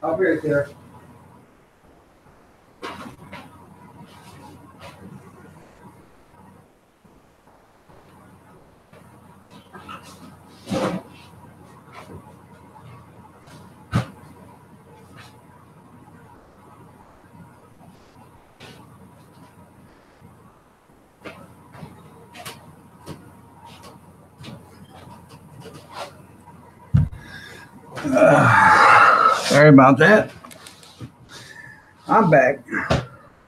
I'll be right there. Sorry about that. I'm back.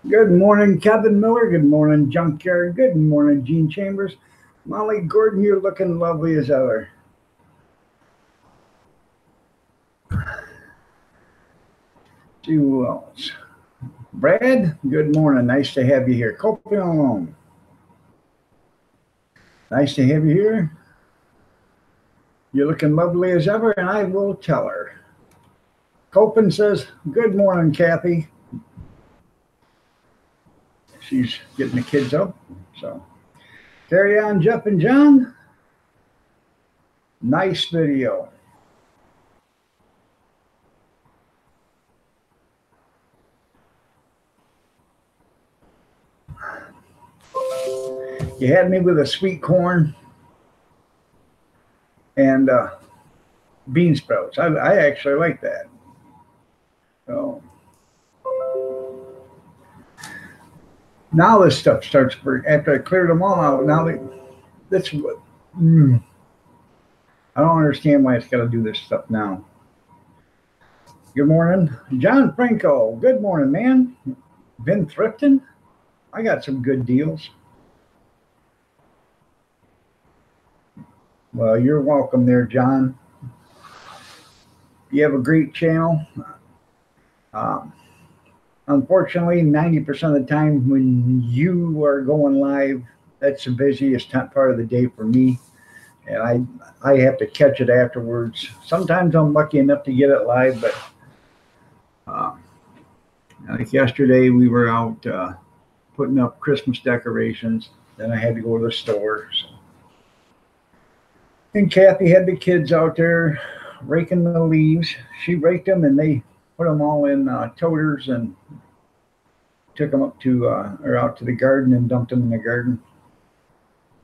Good morning, Kevin Miller. Good morning, Junkyard. Good morning, Gene Chambers. Molly Gordon, you're looking lovely as ever. See who else. Brad, good morning. Nice to have you here. Copion, nice to have you here. You're looking lovely as ever, and I will tell her. Copen says, good morning, Kathy. She's getting the kids up. So carry on, Jeff and John. Nice video. You had me with a sweet corn and bean sprouts. I actually like that. So now this stuff starts after I cleared them all out. Now that's what I don't understand why it's got to do this stuff now. Good morning, John Franco. Good morning, man. Been thrifting? I got some good deals. Well, you're welcome there, John. You have a great channel. Unfortunately, 90% of the time when you are going live, that's the busiest part of the day for me. And I have to catch it afterwards. Sometimes I'm lucky enough to get it live, but like yesterday we were out putting up Christmas decorations. Then I had to go to the store. So. And Kathy had the kids out there raking the leaves. She raked them and they put them all in toters and took them up to or out to the garden and dumped them in the garden.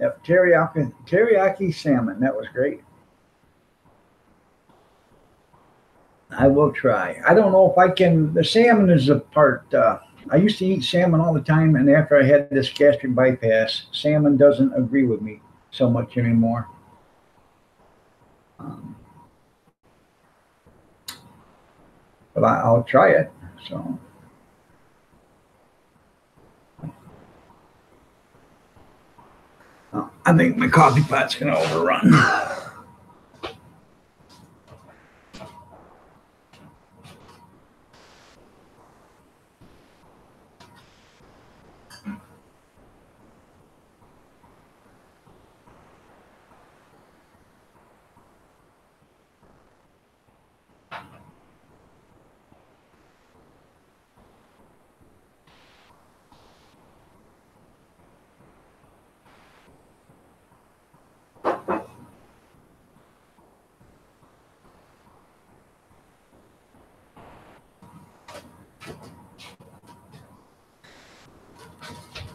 Yep, teriyaki salmon. That was great. I will try. I don't know if I can. The salmon is the part. I used to eat salmon all the time, and after I had this gastric bypass, salmon doesn't agree with me so much anymore. But I'll try it. So. I think my coffee pot's going to overrun.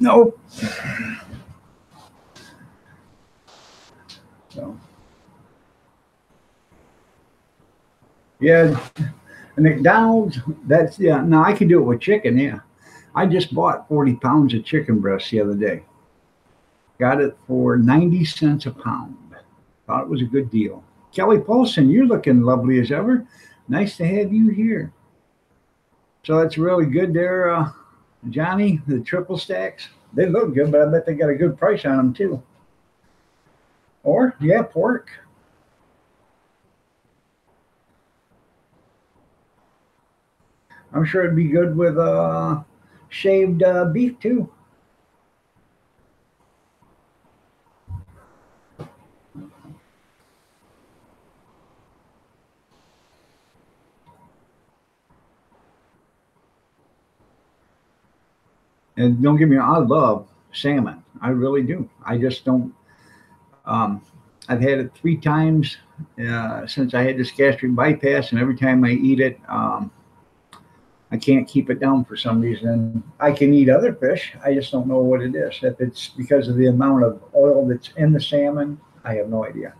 Nope. So. Yeah, McDonald's, that's, yeah, now I can do it with chicken, yeah. I just bought 40 pounds of chicken breast the other day. Got it for 90 cents a pound. Thought it was a good deal. Kelly Paulson, you're looking lovely as ever. Nice to have you here. So that's really good there, Johnny, the triple stacks. They look good, but I bet they got a good price on them too. Or, yeah, pork. I'm sure it'd be good with shaved beef too. And don't get me wrong, I love salmon. I really do. I just don't. I I've had it 3 times since I had this gastric bypass, and every time I eat it, I can't keep it down for some reason. I can eat other fish. I just don't know what it is. If it's because of the amount of oil that's in the salmon, I have no idea.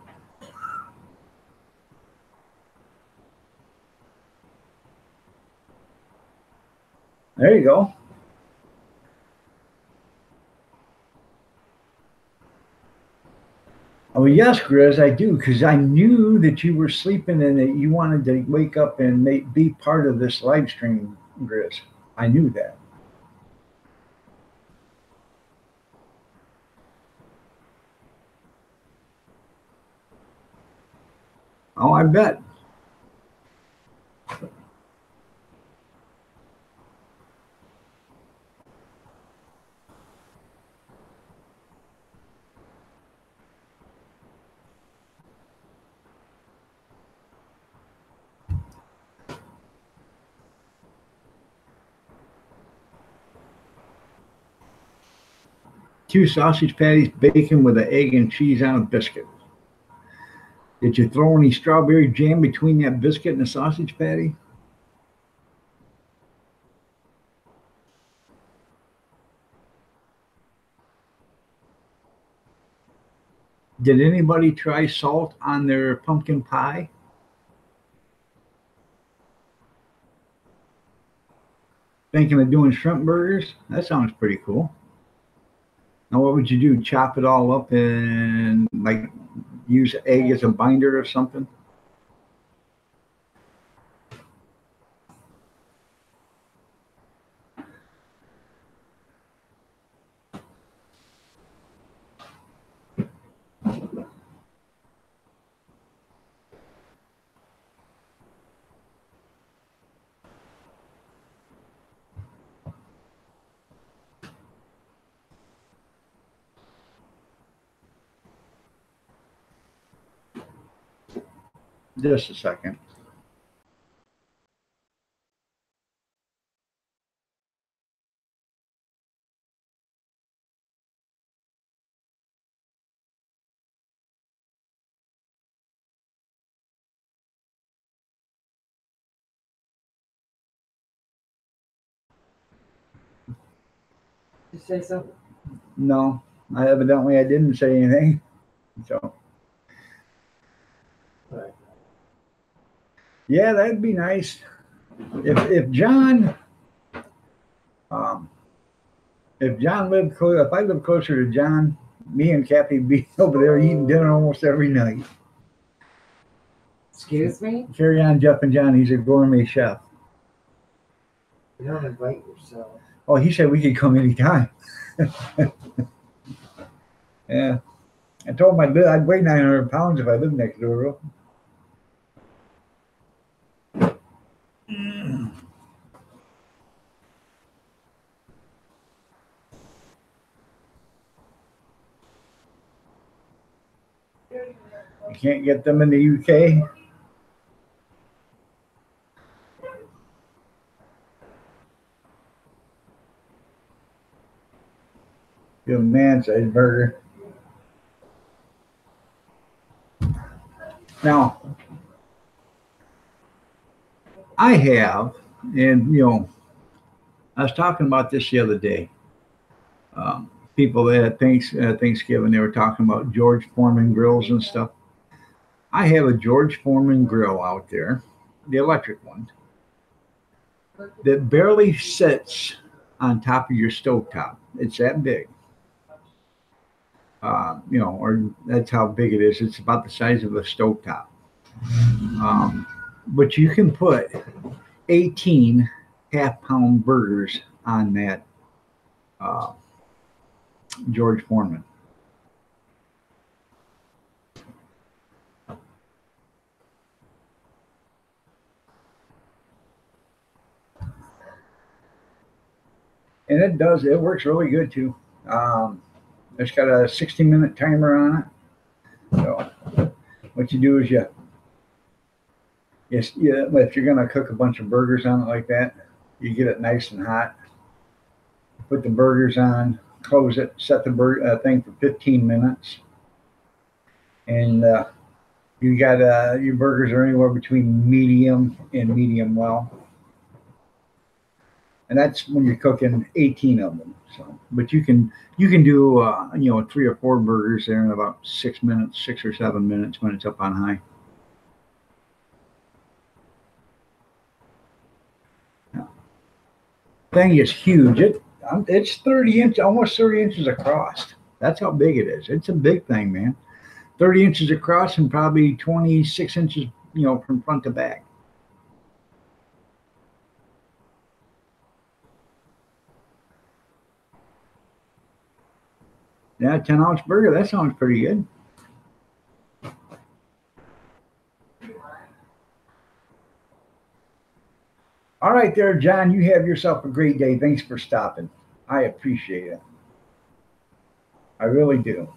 There you go. Oh, yes, Grizz, I do, because I knew that you were sleeping and that you wanted to wake up and be part of this live stream, Grizz. I knew that. Oh, I bet. Two sausage patties, bacon with an egg and cheese on a biscuit. Did you throw any strawberry jam between that biscuit and the sausage patty? Did anybody try salt on their pumpkin pie? Thinking of doing shrimp burgers? That sounds pretty cool. Now, what would you do? Chop it all up and like use egg as a binder or something? Just a second. You say something? No, evidently I didn't say anything. So, Right. yeah, that'd be nice. If John, um, if John lived close, if I lived closer to John, me and Kathy would be over there eating dinner almost every night. Excuse me? Carry on, Jeff and John. He's a gourmet chef. You don't invite yourself. Oh, he said we could come anytime. Yeah. I told him I'd weigh 900 pounds if I lived next door. You can't get them in the UK. Give a man-sized burger. Now, I have, and I was talking about this the other day. People that at Thanksgiving, they were talking about George Foreman grills and stuff. I have a George Foreman grill out there, the electric one, that barely sits on top of your stovetop. It's that big. Or that's how big it is. It's about the size of a stovetop. But you can put 18 half-pound burgers on that George Foreman. And it works really good too. It's got a 60-minute timer on it. So what you do is if you're gonna cook a bunch of burgers on it like that, you get it nice and hot. Put the burgers on, close it, set the thing for 15 minutes. And you got your burgers are anywhere between medium and medium well, and that's when you're cooking 18 of them. So, but you can do 3 or 4 burgers there in about 6 minutes, 6 or 7 minutes when it's up on high. Yeah. Thing is huge. It's 30 inch, almost 30 inches across. That's how big it is. It's a big thing, man. 30 inches across and probably 26 inches, from front to back. Yeah, 10-ounce burger. That sounds pretty good. All right, there, John. You have yourself a great day. Thanks for stopping. I appreciate it. I really do.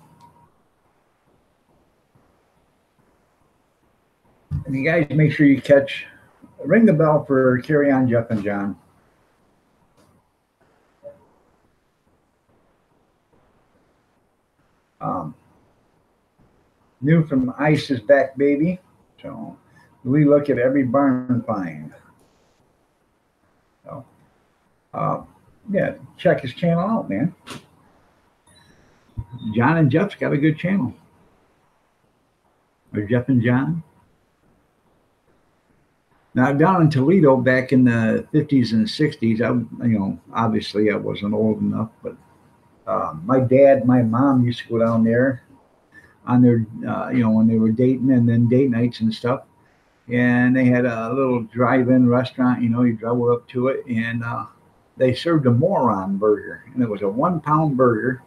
And you guys make sure you ring the bell for Carry On Jeff and John. Um, New from Ice is back, baby. So we look at every barn find. So, uh, yeah, check his channel out, man. John and Jeff's got a good channel. Or Jeff and John. Now down in Toledo, back in the 50s and 60s, obviously I wasn't old enough, but my dad, my mom used to go down there on their, when they were dating and then date nights and stuff. And they had a little drive-in restaurant, you drove up to it, and they served a moron burger, and it was a 1 pound burger,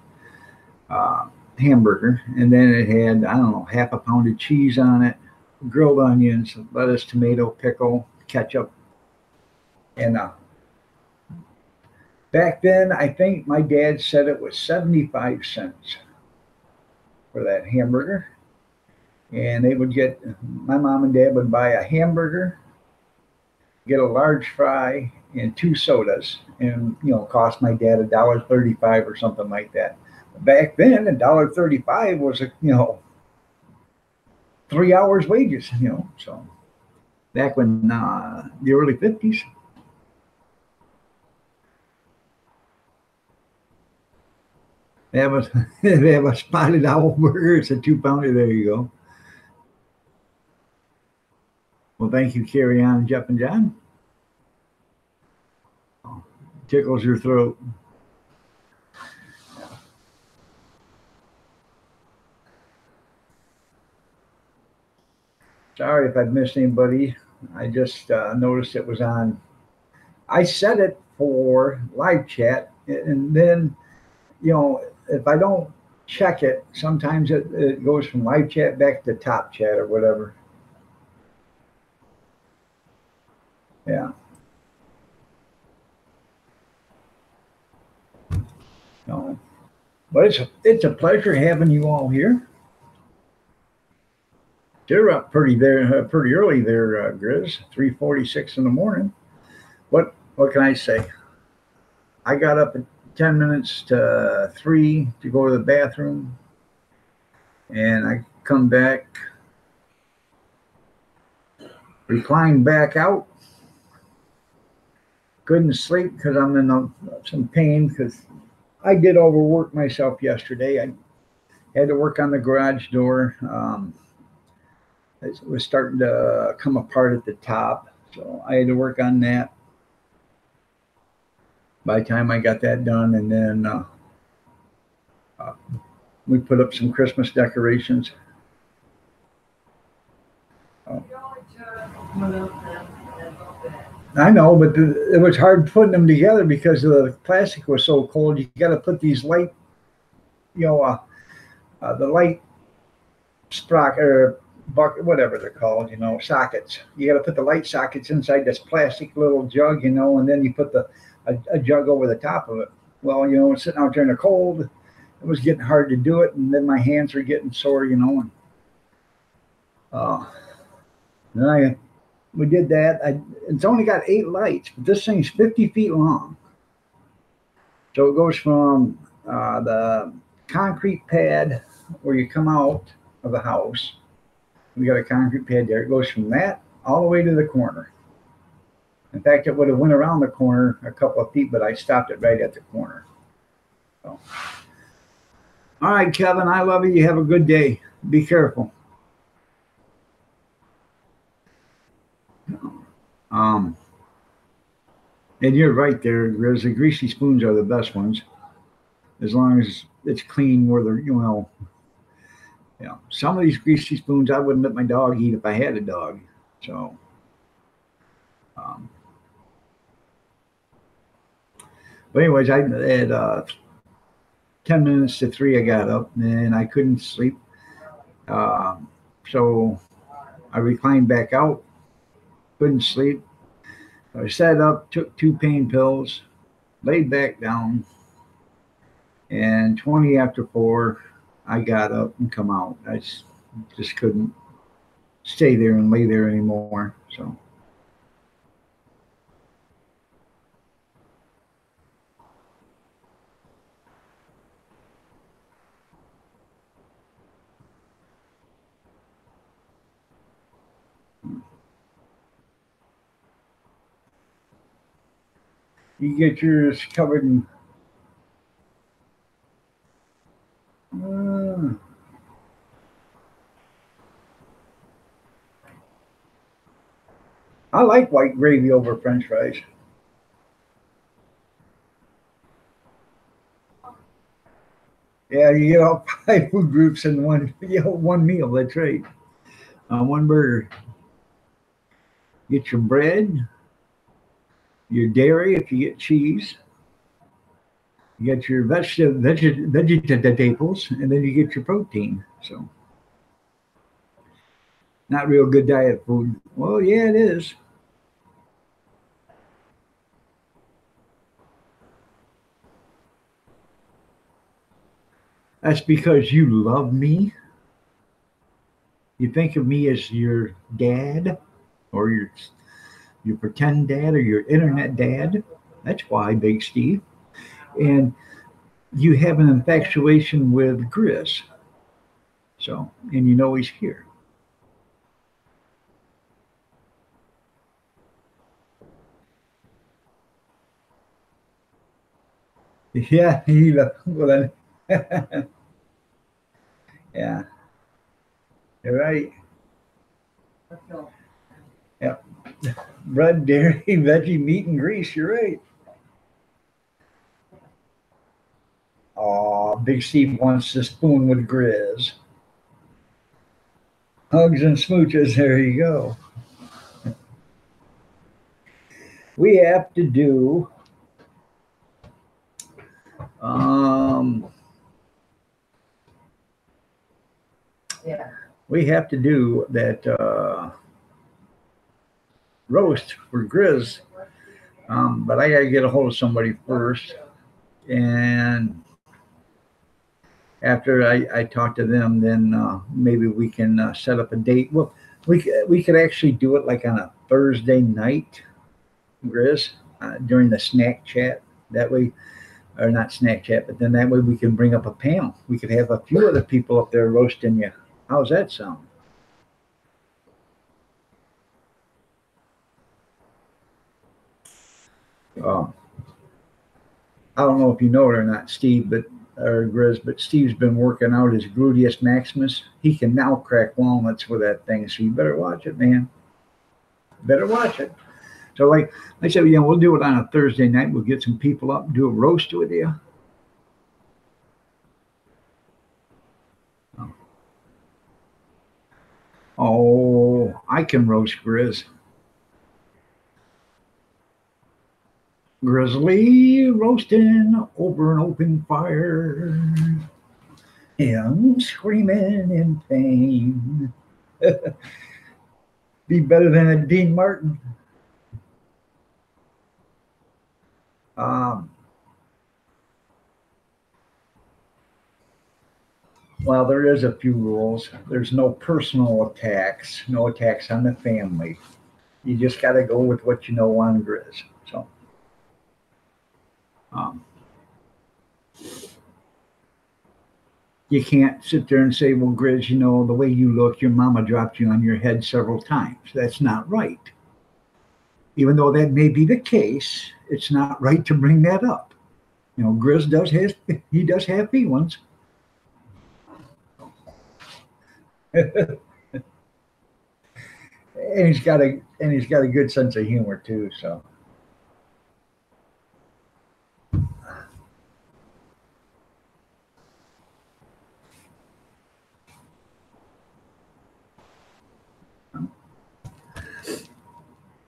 hamburger, and then it had, I don't know, half a pound of cheese on it, grilled onions, lettuce, tomato, pickle, ketchup, and back then I think my dad said it was 75 cents for that hamburger. And they would get, my mom and dad would buy a hamburger, get a large fry, and 2 sodas, and cost my dad $1.35 or something like that. Back then, $1.35 was 3 hours wages, so back when the early 50s. They have a spotted owl burger. It's a 2 pounder. There you go. Well, thank you, Carry On, Jeff and John. Tickles your throat. Sorry if I've missed anybody. I just noticed it was on. I set it for live chat, and then, if I don't check it, sometimes it goes from live chat back to top chat or whatever. Yeah. No. But it's a pleasure having you all here. They're up pretty early there, Grizz. 3:46 in the morning. What can I say? I got up at 10 minutes to 3 to go to the bathroom, and I come back, reclined back out. Couldn't sleep because I'm in some pain because I did overwork myself yesterday. I had to work on the garage door. It was starting to come apart at the top, so I had to work on that. By the time I got that done, and then we put up some Christmas decorations. I know, but it was hard putting them together because the plastic was so cold. You got to put these light, the light sprocket or bucket, whatever they're called, sockets. You got to put the light sockets inside this plastic little jug, and then you put a jug over the top of it. Well, sitting out there in the cold, it was getting hard to do it, and then my hands were getting sore, and then we did that. It's only got 8 lights, but this thing's 50 feet long. So it goes from the concrete pad where you come out of the house. We got a concrete pad there. It goes from that all the way to the corner. In fact, it would have went around the corner a couple of feet, but I stopped it right at the corner. So. All right, Kevin, I love you. You have a good day. Be careful. Um, and you're right there. There's the greasy spoons are the best ones, as long as it's clean. Where they're, some of these greasy spoons I wouldn't let my dog eat if I had a dog. So, um, but anyways, I at 10 minutes to 3, I got up and I couldn't sleep. So I reclined back out, couldn't sleep. I sat up, took 2 pain pills, laid back down, and 20 after 4, I got up and come out. I just couldn't stay there and lay there anymore. So. You get yours covered in. I like white gravy over French fries. Yeah, you get all 5 food groups in one meal. That's right. One burger. Get your bread, your dairy if you get cheese. You get your vegetables, and then you get your protein. So, not real good diet food. Well, yeah, it is. That's because you love me. You think of me as your dad, or your pretend dad, or your internet dad. That's why, Big Steve. And you have an infatuation with Grizz. So, and you know he's here. Yeah, well then, yeah, you're right. Yeah, bread, dairy, veggie, meat, and grease. You're right. Oh, Big Steve wants to spoon with Grizz. Hugs and smooches. There you go. We have to do. Um, Yeah. we have to do that roast for Grizz, but I got to get a hold of somebody first, and after I talk to them, then maybe we can set up a date. Well, we could actually do it like on a Thursday night, Grizz, during the snack chat. That way, or not snack chat, but then that way we can bring up a panel. We could have a few other people up there roasting you. How's that sound? Um, I don't know if you know it or not, Steve, or Grizz, but Steve's been working out his gluteus maximus. He can now crack walnuts with that thing, so you better watch it, man. Better watch it. So, like I said, we'll do it on a Thursday night. We'll get some people up and do a roast with you. Oh, I can roast Grizz. Grizzly roasting over an open fire. Him screaming in pain. Be better than a Dean Martin. Um, well, there is a few rules. There's no personal attacks, no attacks on the family. You just got to go with what you know on Grizz. So, um, You can't sit there and say, well, Grizz, you know, the way you look, your mama dropped you on your head several times. That's not right. Even though that may be the case, it's not right to bring that up. You know, Grizz does have feelings. and he's got a good sense of humor too, so.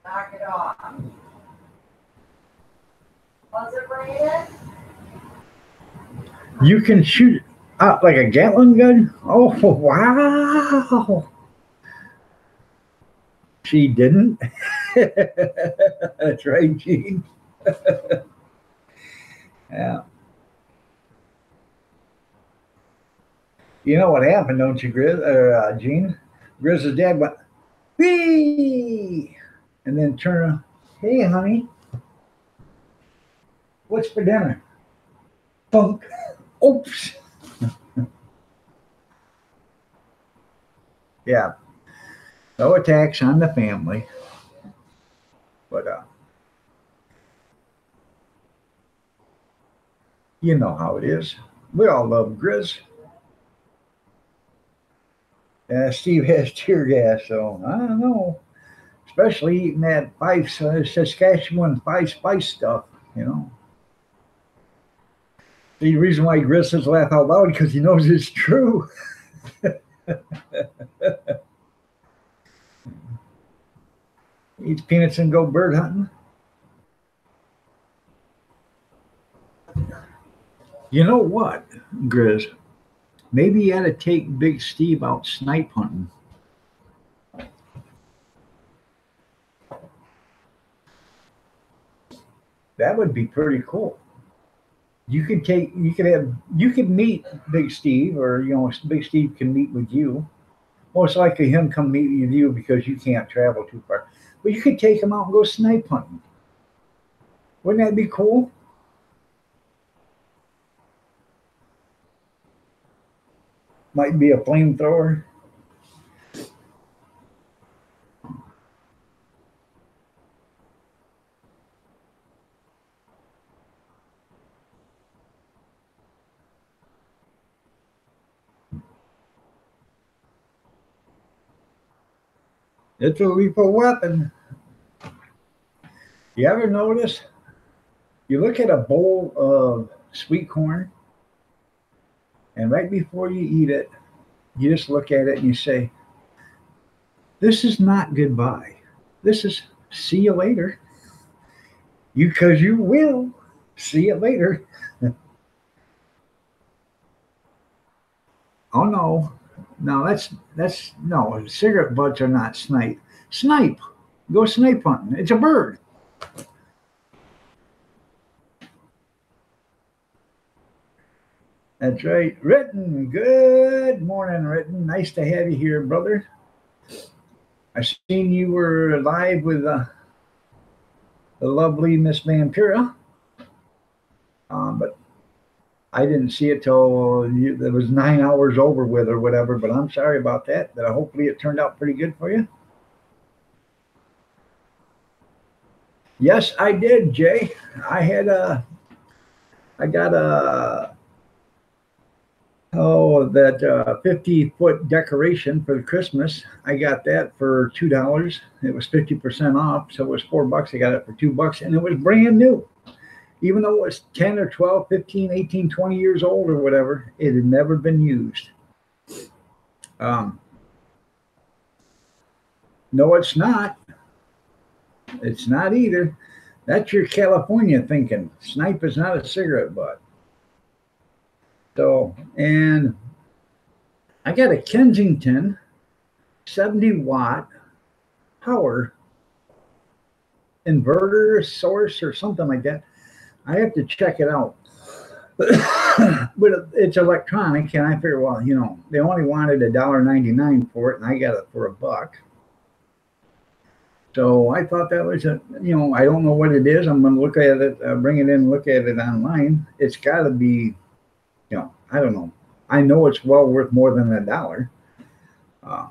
Knock it off. Was it raining? You can shoot out like a Gatling gun? Oh, wow. She didn't? That's right, Gene. Yeah. You know what happened, don't you, Grizz, or Gene? Grizz's dad went, whee! And then turned around, hey, honey, what's for dinner? Funk. Oops. Yeah. No attacks on the family. But, you know how it is. We all love Grizz. Steve has tear gas, so I don't know. Especially eating that Saskatchewan five spice stuff, you know. The reason why Grizz says laugh out loud because he knows it's true. Eats peanuts and go bird hunting. You know what, Grizz? Maybe you ought to take Big Steve out snipe hunting. That would be pretty cool. You could meet Big Steve, or you know, Big Steve can meet with you. Most likely, him come meet with you because you can't travel too far. But you could take him out and go snipe hunting. Wouldn't that be cool? Might be a flamethrower. It's a lethal weapon. You ever notice? You look at a bowl of sweet corn, and right before you eat it, you just look at it and you say, this is not goodbye. This is see you later. Because you will see you later. Oh no. No, that's no, cigarette butts are not snipe. Snipe. Go snipe hunting. It's a bird. That's right. Ritten. Good morning, Ritten. Nice to have you here, brother. I seen you were live with the lovely Miss Vampira. But I didn't see it till it was 9 hours over with or whatever, but I'm sorry about that. But hopefully it turned out pretty good for you. Yes, I did, Jay. I got that 50-foot decoration for Christmas. I got that for $2. It was 50% off, so it was $4. I got it for $2, and it was brand new. Even though it was 10 or 12, 15, 18, 20 years old or whatever, it had never been used. No, it's not. It's not either. That's your California thinking. Snipe is not a cigarette butt. So, and I got a Kensington 70-watt power inverter source or something like that. I have to check it out. But it's electronic, and I figure, well, you know, they only wanted $1.99 for it, and I got it for $1. So I thought that was I don't know what it is. I'm going to look at it, bring it in and look at it online. It's got to be, I don't know. I know it's well worth more than $1. Uh,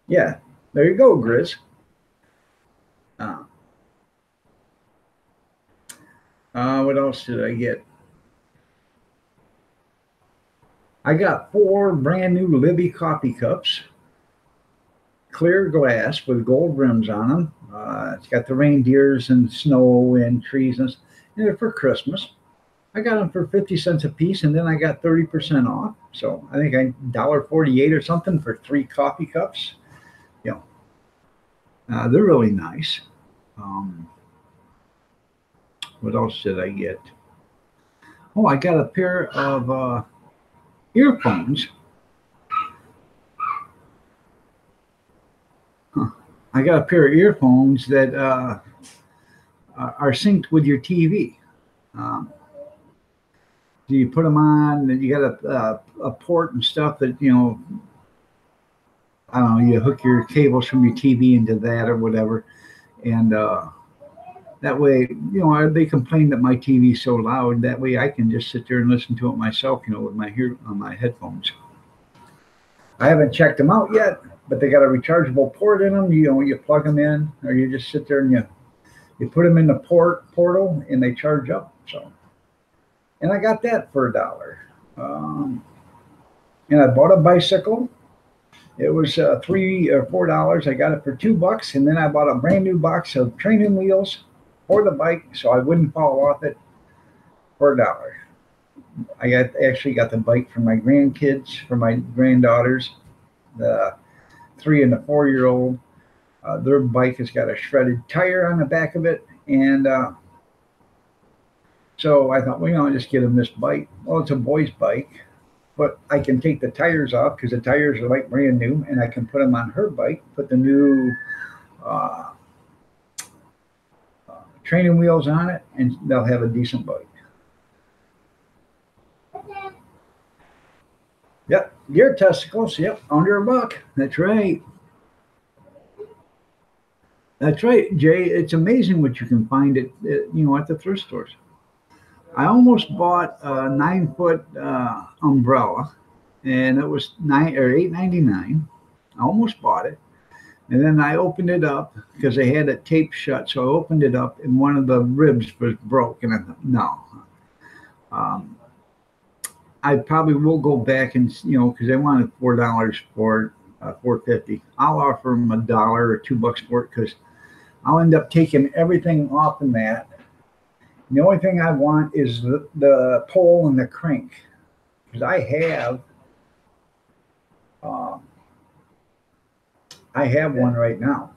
yeah, there you go, Grizz. Uh, what else did I get? I got 4 brand new Libby coffee cups, clear glass with gold rims on them. It's got the reindeers and snow and trees, and they're for Christmas. I got them for 50 cents a piece, and then I got 30% off. So I think I $1.48 or something for 3 coffee cups. You know, they're really nice. Um, what else did I get? Oh, I got a pair of earphones. Huh. I got a pair of earphones that are synced with your TV. Um, do you put them on? You got a port and stuff that I don't know. You hook your cables from your TV into that or whatever, and that way, they complain that my TV is so loud. That way, I can just sit there and listen to it myself, with my ear on my headphones. I haven't checked them out yet, but they got a rechargeable port in them. You plug them in, or you just sit there and you put them in the portal, and they charge up. So, and I got that for $1. And I bought a bicycle. It was $3 or $4. I got it for $2, and then I bought a brand new box of training wheels for the bike, so I wouldn't fall off it, for $1. I actually got the bike for my grandkids, for my granddaughters, the 3 and the 4-year-old. Their bike has got a shredded tire on the back of it, and so I thought, well, I'll just get them this bike. Well, it's a boy's bike, but I can take the tires off because the tires are like brand new, and I can put them on her bike, put the new uh, training wheels on it, and they'll have a decent bike. Yep, gear testicles. Yep, under $1. That's right. That's right, Jay. It's amazing what you can find at the thrift stores. I almost bought a 9-foot umbrella, and it was 8.99. I almost bought it, and then I opened it up because they had it taped shut. So I opened it up, and one of the ribs was broke, and I thought, no. I probably will go back and because they wanted $4 for it, $4.50. I'll offer them $1 or $2 for it because I'll end up taking everything off the mat. The only thing I want is the pole and the crank, because um, I have one right now,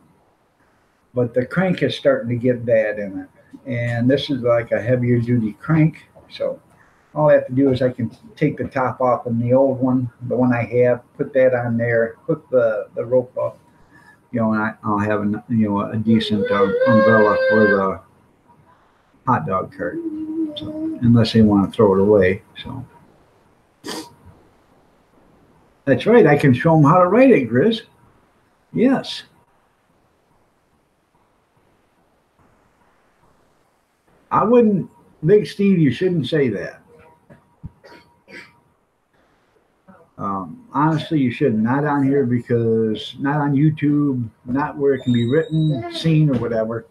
but the crank is starting to get bad in it, and this is like a heavier duty crank. So all I have to do is I can take the top off of the old one, the one I have, put that on there, hook the rope up, and I'll have a decent umbrella for the hot dog cart. So, unless they want to throw it away. So that's right. I can show them how to write it, Grizz. Yes. I wouldn't, Big Steve, you shouldn't say that. Honestly, you should not on here, because not on YouTube, not where it can be written, seen, or whatever.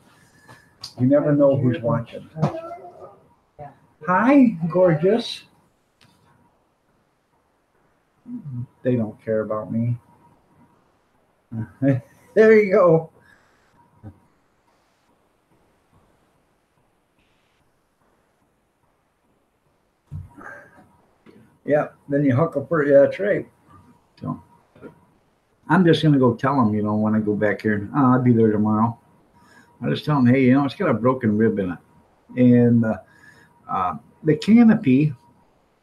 You never know who's watching. Hi, gorgeous. They don't care about me. There you go. Yeah, then you hook up for that's right. So I'm just gonna go tell them, when I go back here. I'll be there tomorrow. I just tell them, hey, it's got a broken rib in it, and the canopy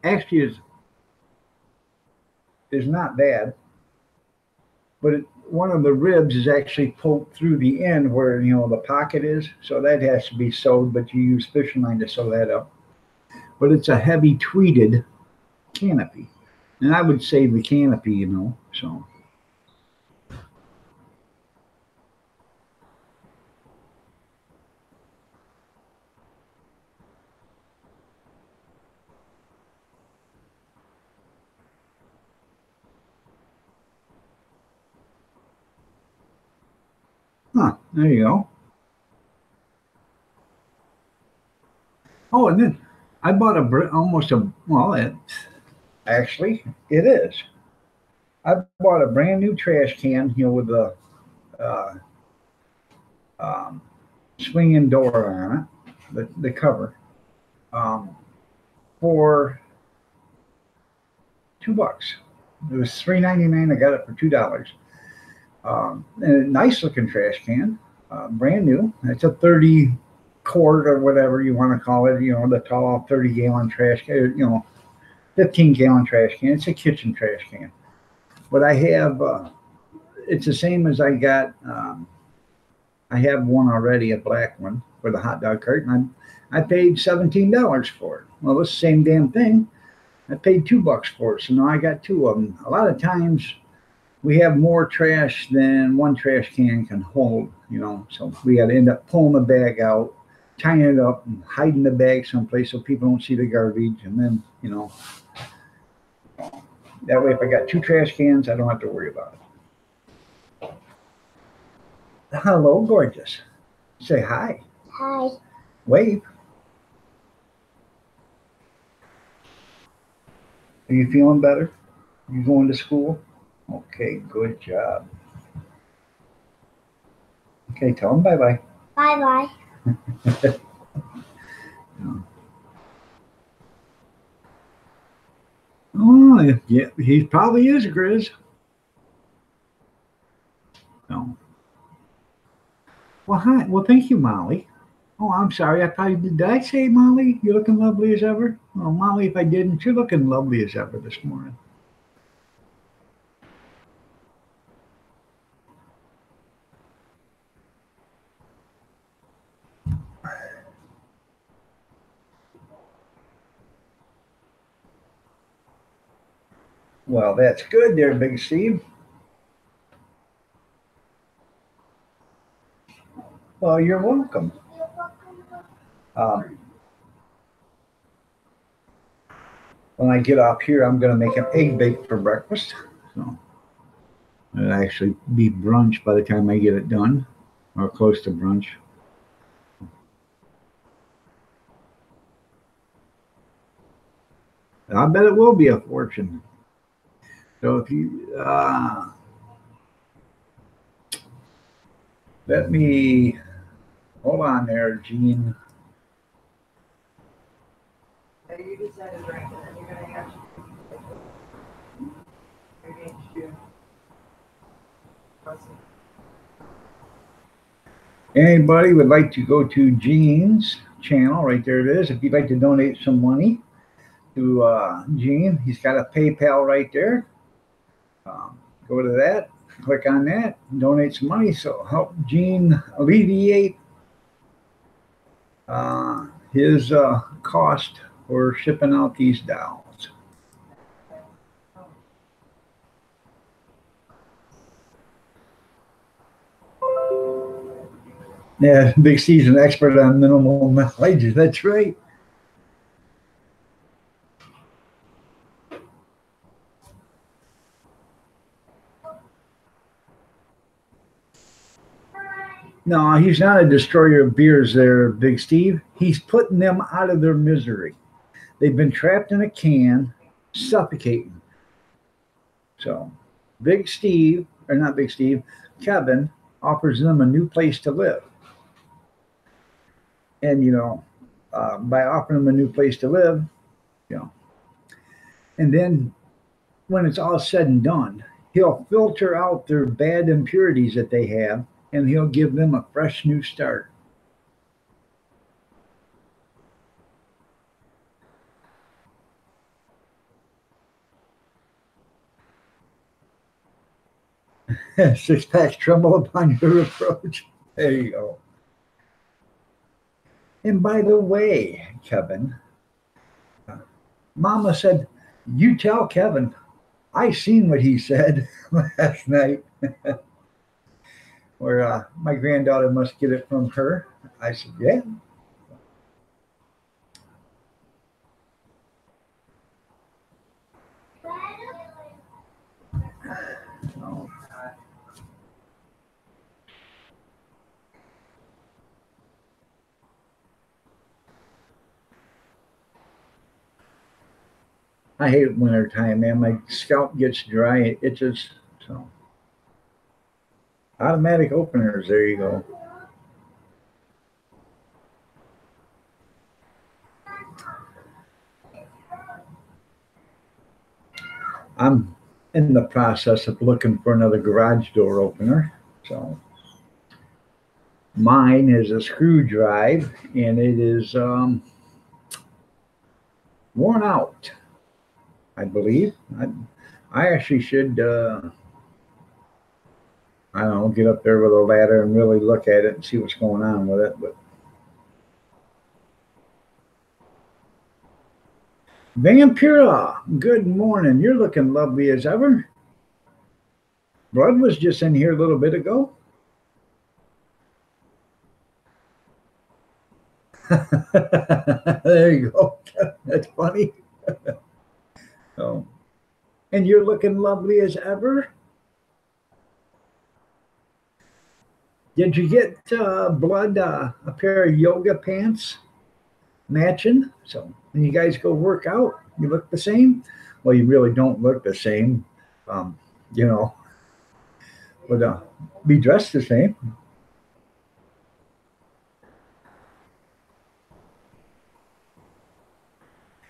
actually is not bad, but one of the ribs is actually poked through the end where the pocket is, so that has to be sewed. But you use fishing line to sew that up. But it's a heavy tweeted canopy, and I would save the canopy, so. Huh, there you go. Oh, and then I bought almost a, well, actually, it is. I bought a brand new trash can, with the uh, um, swinging door on it, the cover, um, for $2. It was $3.99. I got it for $2. And a nice looking trash can, brand new. It's a 30 quart or whatever you want to call it. The tall 30-gallon trash can. 15-gallon trash can. It's a kitchen trash can. But I have. It's the same as I got. I have one already, a black one for the hot dog cart, and I paid $17 for it. Well, it's the same damn thing. I paid $2 for it, so now I got two of them. A lot of times we have more trash than one trash can can hold, so we got to end up pulling the bag out, tying it up, and hiding the bag someplace so people don't see the garbage. And then, that way, if I got two trash cans, I don't have to worry about it. Hello, gorgeous. Say hi. Hi. Wave. Are you feeling better? You going to school? Okay, good job. Okay, tell them bye bye. Bye bye. Oh, yeah, he probably is, Grizz. No. Well, hi. Well, thank you, Molly. Oh, I'm sorry. I probably did. I say, Molly? You're looking lovely as ever. Well, Molly, if I didn't, you're looking lovely as ever this morning. Well, that's good there, Big Steve. Well, you're welcome. Um, when I get off here, I'm going to make an egg bake for breakfast. So it'll actually be brunch by the time I get it done, or close to brunch. I bet it will be a fortune. So if you let me hold on there, Gene. You just had a drink and then you're gonna have to. Anybody would like to go to Gene's channel, right there it is. If you'd like to donate some money to Gene, he's got a PayPal right there. Go to that, click on that, donate some money. So help Gene alleviate his cost for shipping out these dolls. Yeah, Big C's an expert on minimum wages. That's right. No, he's not a destroyer of beers there, Big Steve. He's putting them out of their misery. They've been trapped in a can, suffocating. So, Big Steve, or not Big Steve, Kevin offers them a new place to live. And, by offering them a new place to live, you know, and then when it's all said and done, he'll filter out their bad impurities that they have and he'll give them a fresh new start. Six packs tremble upon your approach. There you go. And by the way, Kevin, Mama said, you tell Kevin, I seen what he said last night. Where my granddaughter must get it from her. I said, yeah. Oh. I hate winter time, man. My scalp gets dry, it itches. So automatic openers, there you go. I'm in the process of looking for another garage door opener. So mine is a screw drive and it is worn out, I believe. I actually should, I don't know, get up there with a ladder and really look at it and see what's going on with it. But Vampira, good morning. You're looking lovely as ever. Blood was just in here a little bit ago. There you go. That's funny. So, and you're looking lovely as ever. Did you get Blood a pair of yoga pants matching? So when you guys go work out, you look the same. Well, you really don't look the same, you know, but be dressed the same.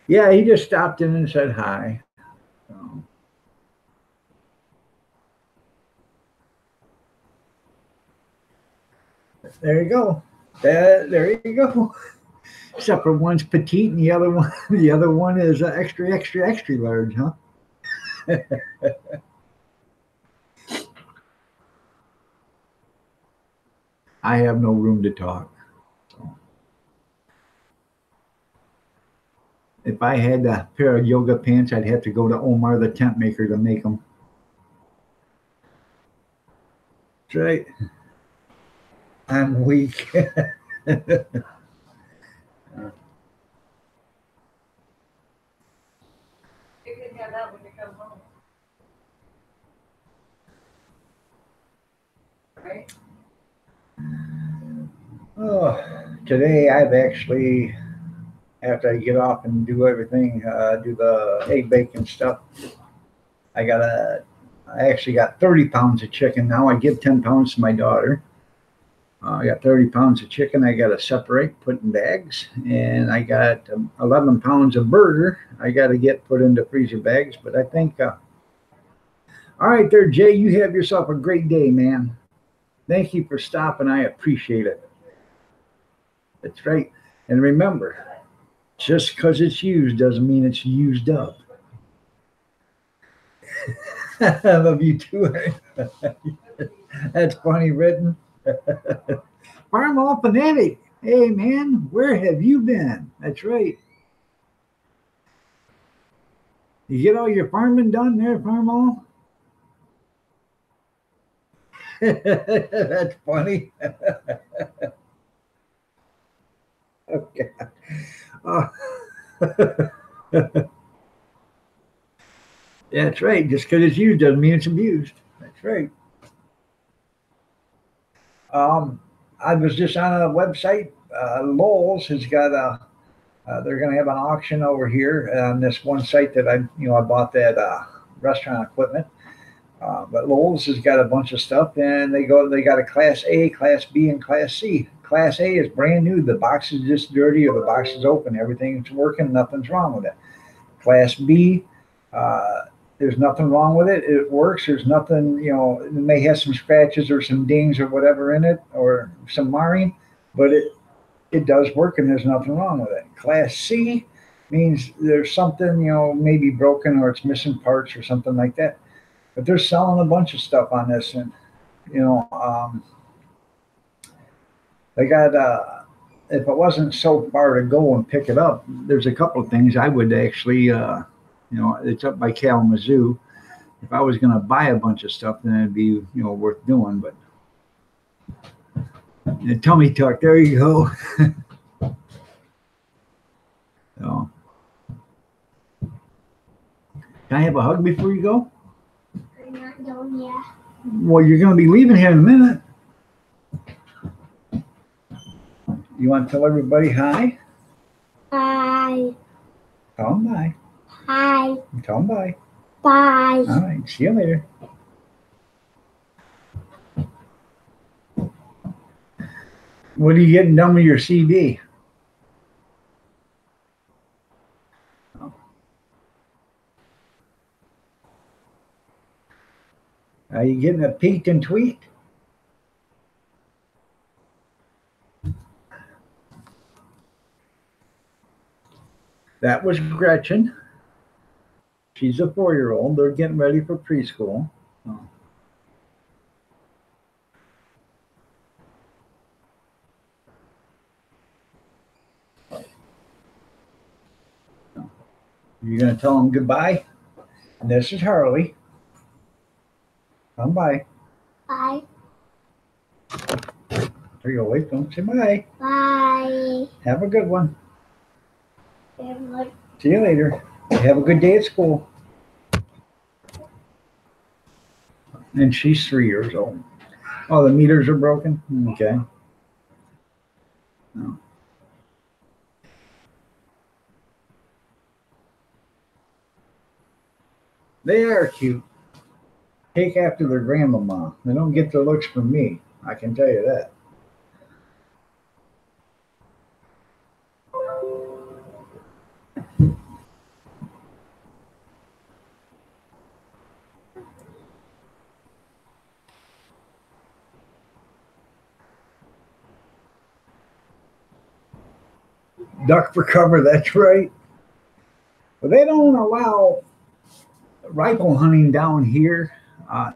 Yeah, he just stopped in and said hi. So, there you go. There you go. Except for one's petite and the other one is extra, extra, extra large, huh? I have no room to talk. So, if I had a pair of yoga pants, I'd have to go to Omar the tent maker to make them. That's right. I'm weak. You can have that when you come home. Right? Oh, today I've actually, after I get off and do everything, do the egg bacon stuff, I actually got 30 pounds of chicken now. I give 10 pounds to my daughter. I got 30 pounds of chicken I got to separate, put in bags. And I got 11 pounds of burger I got to get put into freezer bags. But I think, all right there, Jay, you have yourself a great day, man. Thank you for stopping. I appreciate it. That's right. And remember, just because it's used doesn't mean it's used up. I love you too. That's funny written. Farmall Fanatic. Hey, man, where have you been? That's right. You get all your farming done there, Farmall? That's funny. Okay. That's right. Just because it's used doesn't mean it's abused. That's right. I was just on a website. Lowell's has got they're going to have an auction over here on this one site that I bought that restaurant equipment. But Lowell's has got a bunch of stuff, and they got a Class A, Class B, and Class C. Class A is brand new. The box is just dirty, or the box is open. Everything's working. Nothing's wrong with it. Class B, there's nothing wrong with it. It works. There's nothing, it may have some scratches or some dings or whatever in it, or some marring, but it does work, and there's nothing wrong with it. Class C means there's something, maybe broken, or it's missing parts or something like that. But they're selling a bunch of stuff on this, and they got. If it wasn't so far to go and pick it up, there's a couple of things I would actually, it's up by Kalamazoo. If I was going to buy a bunch of stuff, then it'd be, worth doing. But tummy tuck, there you go. So, can I have a hug before you go? I'm not done yet. Well, you're going to be leaving here in a minute. You want to tell everybody hi? Hi. Tell them bye. Hi. Tell them bye. Bye. All right. See you later. What are you getting done with your CD? Are you getting a peek and tweet? That was Gretchen. She's a 4-year-old. They're getting ready for preschool. Oh. You're going to tell them goodbye? And this is Harley. Come by. Bye. There you go. Wait, don't say bye. Bye. Have a good one. Good. See you later. Have a good day at school. And she's 3 years old. Oh, the meters are broken? Okay. No. They are cute. Take after their grandmama. They don't get the looks from me. I can tell you that. Duck for cover, that's right. But they don't allow rifle hunting down here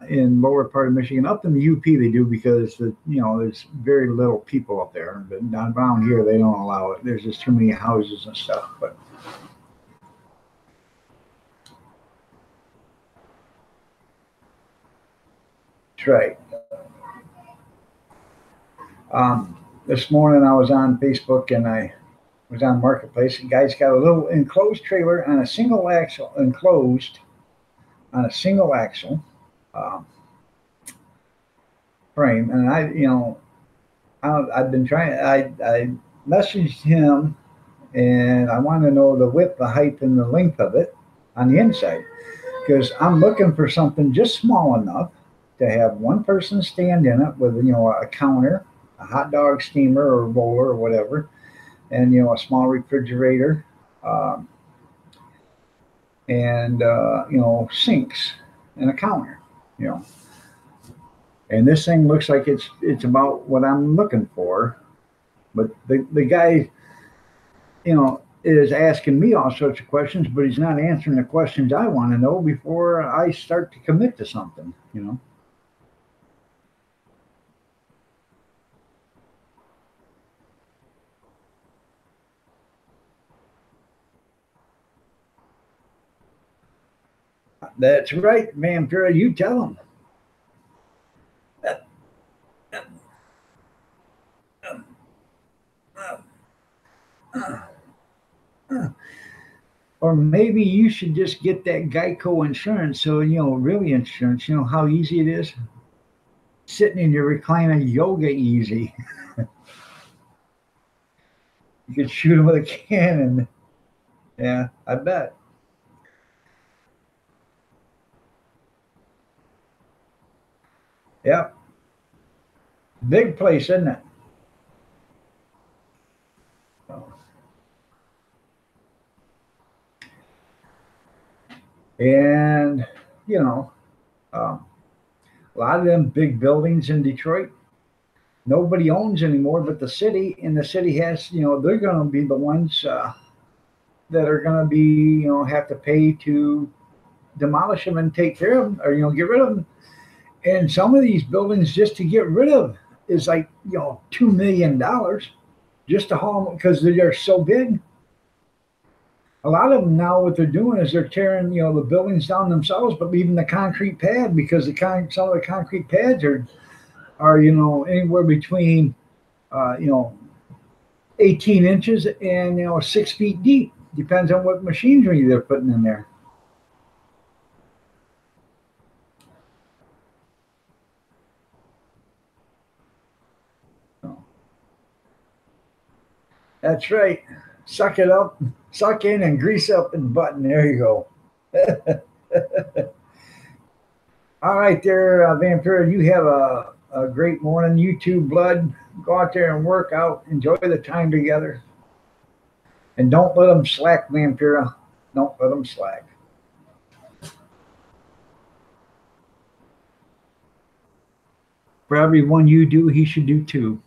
in lower part of Michigan. Up in the UP they do because there's very little people up there. But down around here they don't allow it. There's just too many houses and stuff. But that's right. This morning I was on Facebook and I was on Marketplace. The guy's got a little enclosed trailer on a single axle, enclosed on a single axle frame. And I've been trying. I messaged him, and I want to know the width, the height, and the length of it on the inside, because I'm looking for something just small enough to have one person stand in it with a counter, a hot dog steamer or roller or whatever, and a small refrigerator, and sinks and a counter, and this thing looks like it's about what I'm looking for. But the guy, is asking me all sorts of questions, but he's not answering the questions I want to know before I start to commit to something. That's right, Vampira. You tell him. Or maybe you should just get that Geico insurance. So, really insurance, how easy it is. Sitting in your recliner, yoga easy. You could shoot them with a cannon. Yeah, I bet. Yep. Big place, isn't it? And, a lot of them big buildings in Detroit, nobody owns anymore but the city. And the city has, they're going to be the ones that are going to be, have to pay to demolish them and take care of them, or, get rid of them. And some of these buildings just to get rid of is like, $2 million just to haul them because they're so big. A lot of them now, what they're doing is they're tearing, the buildings down themselves, but leaving the concrete pad, because some of the concrete pads are anywhere between, 18 inches and 6 feet deep. Depends on what machinery they're putting in there. That's right. Suck it up, suck in and grease up and button. There you go. All right there, Vampira, you have a great morning. You too, Blood. Go out there and work out. Enjoy the time together. And don't let them slack, Vampira. Don't let them slack. For every one you do, he should do two.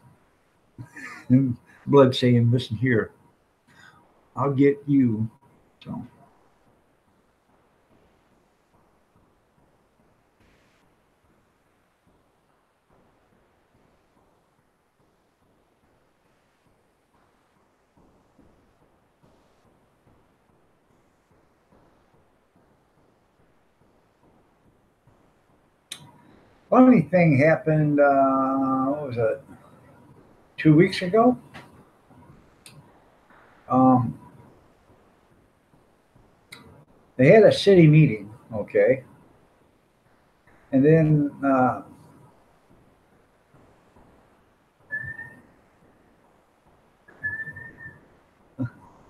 And Blood saying, listen here, I'll get you. So. Funny thing happened, what was it, 2 weeks ago? They had a city meeting, okay? And then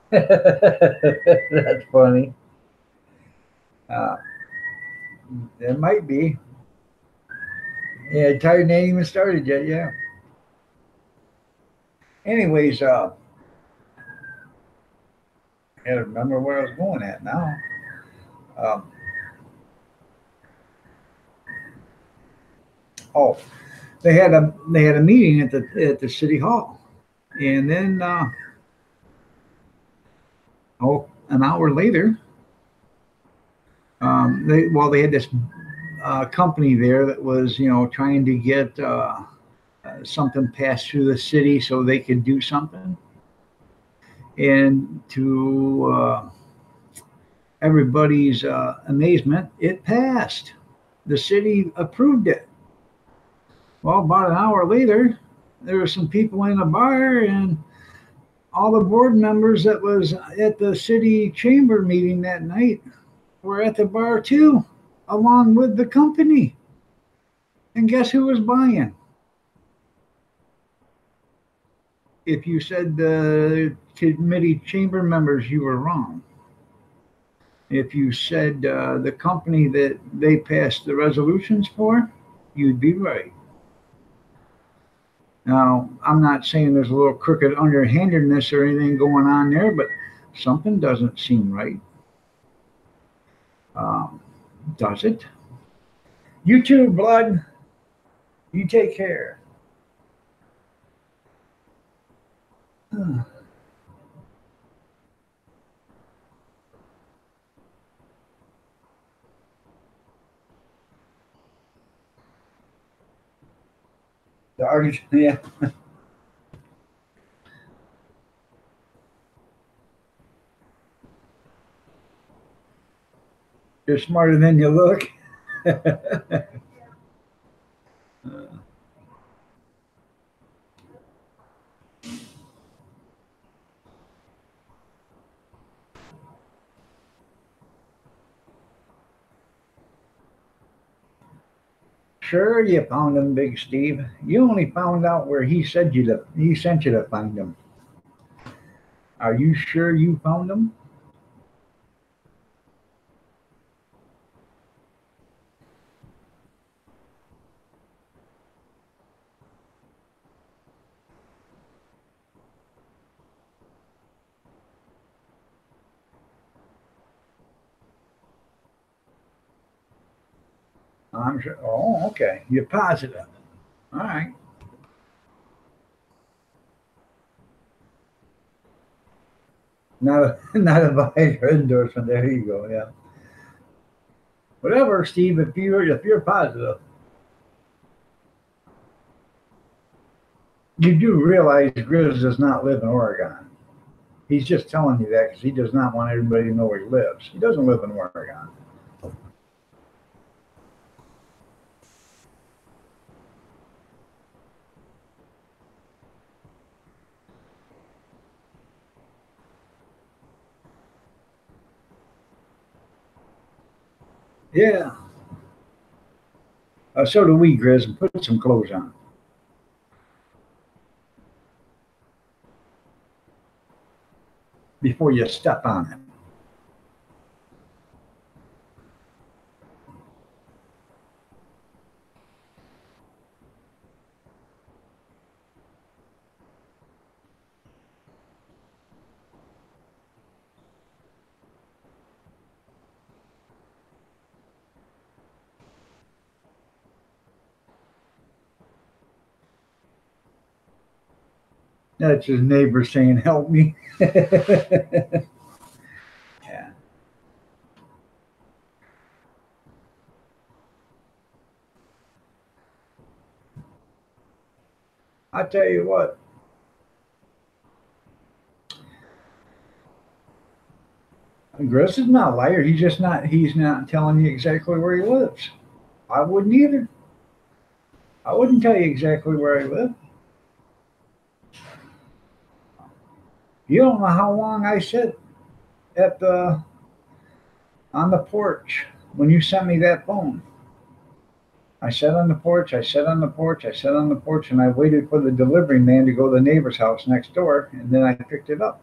that's funny. It might be. Yeah, tired ain't even started yet, yeah. Anyways, I gotta remember where I was going at now. Oh, they had a meeting at the city hall, and then an hour later, they had this company there that was trying to get something passed through the city so they could do something, and to everybody's amazement, it passed. The city approved it. Well, about an hour later, there were some people in a bar, and all the board members that was at the city chamber meeting that night were at the bar too, along with the company. And guess who was buying? If you said the committee chamber members, you were wrong. If you said the company that they passed the resolutions for, you'd be right. Now, I'm not saying there's a little crooked underhandedness or anything going on there, but something doesn't seem right. Does it? You too, Blood. You take care. The argument, yeah. You're smarter than you look. Sure, you found him, Big Steve. You only found out where he sent you to find him. Are you sure you found him? I'm sure. Oh, okay. You're positive. All right. Not a Viagra endorsement. There you go. Yeah. Whatever, Steve. If you're positive, you do realize Grizz does not live in Oregon. He's just telling you that because he does not want everybody to know where he lives. He doesn't live in Oregon. Yeah. So do we, Grizz, and put some clothes on. before you step on it. That's his neighbor saying, "Help me." Yeah. I tell you what, Chris is not a liar. He's not telling you exactly where he lives. I wouldn't either. I wouldn't tell you exactly where I live. You don't know how long I sit at the on the porch when you sent me that phone. I sat on the porch, I sat on the porch, I sat on the porch, and I waited for the delivery man to go to the neighbor's house next door, and then I picked it up.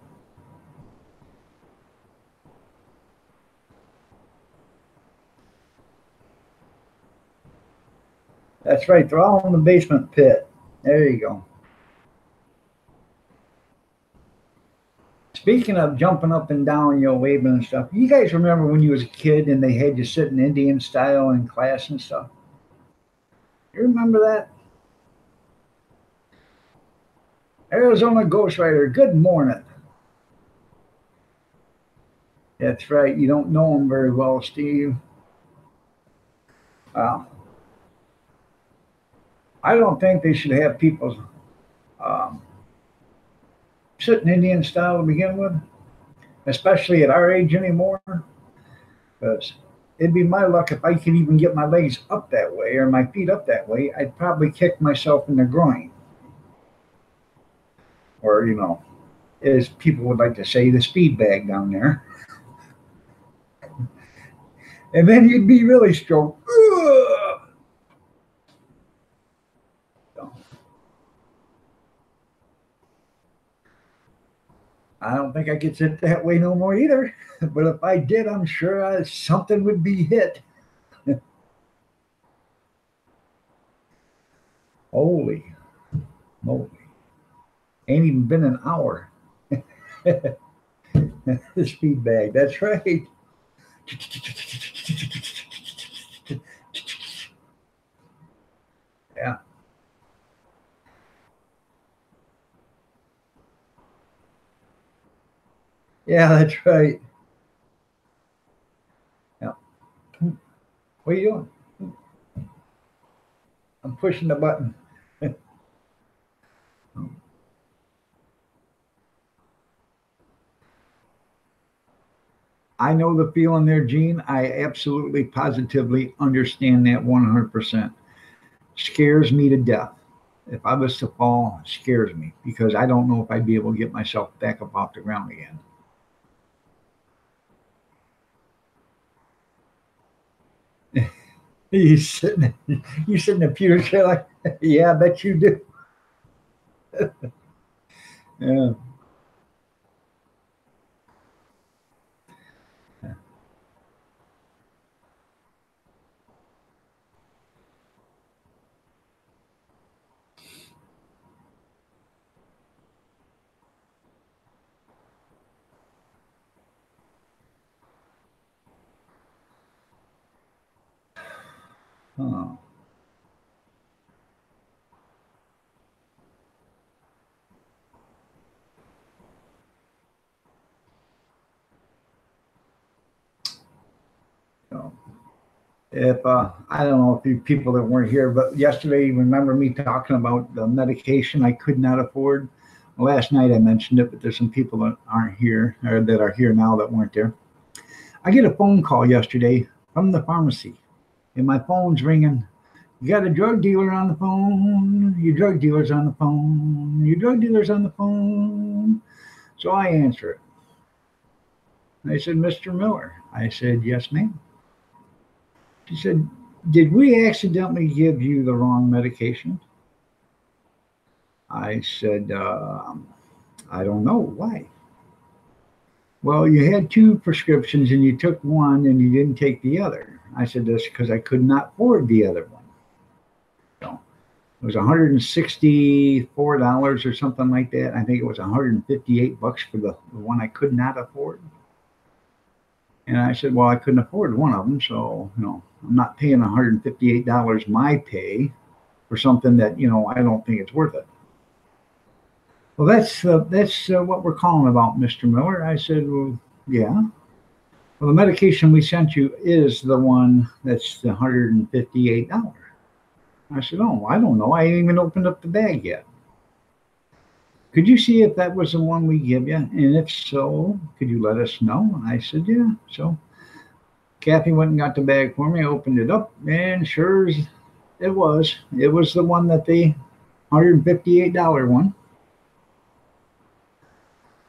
That's right, they're all in the basement pit. There you go. Speaking of jumping up and down, waving and stuff, you guys remember when you was a kid and they had you sit in Indian style in class and stuff? You remember that? Arizona Ghost Rider, good morning. That's right, you don't know him very well, Steve. Well, I don't think they should have people um, sitting Indian style to begin with, especially at our age anymore, because it'd be my luck if I could even get my legs up that way or my feet up that way. I'd probably kick myself in the groin, or as people would like to say, the speed bag down there, and then you'd be really strong. So, I don't think I could sit that way no more either. But if I did, I'm sure something would be hit. Holy moly. Ain't even been an hour. The speed bag, that's right. Yeah. Yeah, that's right. Yeah. What are you doing? I'm pushing the button. I know the feeling there, Gene. I absolutely, positively understand that 100%. Scares me to death. If I was to fall, it scares me because I don't know if I'd be able to get myself back up off the ground again. You sit in the pewter chair like, yeah, I bet you do. Yeah. Oh. So, if I don't know if you people that weren't here, but yesterday, remember me talking about the medication I could not afford? Last night I mentioned it, but there's some people that aren't here or that are here now that weren't there. I get a phone call yesterday from the pharmacy, and my phone's ringing. You got a drug dealer on the phone. Your drug dealer's on the phone. Your drug dealer's on the phone. So I answer it. They said, Mr. Miller. I said, yes, ma'am. She said, did we accidentally give you the wrong medication? I said, I don't know. Why? well, you had two prescriptions and you took one and you didn't take the other. I said, that's because I could not afford the other one. So it was $164 or something like that. I think it was $158 for the one I could not afford. And I said, well, I couldn't afford one of them, so I'm not paying $158 my pay for something that I don't think it's worth it. Well, that's what we're calling about, Mr. Miller. I said, well, yeah. Well, the medication we sent you is the one that's the $158. I said, oh, I don't know. I ain't even opened up the bag yet. Could you see if that was the one we give you? And if so, could you let us know? I said, yeah. So Kathy went and got the bag for me. I opened it up, and sure as it was the one that the $158 one.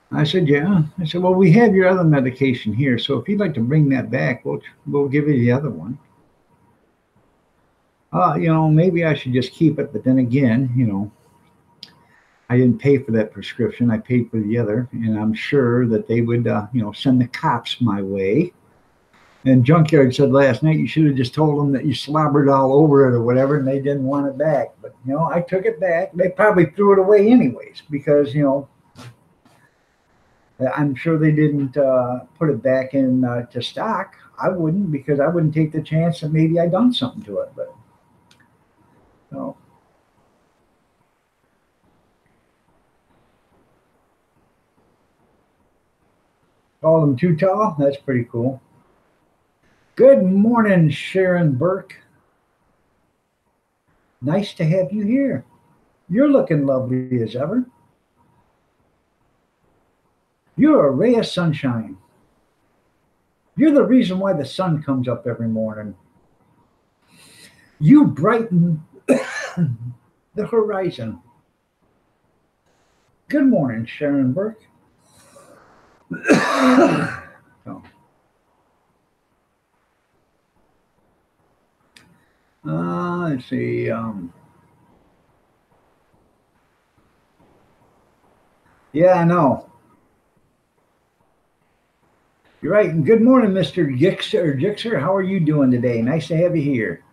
I said, yeah. I said, well, we have your other medication here, so if you'd like to bring that back, we'll give you the other one. Maybe I should just keep it, but then again, I didn't pay for that prescription. I paid for the other, and I'm sure that they would, send the cops my way. And Junkyard said last night you should have just told them that you slobbered all over it or whatever, and they didn't want it back. But I took it back. They probably threw it away anyways because I'm sure they didn't put it back in to stock. I wouldn't, because I wouldn't take the chance that maybe I done something to it. But no. Call them too tall. That's pretty cool. Good morning, Sharon Burke. Nice to have you here. You're looking lovely as ever. You're a ray of sunshine. You're the reason why the sun comes up every morning. You brighten the horizon. Good morning, Sharon Burke. So, let's see. Yeah, I know. You're right. And good morning, Mr. Gixer. How are you doing today? Nice to have you here.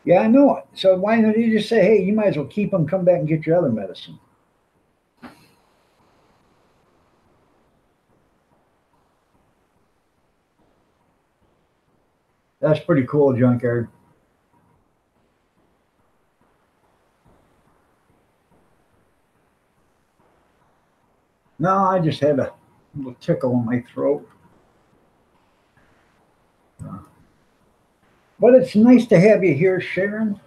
Yeah, I know it. So why don't you just say, hey, you might as well keep them, come back and get your other medicine. That's pretty cool, Junkyard. No, I just had a little tickle in my throat. But it's nice to have you here, Sharon.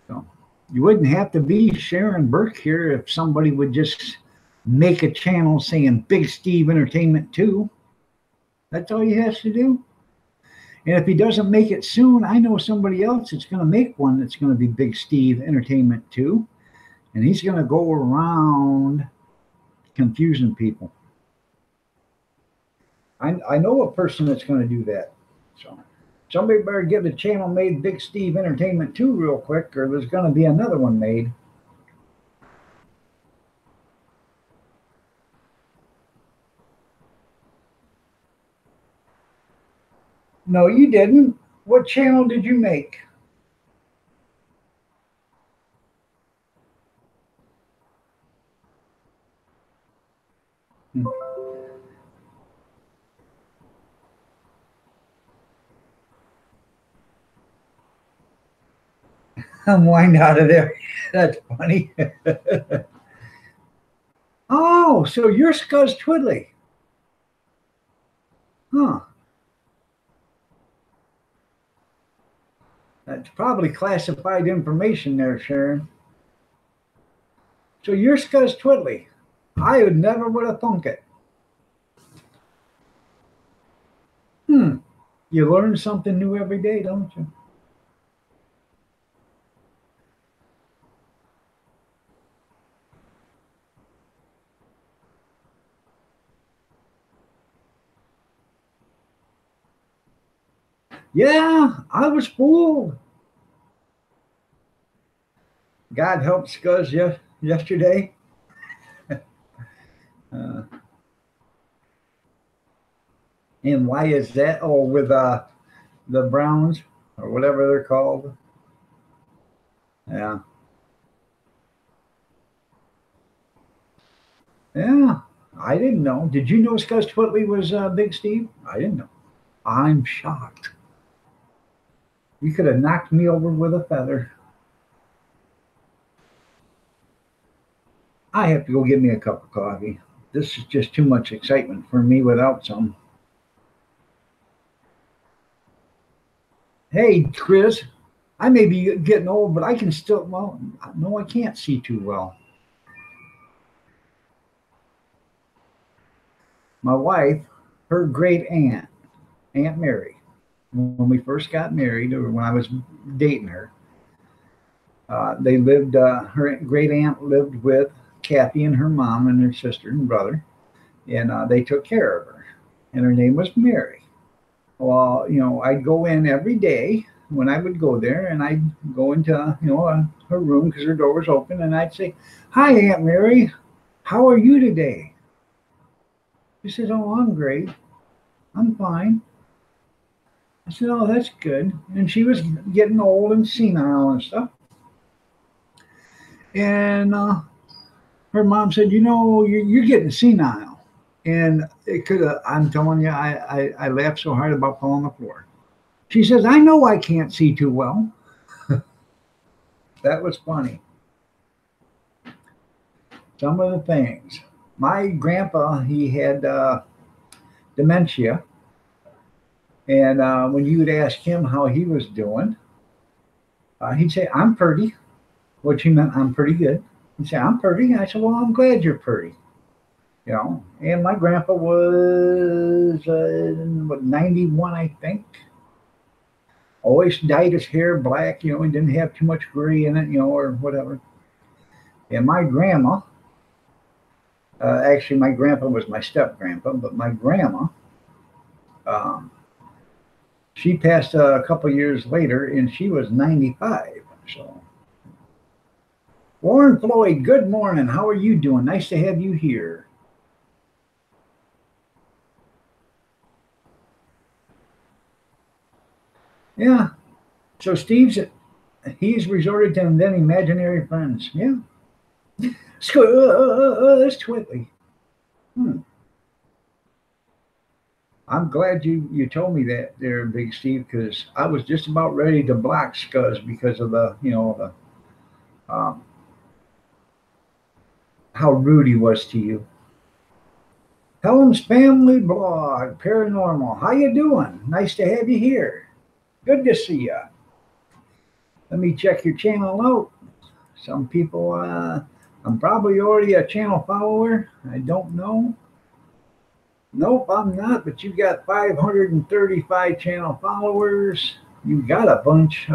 So, you wouldn't have to be Sharon Burke here if somebody would just make a channel saying Big Steve Entertainment 2. That's all he has to do. And if he doesn't make it soon, I know somebody else that's going to make one that's going to be Big Steve Entertainment 2. And he's going to go around confusing people. I know a person that's going to do that. So somebody better get the channel made Big Steve Entertainment 2 real quick, or there's going to be another one made. No, you didn't. What channel did you make? I'm wind out of there. That's funny. Oh, so you're Scuzz Twiddly. Huh. That's probably classified information there, Sharon. So you're Scuzz Twiddly. I would never would have thunk it. You learn something new every day, don't you? Yeah, I was fooled. God help Scuzz yesterday. Uh, and why is that? Oh, with the Browns or whatever they're called. Yeah. Yeah. I didn't know. Did you know Scuzz Twitley was Big Steve? I didn't know. I'm shocked. You could have knocked me over with a feather. I have to go get me a cup of coffee. This is just too much excitement for me without some. Hey, Chris, I may be getting old, but I can still, well, no, I can't see too well. My wife, her great aunt, Aunt Mary, when we first got married, or when I was dating her, they lived, her great aunt lived with Kathy and her mom and her sister and brother, and they took care of her, and her name was Mary. Well, I'd go in every day when I would go there, and I'd go into, her room because her door was open, and I'd say, "Hi, Aunt Mary, how are you today?" She said, "Oh, I'm great. I'm fine." I said, "Oh, that's good." And she was getting old and senile and stuff. And her mom said, "You're getting senile." And it could have, I'm telling you, I laughed so hard about falling on the floor. She says, "I know I can't see too well." That was funny. Some of the things. My grandpa, he had dementia. And when you would ask him how he was doing, he'd say, "I'm pretty," which he meant I'm pretty good. He'd say, "I'm pretty." I said, "Well, I'm glad you're pretty." And my grandpa was, 91, I think. Always dyed his hair black, he didn't have too much gray in it, or whatever. And my grandma, actually, my grandpa was my step grandpa, but my grandma, um, she passed a couple years later, and she was 95. So, Warren Floyd, good morning. How are you doing? Nice to have you here. Yeah. So he's resorted to inventing imaginary friends. Yeah. That's Twitley. I'm glad you told me that there, Big Steve, because I was just about ready to block Scuzz because of the um, how rude he was to you. Helen's Family Blog, Paranormal. How you doing? Nice to have you here. Good to see you. Let me check your channel out. Some people, I'm probably already a channel follower. I don't know. Nope, I'm not, but you got 535 channel followers. You got a bunch.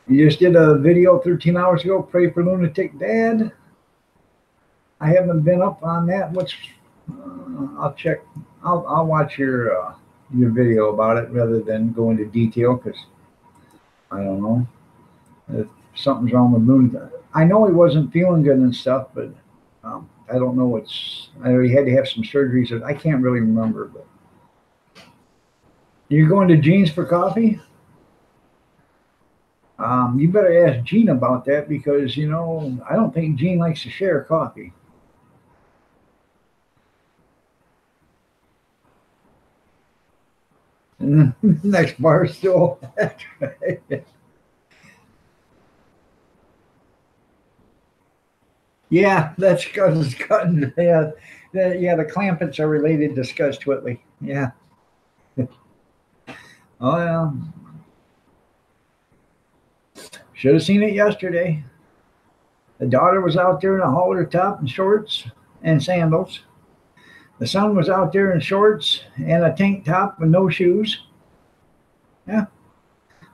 You just did a video 13 hours ago, Pray for Lunatic Dad. I haven't been up on that. I'll check. I'll watch your video about it rather than go into detail because I don't know if something's wrong with Lunatic. I know he wasn't feeling good and stuff, but I don't know I know he had to have some surgeries. I can't really remember. But you're going to Gene's for coffee? You better ask Gene about that because I don't think Gene likes to share coffee. Next bar stool. That's right. Yeah, that's because it's cutting. Yeah, the Clampets are related to Scuzz Twitley. Yeah. Oh yeah. Should have seen it yesterday. The daughter was out there in a halter top and shorts and sandals. The son was out there in shorts and a tank top with no shoes. Yeah.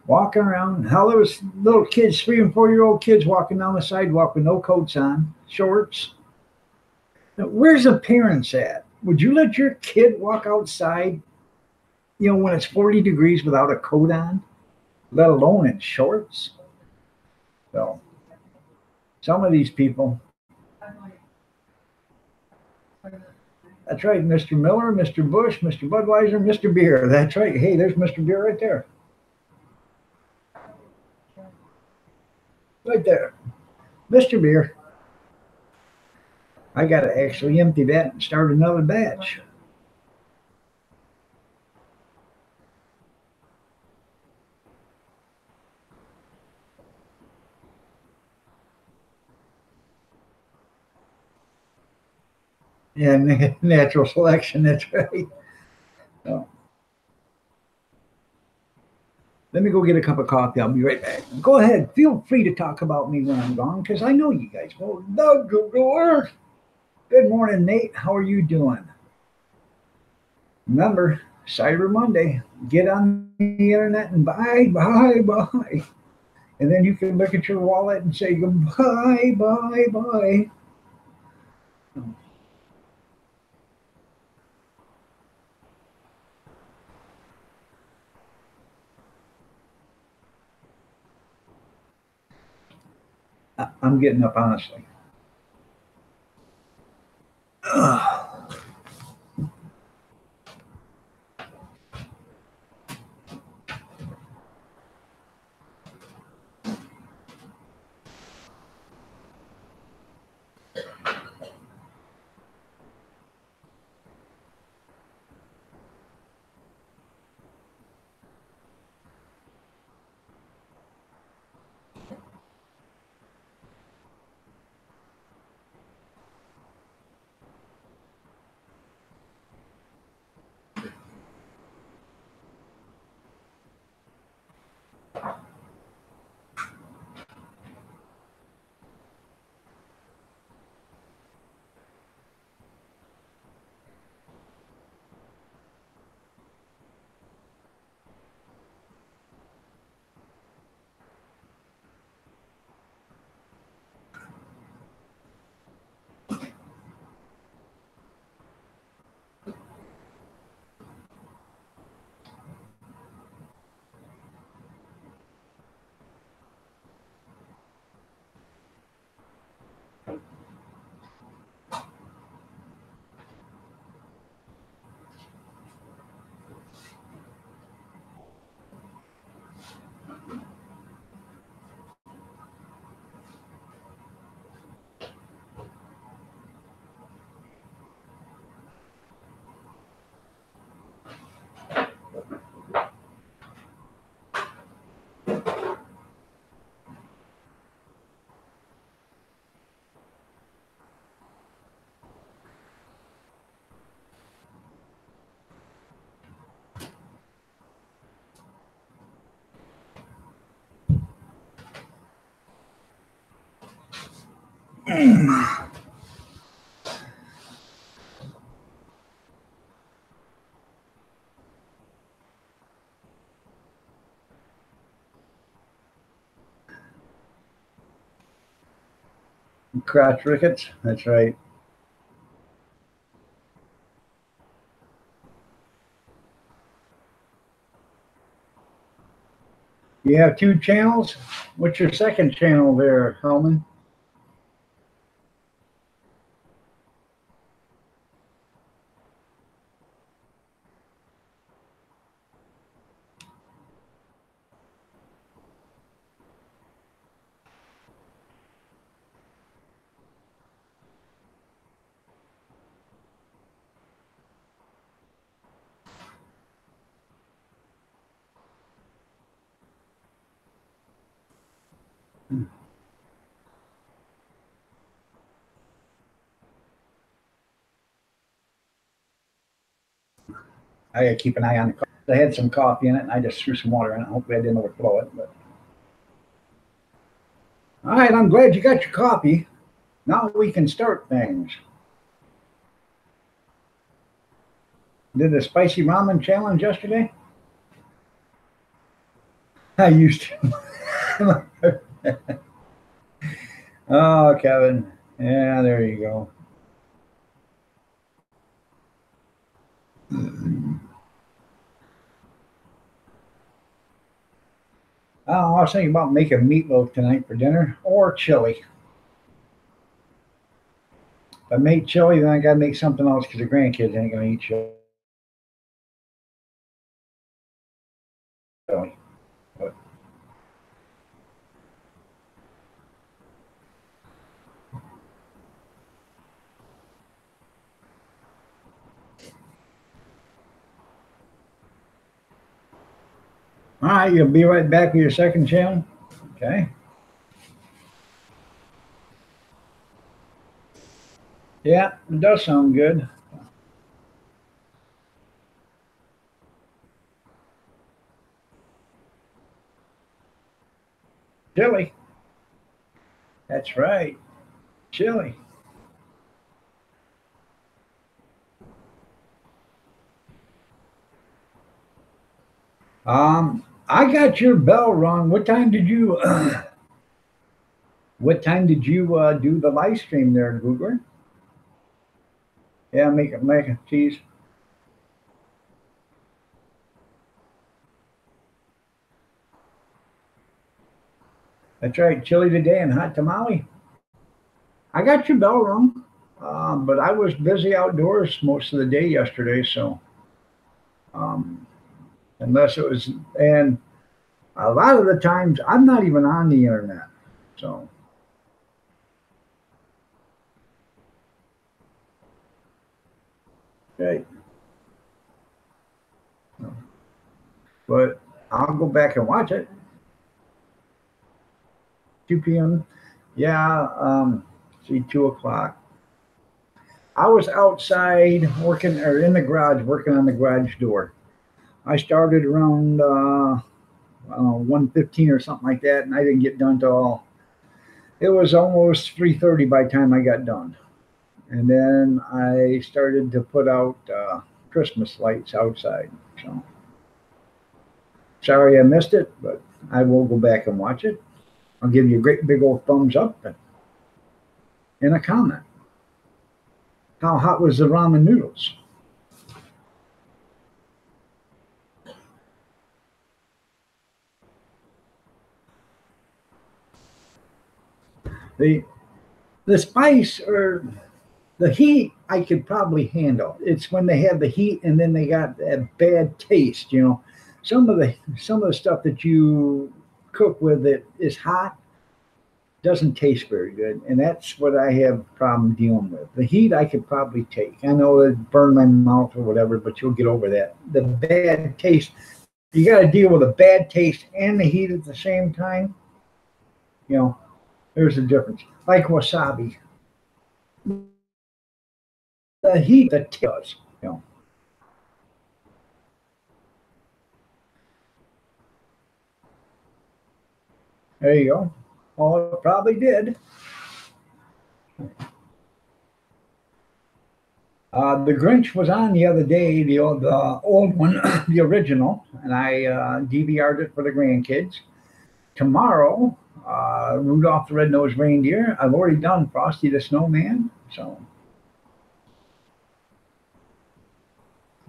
Walking around. Hell, there was little kids, 3 and 4-year-old kids walking down the sidewalk with no coats on, shorts. Now, where's the parents at? Would you let your kid walk outside, when it's 40 degrees without a coat on, let alone in shorts? So, some of these people. That's right, Mr. Miller, Mr. Bush, Mr. Budweiser, Mr. Beer. That's right. Hey, there's Mr. Beer right there. Right there. Mr. Beer. I got to actually empty that and start another batch. Yeah, natural selection. That's right. So, let me go get a cup of coffee. I'll be right back. Go ahead. Feel free to talk about me when I'm gone because I know you guys will. Doug, go. Good morning, Nate. How are you doing? Remember, Cyber Monday. Get on the internet and buy. And then you can look at your wallet and say bye. I'm getting up, honestly. Crotch rickets. That's right. You have two channels. What's your second channel there, Hellman? I gotta keep an eye on the coffee. I had some coffee in it and I just threw some water in it. Hopefully I didn't overflow it. But all right, I'm glad you got your coffee. Now we can start things. Did the spicy ramen challenge yesterday? I used to. Oh, Kevin. Yeah, there you go. Oh, I was thinking about making meatloaf tonight for dinner or chili. If I make chili, then I gotta make something else because the grandkids ain't gonna eat chili. But all right, you'll be right back with your second channel. Okay. Yeah, it does sound good. Chili. That's right. Chili. I got your bell rung. What time did you what time did you do the live stream there, Googler? Yeah, make a cheese. That's right, chili today and hot tamale. I got your bell rung, but I was busy outdoors most of the day yesterday, so um, unless it was, and a lot of the times I'm not even on the internet, so okay. But I'll go back and watch it. 2 p.m. Yeah, see, 2 o'clock. I was outside working or in the garage working on the garage door. I started around I don't know, 1:15 or something like that, and I didn't get done till it was almost 3:30 by the time I got done. And then I started to put out Christmas lights outside. So sorry I missed it, but I will go back and watch it. I'll give you a great big old thumbs up and a comment. How hot was the ramen noodles? The the spice or the heat I could probably handle. It's when they have the heat and then they got that bad taste, you know. Some of the stuff that you cook with that is hot doesn't taste very good, and that's what I have a problem dealing with. The heat I could probably take. I know it burned my mouth or whatever, but you'll get over that. The bad taste, you got to deal with a bad taste and the heat at the same time. You know, there's a difference. Like wasabi, the heat that does. You know, there you go. Oh, it probably did. The Grinch was on the other day, the old one, the original, and I DVR'd it for the grandkids. Tomorrow, Rudolph the Red-Nosed Reindeer. I've already done Frosty the Snowman. So,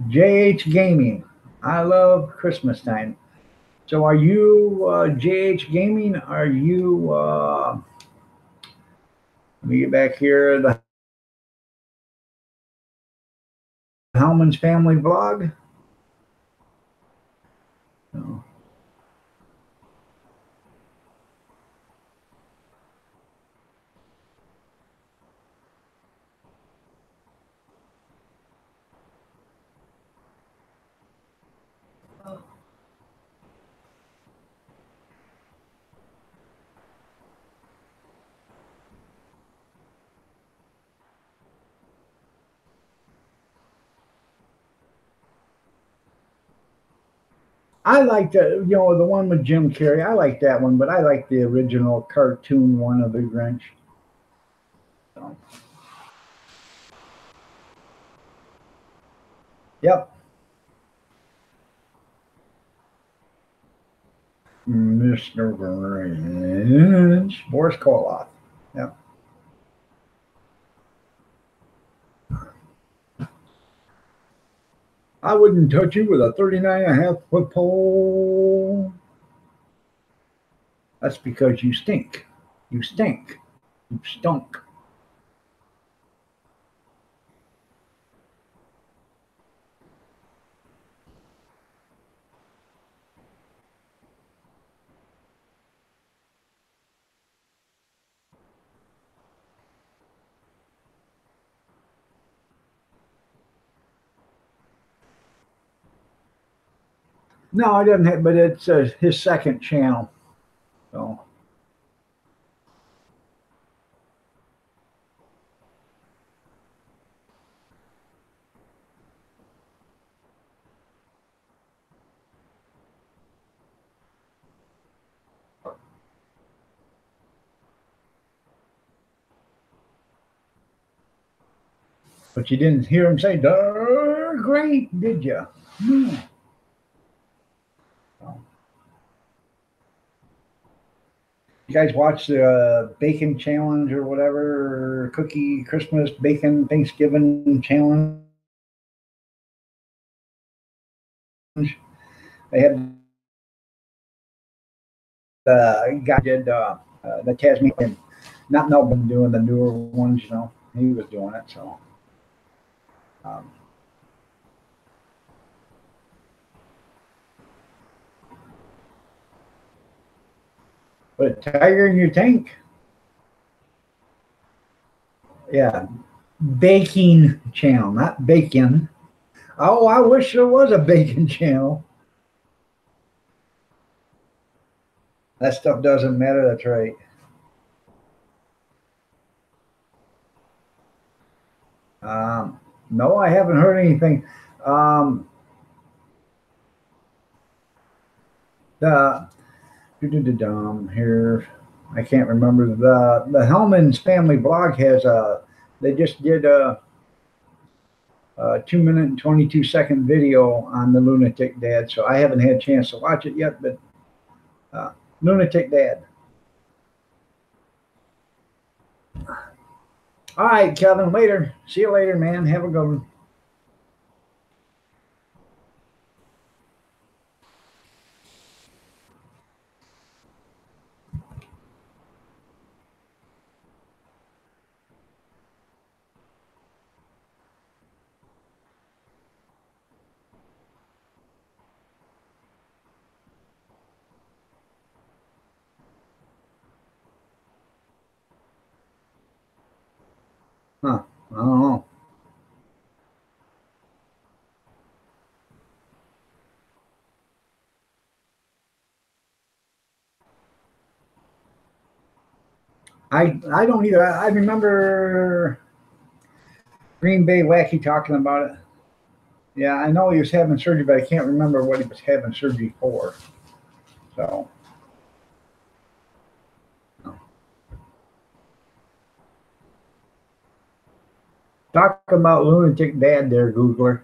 JH Gaming. I love Christmas time. So, are you JH Gaming? Are you, let me get back here, the Hellman's Family Vlog? No. I like the one with Jim Carrey. I like that one, but I like the original cartoon one of the Grinch. So, yep. Mr. Grinch. Boris Karloff. Yep. I wouldn't touch you with a 39.5 foot pole. That's because you stink. You stink. You stunk. No, it doesn't have, but it's his second channel. So, but you didn't hear him say, "Duh, great," did you? No. You guys watch the bacon challenge or whatever, or cookie Christmas bacon Thanksgiving challenge? They had the guy did the Tasmanian, not Melbourne doing the newer ones, you know. He was doing it, so. Um, but a tiger in your tank, yeah, baking channel, not bacon. Oh, I wish there was a bacon channel. That stuff doesn't matter. That's right. No, I haven't heard anything. Um, the here, I can't remember the Hellman's Family Blog has a. They just did a 2 minute and 22-second video on the Lunatic Dad. So I haven't had a chance to watch it yet, but Lunatic Dad. All right, Kevin. Later. See you later, man. Have a good one. Huh? I don't know. I don't either. I remember Green Bay Wacky talking about it. Yeah, I know he was having surgery, but I can't remember what he was having surgery for. So, talk about Lunatic Dad there, Googler.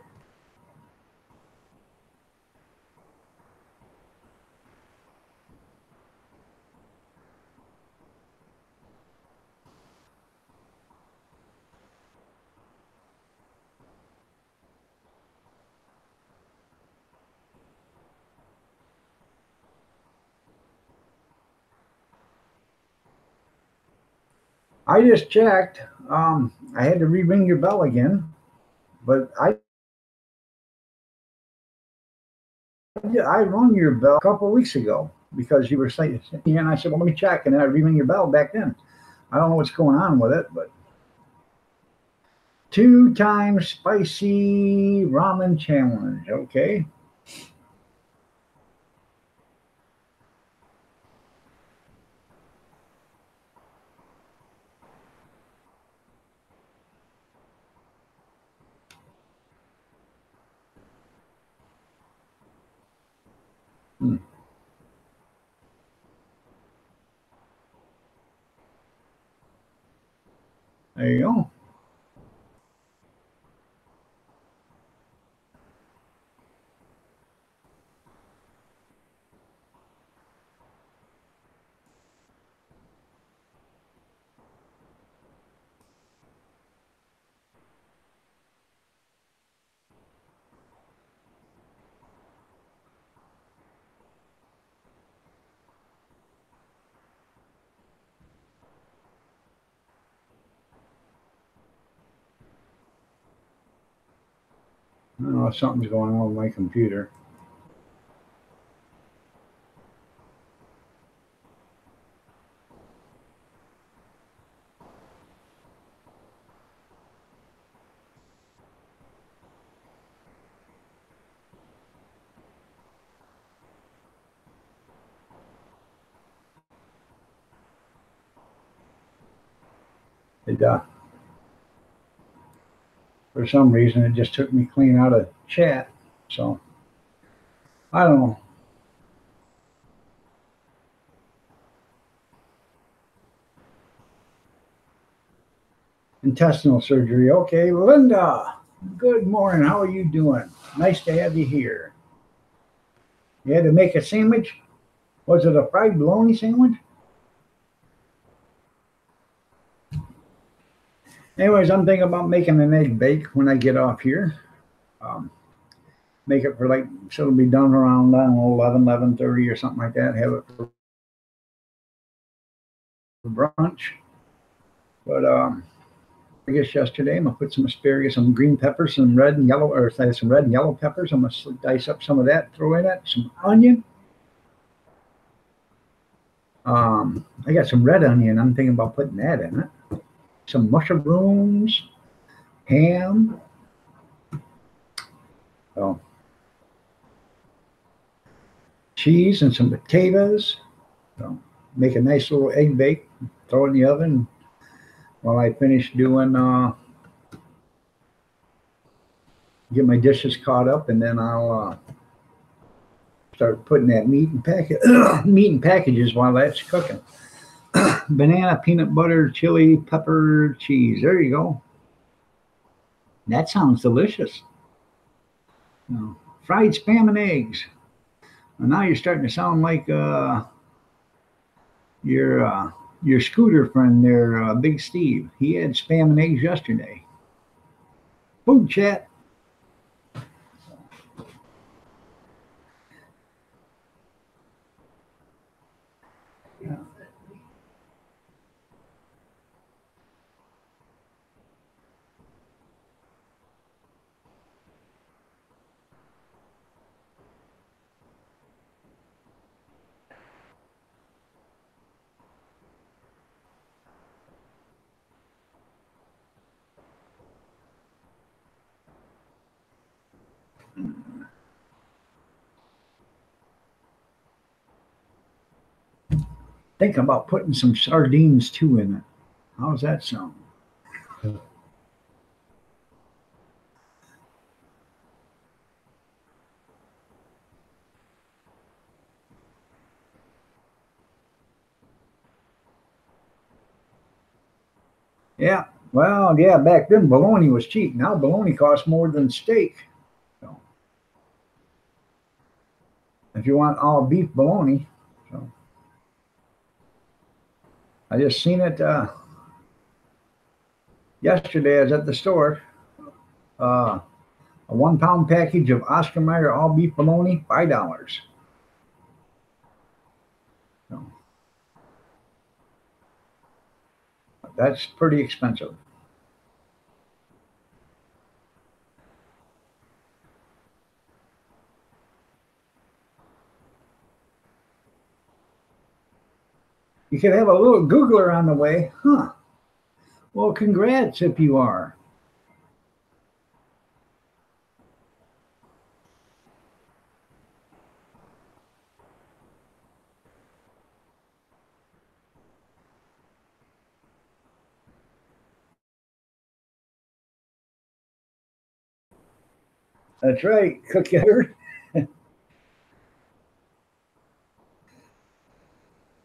I just checked. I had to re-ring your bell again, but I rung your bell a couple of weeks ago because you were saying, and I said, well, let me check, and then I re-ring your bell back then. I don't know what's going on with it, but 2 times spicy ramen challenge. Okay. Hmm. There you go. I don't know if something's going on with my computer. It for some reason it just took me clean out of chat. So I don't know. Intestinal surgery. Okay, Linda. Good morning. How are you doing? Nice to have you here. You had to make a sandwich? Was it a fried bologna sandwich? Anyways, I'm thinking about making an egg bake when I get off here. Make it for like, so it'll be done around, I don't know, 11, 11:30 or something like that. Have it for brunch. But I guess yesterday I'm gonna put some asparagus, some green peppers, some red and yellow, or some red and yellow peppers. I'm gonna dice up some of that, throw in it, some onion. I got some red onion. I'm thinking about putting that in it. Some mushrooms, ham. Oh, cheese and some potatoes. So make a nice little egg bake. Throw it in the oven while I finish doing. Get my dishes caught up, and then I'll start putting that meat in packages while that's cooking. Banana, peanut butter, chili, pepper, cheese. There you go. That sounds delicious. Fried spam and eggs. And now you're starting to sound like your scooter friend there, Big Steve. He had spam and eggs yesterday. Food chat. Think about putting some sardines too in it. How's that sound? Yeah. Well, yeah, back then bologna was cheap. Now bologna costs more than steak. So if you want all beef bologna, so I just seen it yesterday. I was at the store. A 1 pound package of Oscar Mayer all beef bologna, $5. So that's pretty expensive. You could have a little Googler on the way, huh? Well, congrats if you are. That's right, cooker.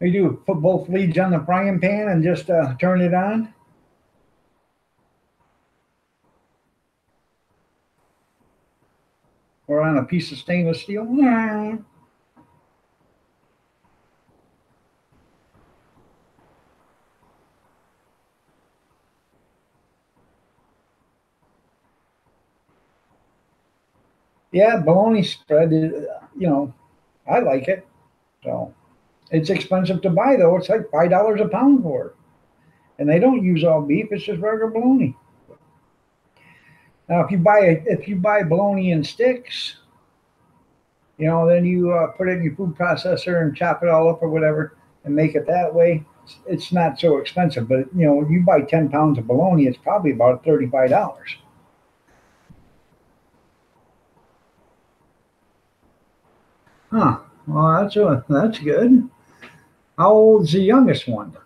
You do put both leads on the frying pan and just turn it on. Or on a piece of stainless steel. Yeah, bologna spread, I like it. So it's expensive to buy though. It's like $5 a pound for it. And they don't use all beef, it's just regular bologna. Now if you buy bologna in sticks, then you put it in your food processor and chop it all up or whatever and make it that way. It's not so expensive, but you buy 10 pounds of bologna, it's probably about $35. Huh. Well, that's good. How old's the youngest one?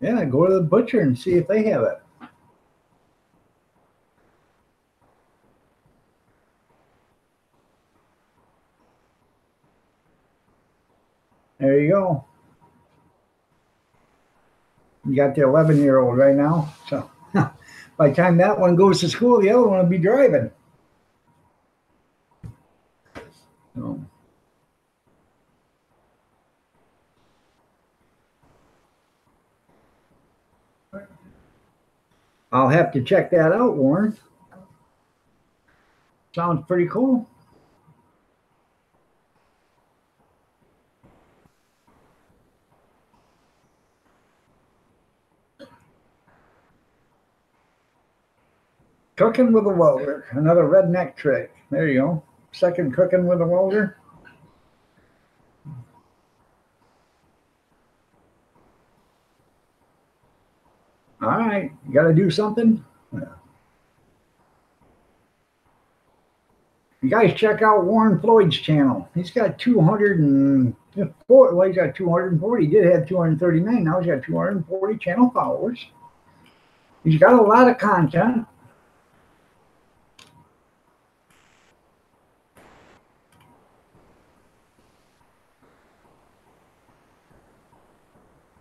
Yeah, go to the butcher and see if they have it. There you go. You got the 11-year-old right now. So by the time that one goes to school, the other one will be driving. So, I'll have to check that out, Warren. Sounds pretty cool. Cooking with a welder, another redneck trick. There you go. Second cooking with a welder. All right, you got to do something. You guys check out Warren Floyd's channel. He's got 204. Well, he's got 240. He did have 239. Now he's got 240 channel followers. He's got a lot of content.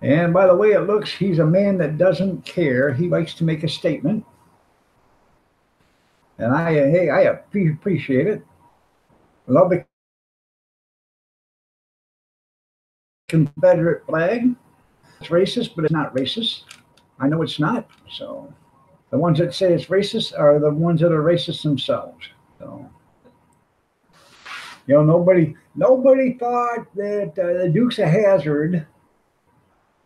And by the way it looks, he's a man that doesn't care. He likes to make a statement. And I appreciate it. I love the Confederate flag. It's racist, but it's not racist. I know it's not. So the ones that say it's racist are the ones that are racist themselves. So, you know, nobody thought that the Dukes of Hazzard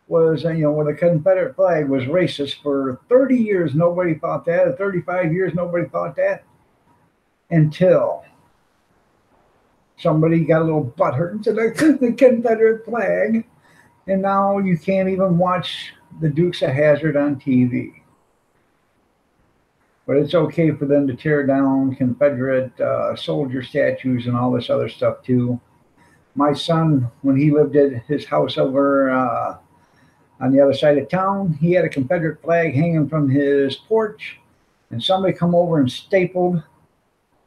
was, you know, where the Confederate flag was racist. For 30 years, nobody thought that. Or 35 years, nobody thought that. Until somebody got a little butthurt and said, the Confederate flag. And now you can't even watch the Dukes of Hazzard on TV. But it's okay for them to tear down Confederate soldier statues and all this other stuff too. My son, when he lived at his house over on the other side of town, he had a Confederate flag hanging from his porch, and somebody come over and stapled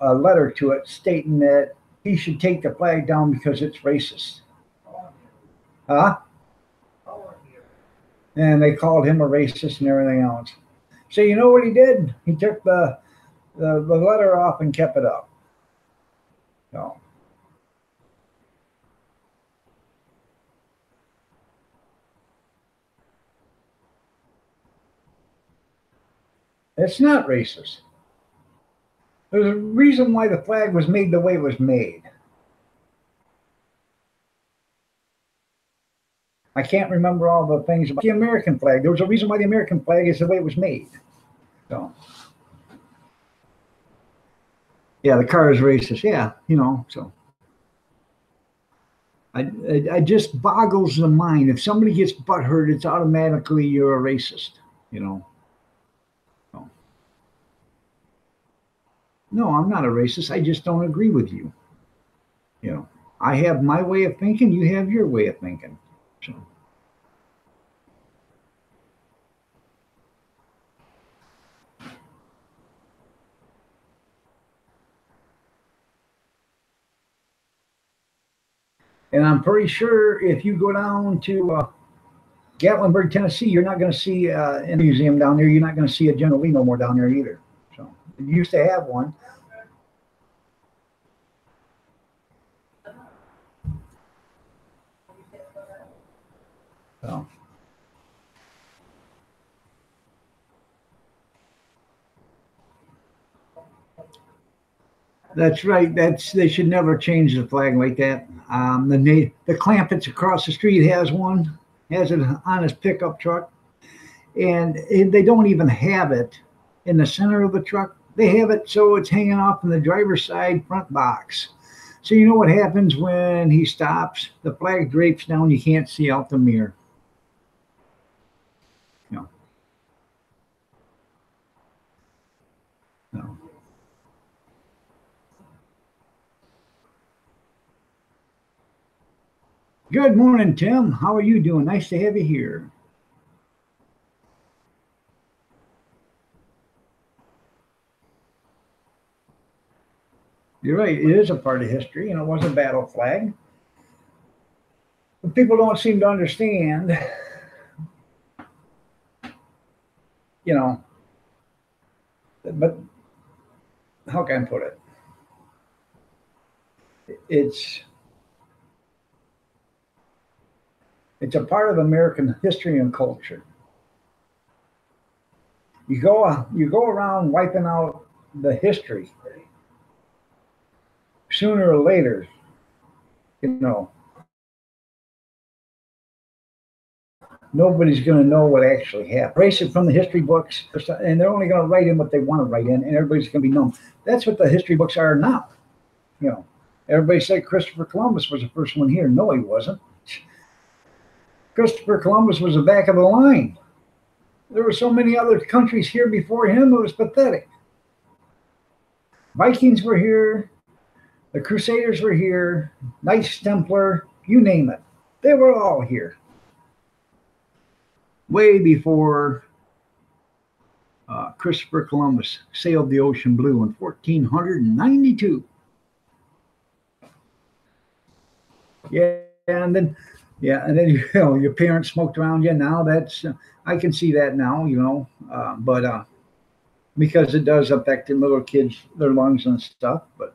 a letter to it stating that he should take the flag down because it's racist. Huh? And they called him a racist and everything else. So you know what he did? He took the letter off and kept it up. So. It's not racist. There's a reason why the flag was made the way it was made. I can't remember all the things about the American flag. There was a reason why the American flag is the way it was made. So, yeah, the car is racist. Yeah, you know, so. I just boggles the mind. If somebody gets butthurt, it's automatically you're a racist, you know. So. No, I'm not a racist. I just don't agree with you. You know, I have my way of thinking. You have your way of thinking. So. And I'm pretty sure if you go down to Gatlinburg, Tennessee, you're not going to see in the museum down there. You're not going to see a General Lee no more down there either. So you used to have one. So. That's right. They should never change the flag like that. The clamp that's across the street has one, has it on his pickup truck, and they don't even have it in the center of the truck. They have it so it's hanging off in the driver's side front box. So you know what happens when he stops? The flag drapes down. You can't see out the mirror. No. No. Good morning, Tim. How are you doing? Nice to have you here. You're right. It is a part of history, and it was a battle flag. But people don't seem to understand, you know. But how can I put it? It's it's a part of American history and culture. You go around wiping out the history. Sooner or later, you know, nobody's going to know what actually happened. Erase it from the history books, and they're only going to write in what they want to write in, and everybody's going to be known. That's what the history books are now. You know, everybody said Christopher Columbus was the first one here. No, he wasn't. Christopher Columbus was the back of the line. There were so many other countries here before him, it was pathetic. Vikings were here, the Crusaders were here, Knights Templar, you name it. They were all here. Way before Christopher Columbus sailed the ocean blue in 1492. And then you know your parents smoked around you. Now that's I can see that now, but because it does affect the little kids, their lungs and stuff. But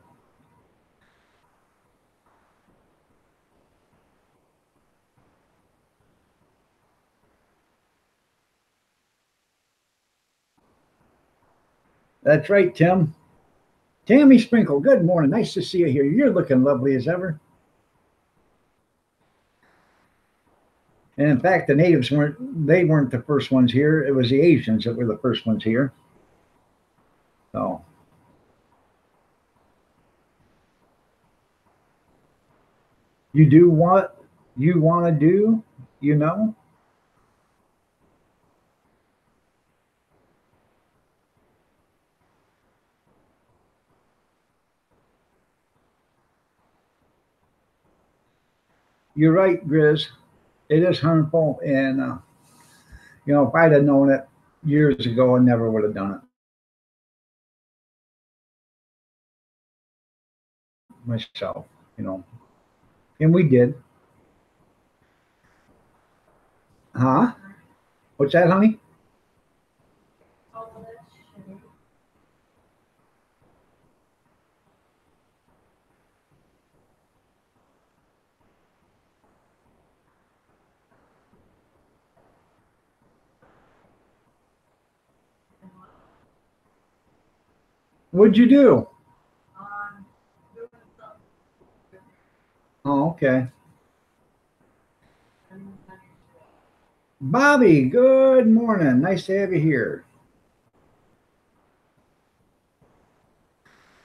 that's right, Tim. Tammy Sprinkle, good morning. Nice to see you here. You're looking lovely as ever. And in fact, the natives weren't the first ones here. It was the Asians that were the first ones here. So you do what you want to do, you know. You're right, Grizz. It is harmful, and if I'd have known it years ago, I never would have done it myself. You know, and we did. Huh? What's that, honey? All this shit. What'd you do? Doing something. Oh, okay. Bobby, good morning. Nice to have you here.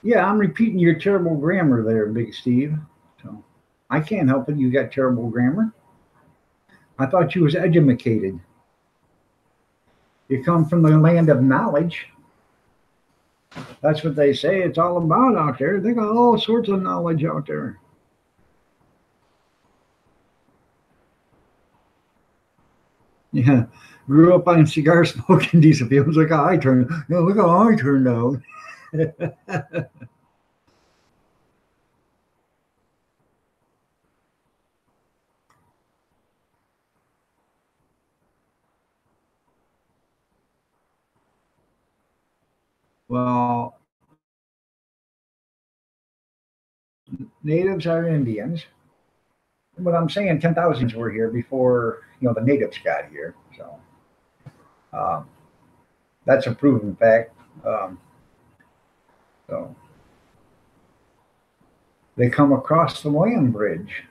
Yeah, I'm repeating your terrible grammar there, Big Steve. So I can't help it. You got terrible grammar. I thought you was educated. You come from the land of knowledge. That's what they say it's all about out there. They got all sorts of knowledge out there. Yeah. Grew up on cigar smoking diesel fumes. Look how I turned. Look how I turned out. Well, natives are Indians. But I'm saying 10,000s were here before the natives got here. So um, that's a proven fact. Um, so they come across the land bridge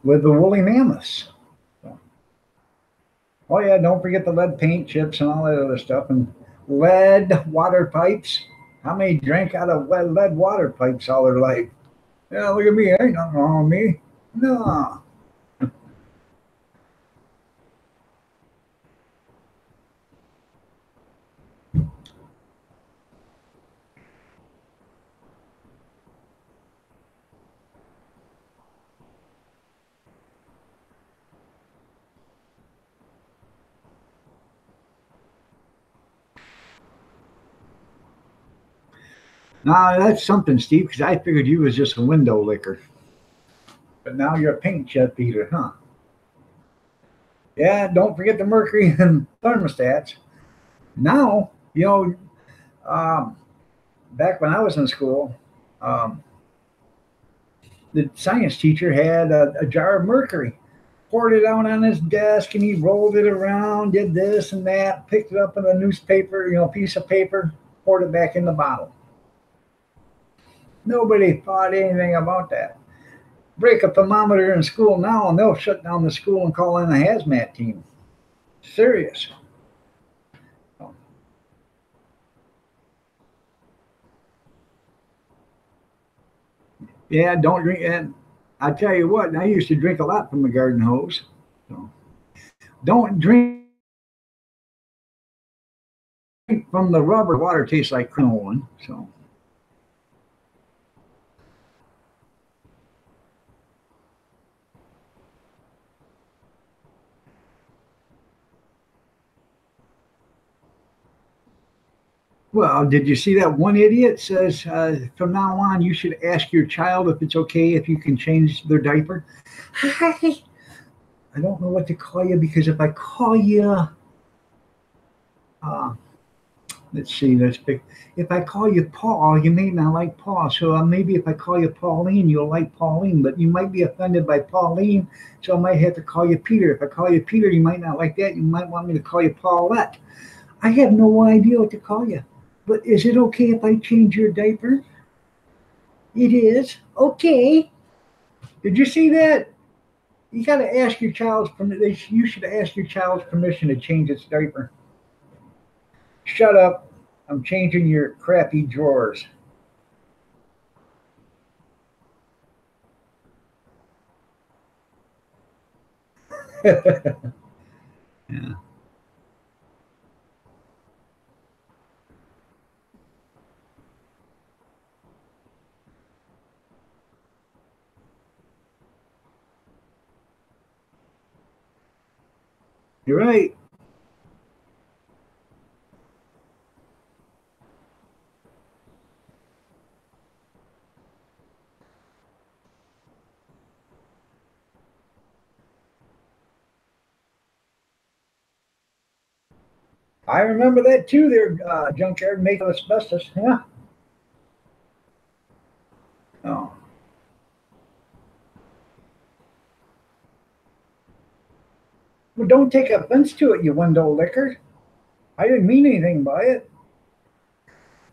with the woolly mammoths. So, oh yeah, don't forget the lead paint chips and all that other stuff and lead water pipes. How many drank out of lead water pipes all their life? Yeah, look at me. Ain't nothing wrong with me. No. Now that's something, Steve, because I figured you was just a window licker. But now you're a paint chip eater, huh? Yeah, don't forget the mercury and thermostats. Now, um, back when I was in school, um, the science teacher had a jar of mercury, poured it out on his desk, and he rolled it around, did this and that, picked it up in a newspaper, piece of paper, poured it back in the bottle. Nobody thought anything about that. Break a thermometer in school now, and they'll shut down the school and call in a hazmat team. Serious. Yeah, don't drink. And I tell you what, I used to drink a lot from the garden hose. So don't drink from the rubber. Water tastes like crinoline. So, well, did you see that one idiot says from now on you should ask your child if it's okay if you can change their diaper? Hi, I don't know what to call you because if I call you, uh, let's see, let's pick. If I call you Paul, you may not like Paul. So maybe if I call you Pauline, you'll like Pauline, but you might be offended by Pauline. So I might have to call you Peter. If I call you Peter, you might not like that. You might want me to call you Paulette. I have no idea what to call you. But is it okay if I change your diaper? It is. Okay. Did you see that? You got to ask your child's permission. You should ask your child's permission to change its diaper. Shut up. I'm changing your crappy drawers. Yeah. You're right. I remember that too. There, junkyard making asbestos. Yeah. Oh. Well, don't take offense to it, you window licker. I didn't mean anything by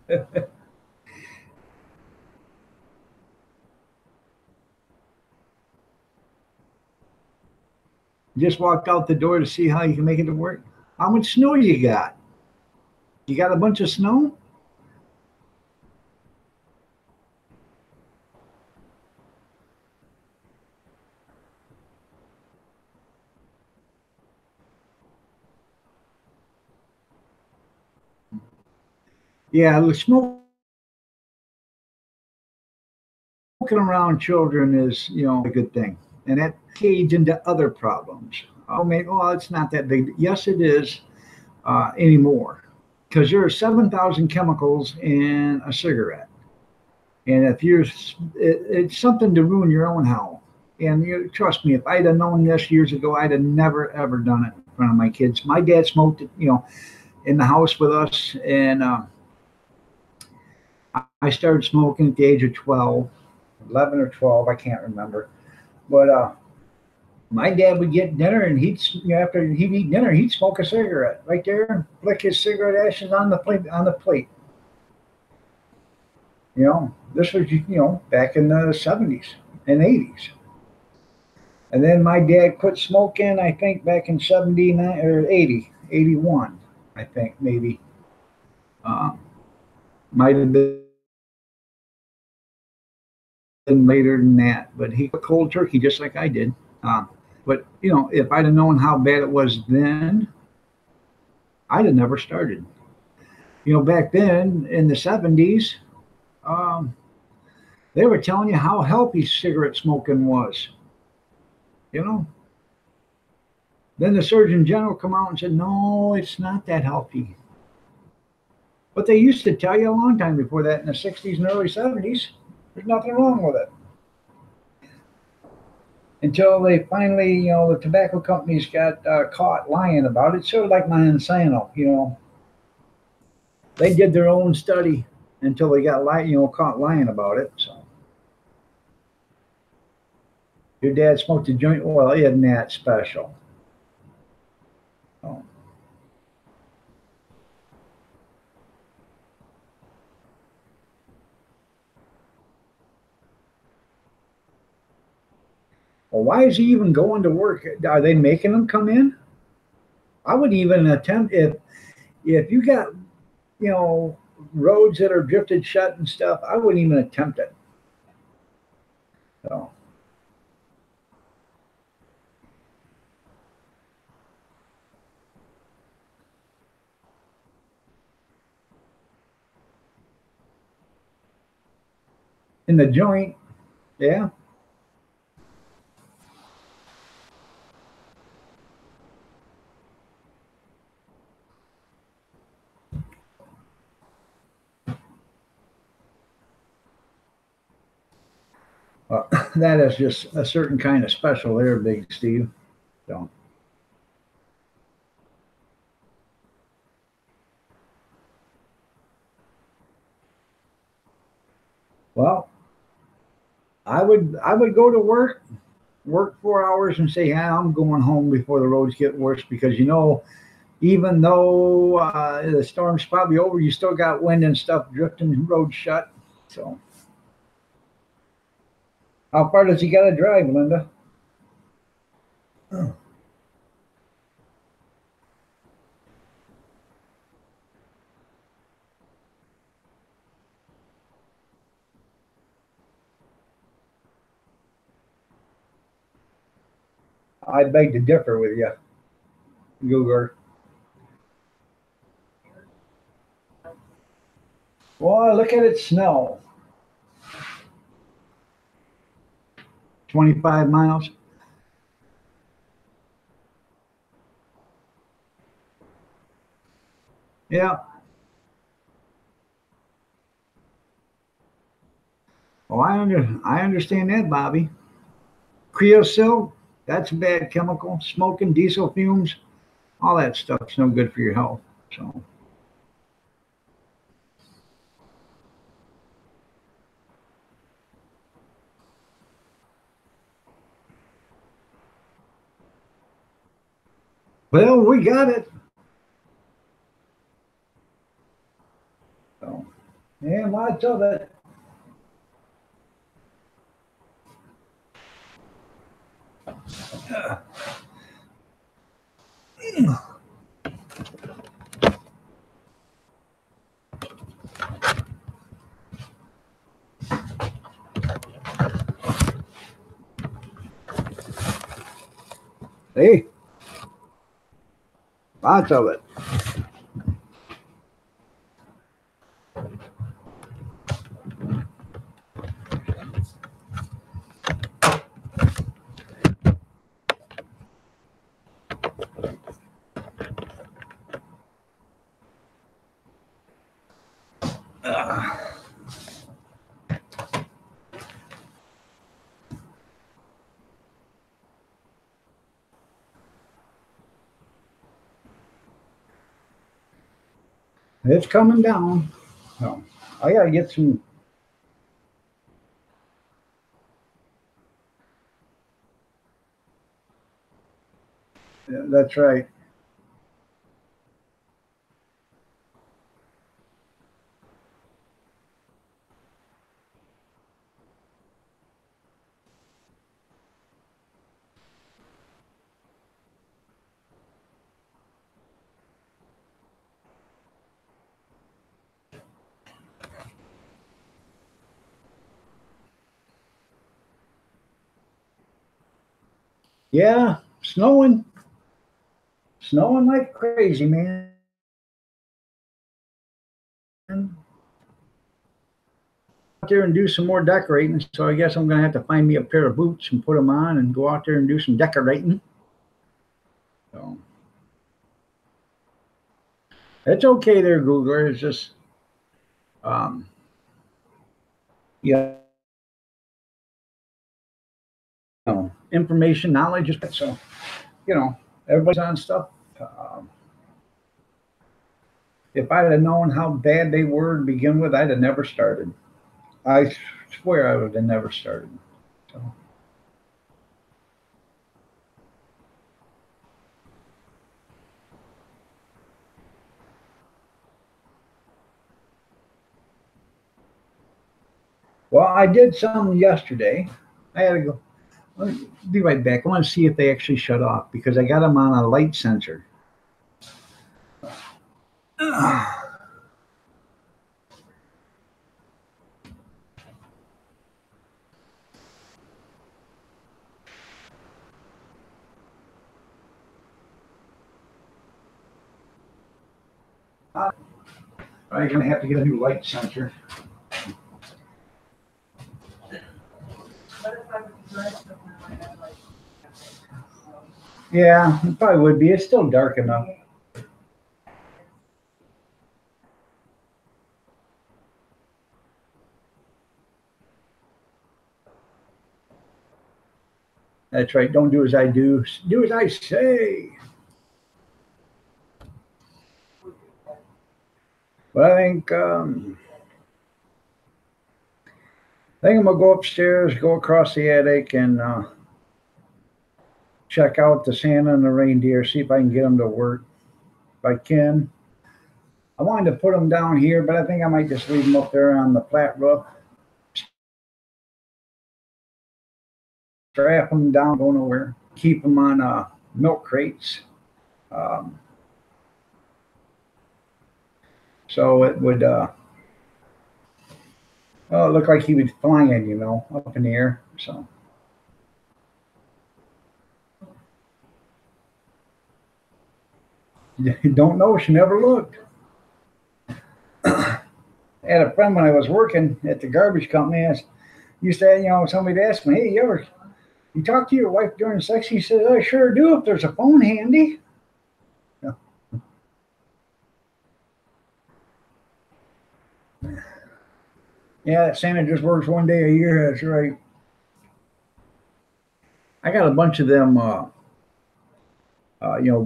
it. Just walked out the door to see how you can make it work. How much snow you got? You got a bunch of snow? Yeah, the smoking around children is, a good thing, and that fades into other problems. Oh, maybe, well, it's not that big. Yes, it is anymore, because there are 7,000 chemicals in a cigarette, and if it's something to ruin your own health. And trust me, if I'd have known this years ago, I'd have never ever done it in front of my kids. My dad smoked it, in the house with us, and I started smoking at the age of 12, 11 or 12, I can't remember. But my dad would get dinner, and after he'd eat dinner, he'd smoke a cigarette right there and flick his cigarette ashes on the plate. This was back in the 70s and 80s. And then my dad quit smoking, I think, back in 79 or 80, 81, I think, maybe. Um, might have been later than that, but he quit cold turkey just like I did. But, if I'd have known how bad it was then, I'd have never started. Back then in the 70s, um, they were telling you how healthy cigarette smoking was. You know, then the Surgeon General come out and said, no, it's not that healthy. But they used to tell you a long time before that in the 60s and early 70s. There's nothing wrong with it. Until they finally, the tobacco companies got caught lying about it. Sort of like Monsanto, they did their own study until they got caught lying about it. So your dad smoked a joint. Well, isn't that special? Oh. Well, why is he even going to work? Are they making him come in? I would even attempt if you got roads that are drifted shut and stuff. I wouldn't even attempt it. So. In the joint, yeah. That is just a certain kind of special there, Big Steve. So. Well, I would go to work 4 hours and say, yeah, I'm going home before the roads get worse, because even though the storm's probably over, you still got wind and stuff drifting, roads shut. So how far does he got to drive, Linda? I beg to differ with you, Google. Well, look at it snow. 25 miles. Yeah. Oh, I understand that, Bobby. Creosote, that's a bad chemical. Smoking, diesel fumes, all that stuff's no good for your health. So. Well, we got it. So, yeah, lots of it. Hey, lots of it. It's coming down. So I gotta get some. Yeah, that's right. Yeah, snowing like crazy, man. Out there and do some more decorating. So I guess I'm gonna have to find me a pair of boots and put them on and go out there and do some decorating. So it's okay there, Googler. It's just Um, yeah, information, knowledge is so. Everybody's on stuff. Um, if I'd have known how bad they were to begin with, I'd have never started. I swear I would have never started. So, well, I did some yesterday. I had to go. Let me be right back. I want to see if they actually shut off because I got them on a light sensor. I'm gonna have to get a new light sensor. But if I would dress them now, I'd like. Yeah, it probably would be. It's still dark enough. That's right. Don't do as I do. Do as I say. But I think I'm gonna go upstairs, go across the attic, and check out the Santa and the reindeer. See if I can get them to work. If I can. I wanted to put them down here, but I think I might just leave them up there on the flat roof. Strap them down, go nowhere. Keep them on milk crates. Um, so it would well, it looked like he was flying, up in the air. So you don't know. She never looked. I had a friend when I was working at the garbage company. I used to, somebody asked me, "Hey, you talk to your wife during sex?" He says, "I sure do if there's a phone handy." Yeah, yeah, Santa just works one day a year. That's right. I got a bunch of them,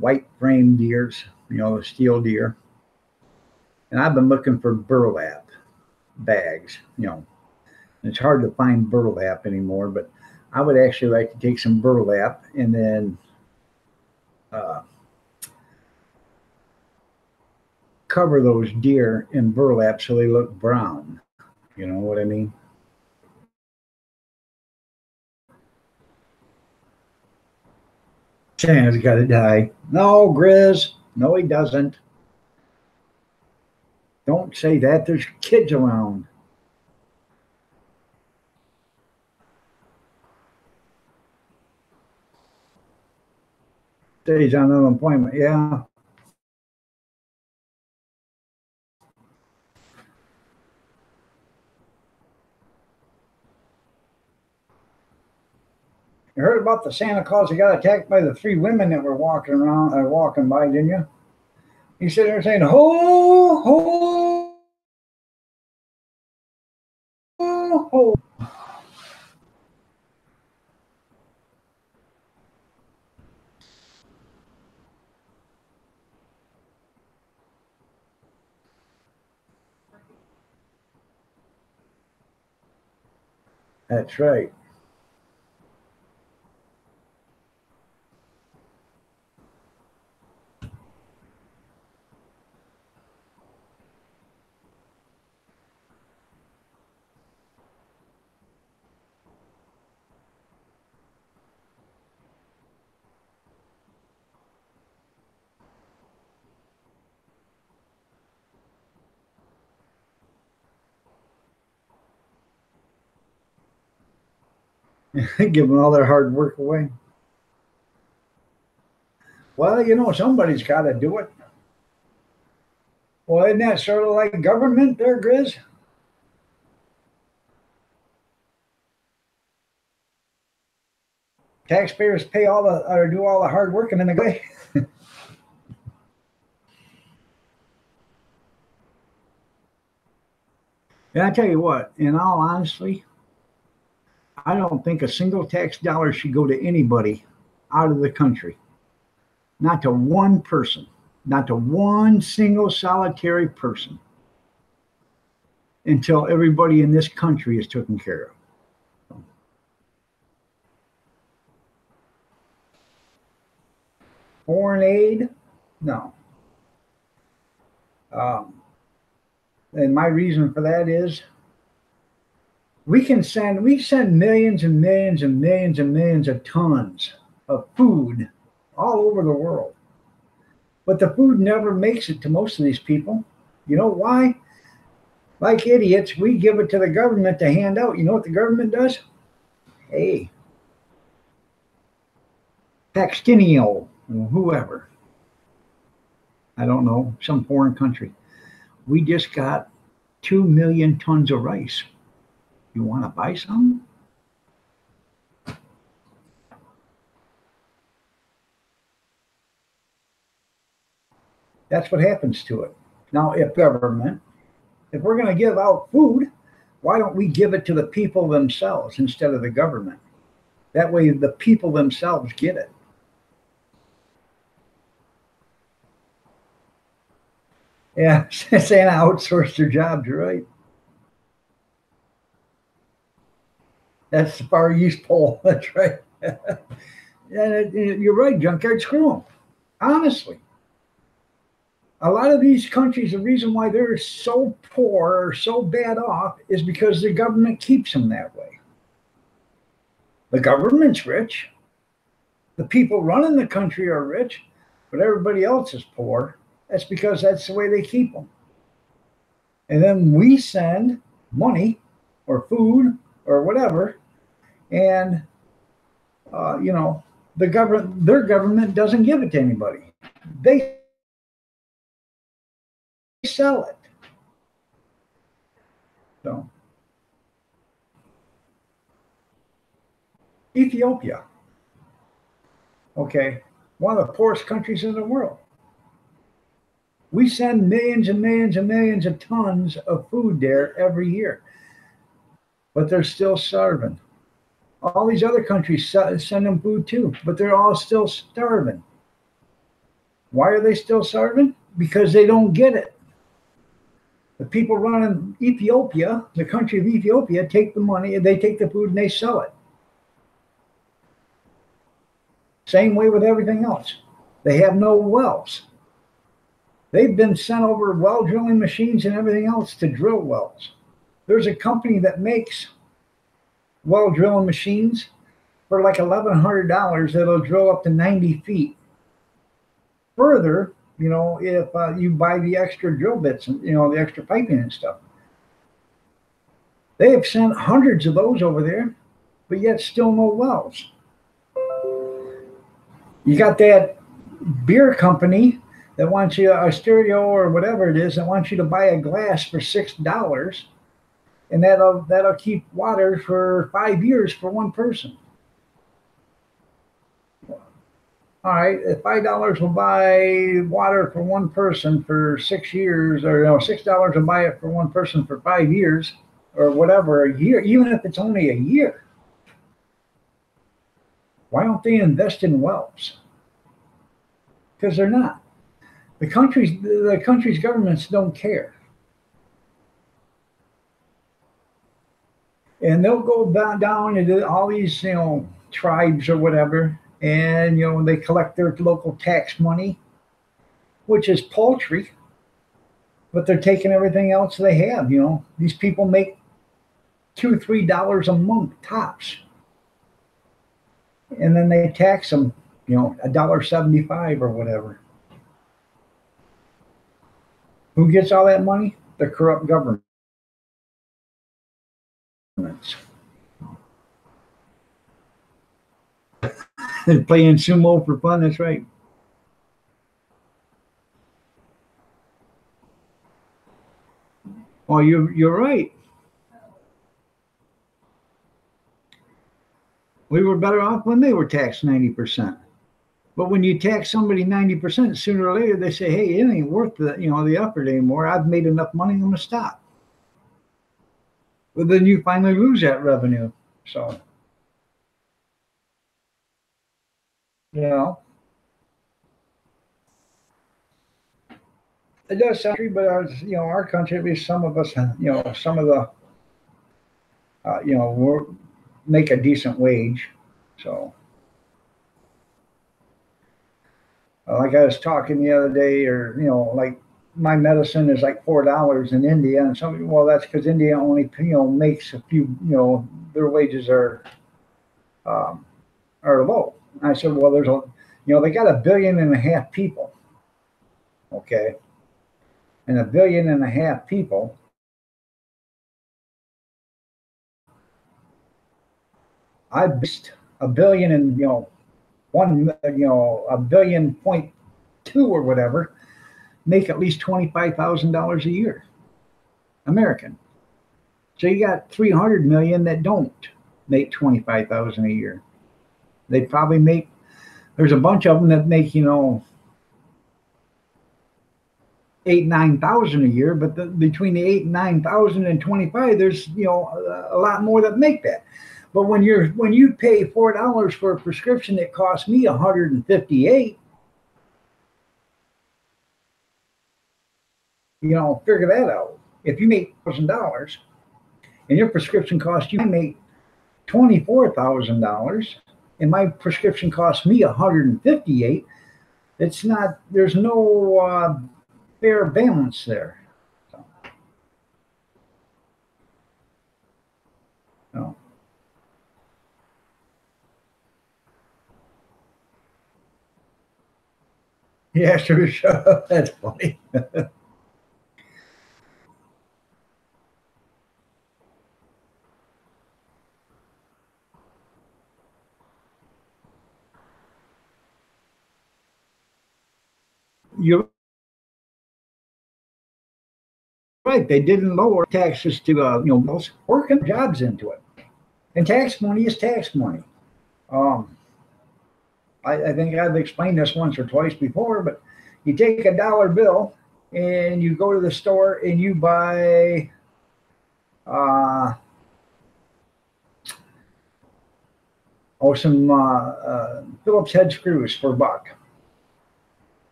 white frame deers, the steel deer, and I've been looking for burlap bags. It's hard to find burlap anymore, but I would actually like to take some burlap and then uh, cover those deer in burlap so they look brown. You know what I mean? Santa's got to die. No, Grizz. No, he doesn't. Don't say that. There's kids around. Stays on unemployment. Yeah. You heard about the Santa Claus that got attacked by the three women that were walking around or walking by, didn't you? He said they're saying, ho, ho, ho, ho. That's right. Giving all their hard work away. Well, somebody's got to do it. Well, isn't that sort of like government there, Grizz? Taxpayers pay all the or do all the hard work and then they go. And I tell you what, in all honesty, I don't think a single tax dollar should go to anybody out of the country. Not to one person, not to one single solitary person until everybody in this country is taken care of. Foreign aid, no. And my reason for that is we send millions and millions and millions and millions of tons of food all over the world. But the food never makes it to most of these people. You know why? Like idiots, we give it to the government to hand out. You know what the government does? Hey, Pakistani, whoever. I don't know, some foreign country. We just got 2 million tons of rice. You want to buy some? That's what happens to it. Now, if we're going to give out food, why don't we give it to the people themselves instead of the government? That way the people themselves get it. Yeah, Santa outsourced their jobs, right? That's the Far East Pole. That's right. And you're right, junkyard, screw them. Honestly. A lot of these countries, the reason why they're so poor or so bad off is because the government keeps them that way. The government's rich. The people running the country are rich, but everybody else is poor. That's because that's the way they keep them. And then we send money or food or whatever, and their government doesn't give it to anybody. They sell it. So Ethiopia, okay, one of the poorest countries in the world. We send millions and millions and millions of tons of food there every year, but they're still starving. All these other countries send them food too, but they're all still starving. Why are they still starving? Because they don't get it. The people running Ethiopia, the country of Ethiopia, take the money, they take the food and they sell it. Same way with everything else. They have no wells. They've been sent over well drilling machines and everything else to drill wells. There's a company that makes well drilling machines for like $1,100 that'll drill up to 90 feet. Further, if you buy the extra drill bits and, the extra piping and stuff. They have sent hundreds of those over there, but yet still no wells. You got that beer company that wants you a stereo or whatever it is that wants you to buy a glass for $6, and that'll keep water for 5 years for one person. All right, if $5 will buy water for one person for 6 years, or $6 will buy it for one person for 5 years, or whatever, a year, even if it's only a year, why don't they invest in wells? Because they're not. The country's governments don't care. And they'll go down into all these, tribes or whatever, and, they collect their local tax money, which is paltry, but they're taking everything else they have, These people make $2, $3 a month tops. And then they tax them, $1.75 or whatever. Who gets all that money? The corrupt governments. And playing sumo for fun, that's right. Oh, you're right. We were better off when they were taxed 90%. But when you tax somebody 90%, sooner or later they say, "Hey, it ain't worth the effort anymore. I've made enough money. I'm gonna stop." But then you finally lose that revenue. So, you know, it does sound true, but our country, at least some of us, some of the, we make a decent wage. So, like I was talking the other day, or like my medicine is like $4 in India, and somebody, well, that's because India only makes a few, their wages um, are low. And I said, well, they got 1.5 billion people, okay, and 1.5 billion people. I based 1 billion and one, 1.2 billion or whatever make at least $25,000 a year, American. So you got 300 million that don't make 25,000 a year. They probably make. There's a bunch of them that make 8,000-9,000 a year, but between the 8,000 and 9,000 and 25, there's a lot more that make that. But when you pay $4 for a prescription that costs me 158, figure that out. If you make $1,000 and your prescription costs you, I make $24,000, and my prescription costs me 158. It's not. There's no fair balance there. So, no. Yeah, sure. That's funny. You're right. They didn't lower taxes to working jobs into it, and tax money is tax money. Um, I think I've explained this once or twice before, but you take a dollar bill and you go to the store and you buy uh, some Phillips head screws for $1.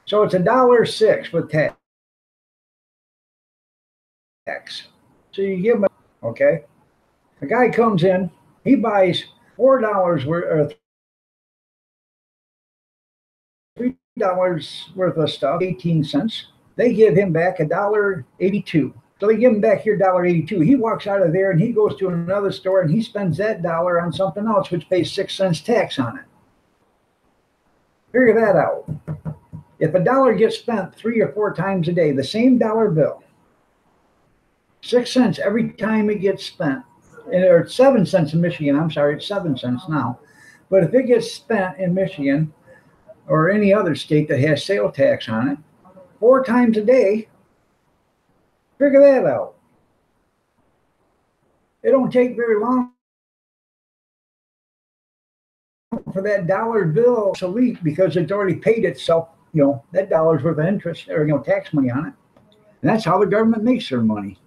So it's $1.06 with tax. So you give them, okay. A guy comes in, he buys $4 worth or $3 worth of stuff, 18 cents. They give him back $1.82. So they give him back here $1.82. He walks out of there and he goes to another store and he spends that dollar on something else, which pays 6 cents tax on it. Figure that out. If a dollar gets spent 3 or 4 times a day, the same dollar bill, 6 cents every time it gets spent, or 7 cents in Michigan. I'm sorry, it's 7 cents now. But if it gets spent in Michigan or any other state that has sale tax on it, 4 times a day, figure that out. It don't take very long for that dollar bill to leak because it's already paid itself, that dollar's worth of interest or, tax money on it. And that's how the government makes their money.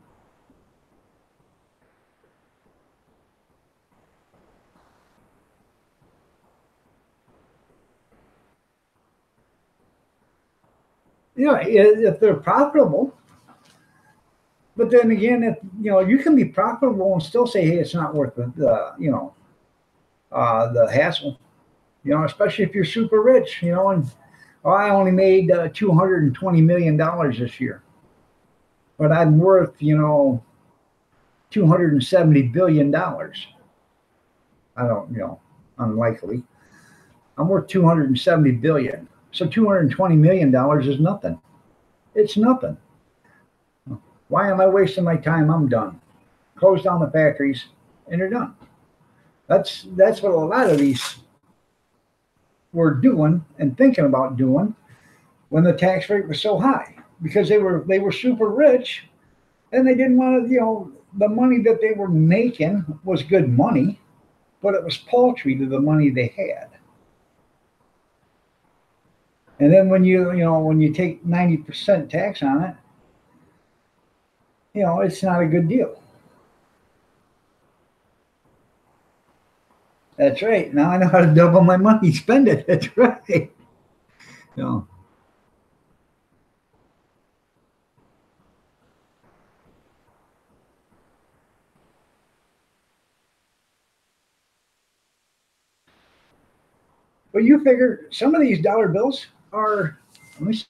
If they're profitable. But then again, if you can be profitable and still say, hey, it's not worth the hassle. Especially if you're super rich. And I only made $220 million this year, but I'm worth $270 billion. I don't, unlikely. I'm worth 270 billion. So $220 million is nothing. It's nothing. Why am I wasting my time? I'm done. Close down the factories and they're done. That's what a lot of these were doing and thinking about doing when the tax rate was so high, because they were super rich and they didn't want to, the money that they were making was good money, but it was paltry to the money they had. And then when you take 90% tax on it, it's not a good deal. That's right. Now I know how to double my money, spend it. That's right. So, but you figure some of these dollar bills are, let me see,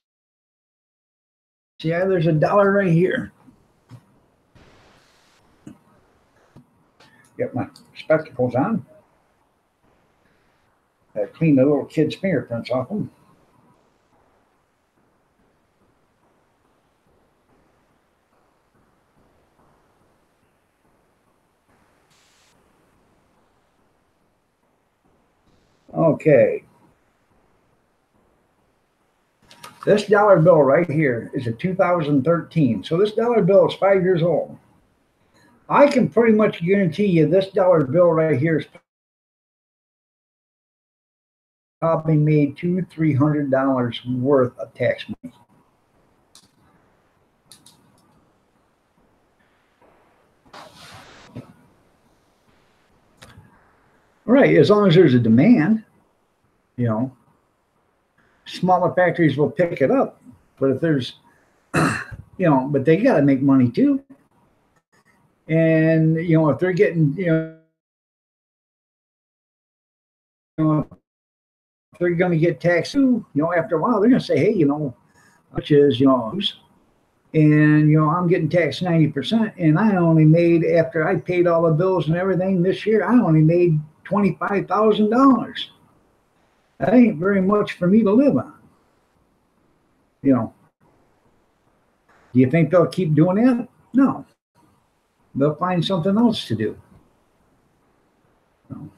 yeah, there's a dollar right here. Get my spectacles on. Clean the little kid's fingerprints off them. Okay. This dollar bill right here is a 2013. So this dollar bill is 5 years old. I can pretty much guarantee you this dollar bill right here is probably made $200-300 worth of tax money. Right, as long as there's a demand, you know, smaller factories will pick it up. But if there's, but they got to make money too. And, if they're getting, if they're going to get taxed too, after a while, they're going to say, hey, which is, and, I'm getting taxed 90%. And I only made, after I paid all the bills and everything this year, I only made $25,000. That ain't very much for me to live on. Do you think they'll keep doing that? No. They'll find something else to do. So.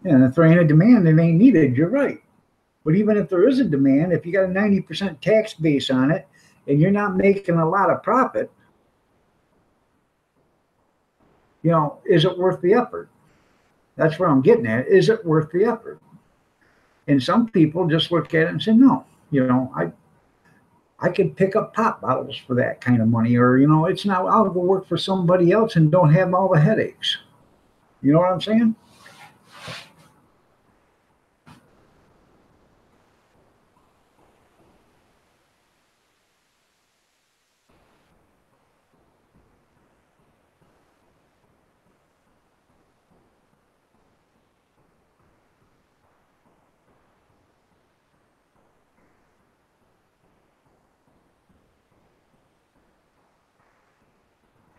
And if there ain't a demand, it ain't needed. You're right. But even if there is a demand, if you got a 90% tax base on it and you're not making a lot of profit, is it worth the effort? That's where I'm getting at. Is it worth the effort? And some people just look at it and say, no, I could pick up pop bottles for that kind of money, or, it's not, I'll go work for somebody else and don't have all the headaches. You know what I'm saying?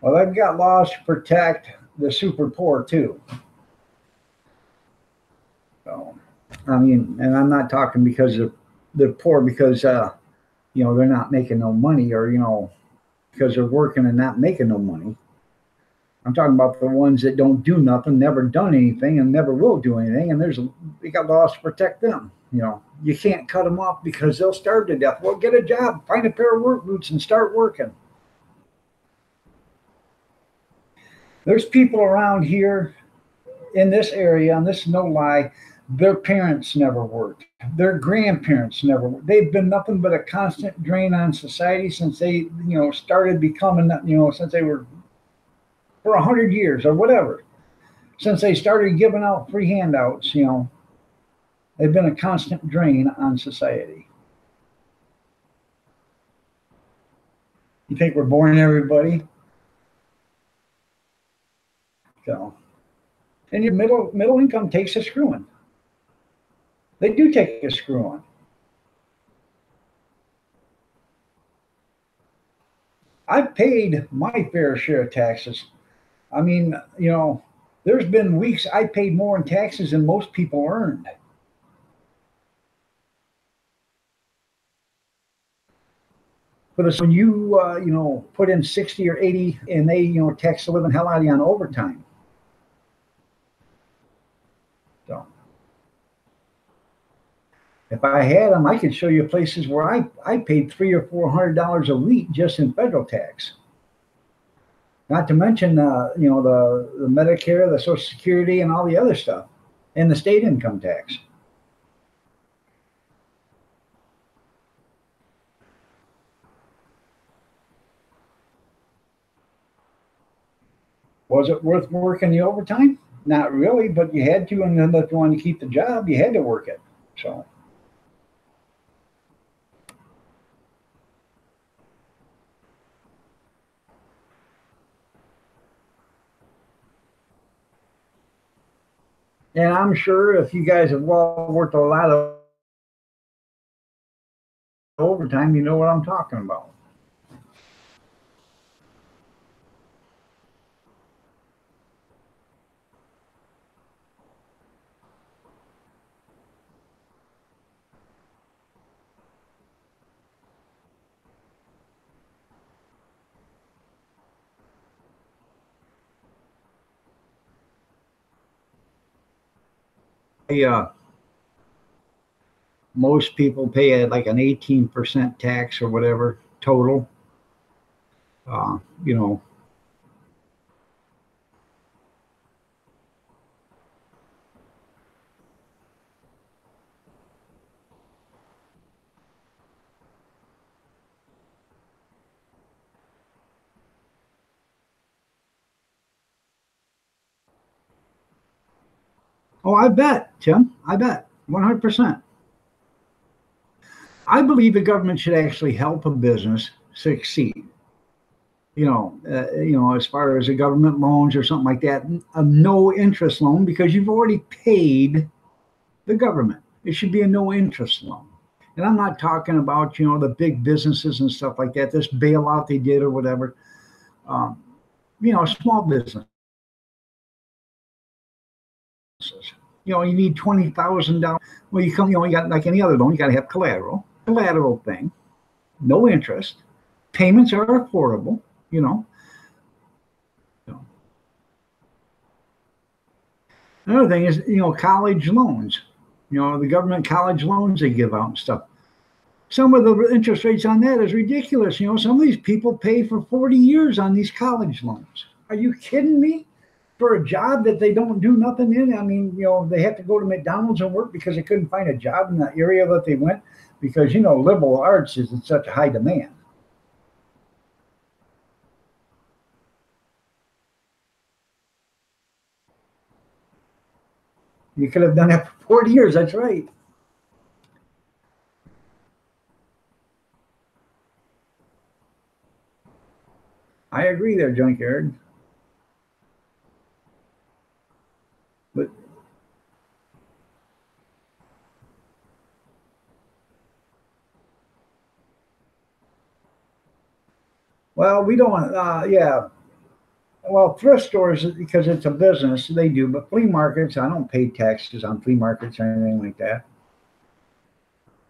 Well, they've got laws to protect the super poor too. So, and I'm not talking because of they're poor because they're not making no money, or because they're working and not making no money. I'm talking about the ones that don't do nothing, never done anything, and never will do anything. And we got laws to protect them. You can't cut them off because they'll starve to death. Well, get a job, find a pair of work boots, and start working. There's people around here in this area, and this is no lie, their parents never worked. Their grandparents never worked. They've been nothing but a constant drain on society since they, started becoming, since they were for 100 years or whatever. Since they started giving out free handouts, they've been a constant drain on society. You think we're boring everybody? So, and your middle income takes a screwing. They do take a screwing. I've paid my fair share of taxes. I mean, there's been weeks I paid more in taxes than most people earned. But when you, put in 60 or 80 and they, tax the living hell out of you on overtime. So if I had them, I could show you places where I paid $300 or $400 a week just in federal tax. Not to mention, the Medicare, the Social Security, and all the other stuff, and the state income tax. Was it worth working the overtime? Not really, but you had to, and then if you wanted to keep the job, you had to work it. So. And I'm sure if you guys have worked a lot of overtime, you know what I'm talking about. Most people pay like an 18% tax or whatever total. Uh, you know, oh, I bet, Tim. I bet 100%. I believe the government should actually help a business succeed. As far as a government loans or something like that, a no interest loan because you've already paid the government. It should be a no interest loan. And I'm not talking about, the big businesses and stuff like that, this bailout they did or whatever. Small businesses. You need $20,000. Well, you got like any other loan, you got to have collateral thing, no interest. Payments are affordable, Another thing is, college loans, the government college loans they give out and stuff. Some of the interest rates on that is ridiculous. Some of these people pay for 40 years on these college loans. Are you kidding me? For a job that they don't do nothing in. I mean, they have to go to McDonald's and work because they couldn't find a job in the area that they went because, liberal arts is in such a high demand. You could have done that for 40 years. That's right. I agree there, Junkyard. But well, we don't. Yeah. Well, thrift stores because it's a business they do, but flea markets I don't pay taxes on flea markets or anything like that.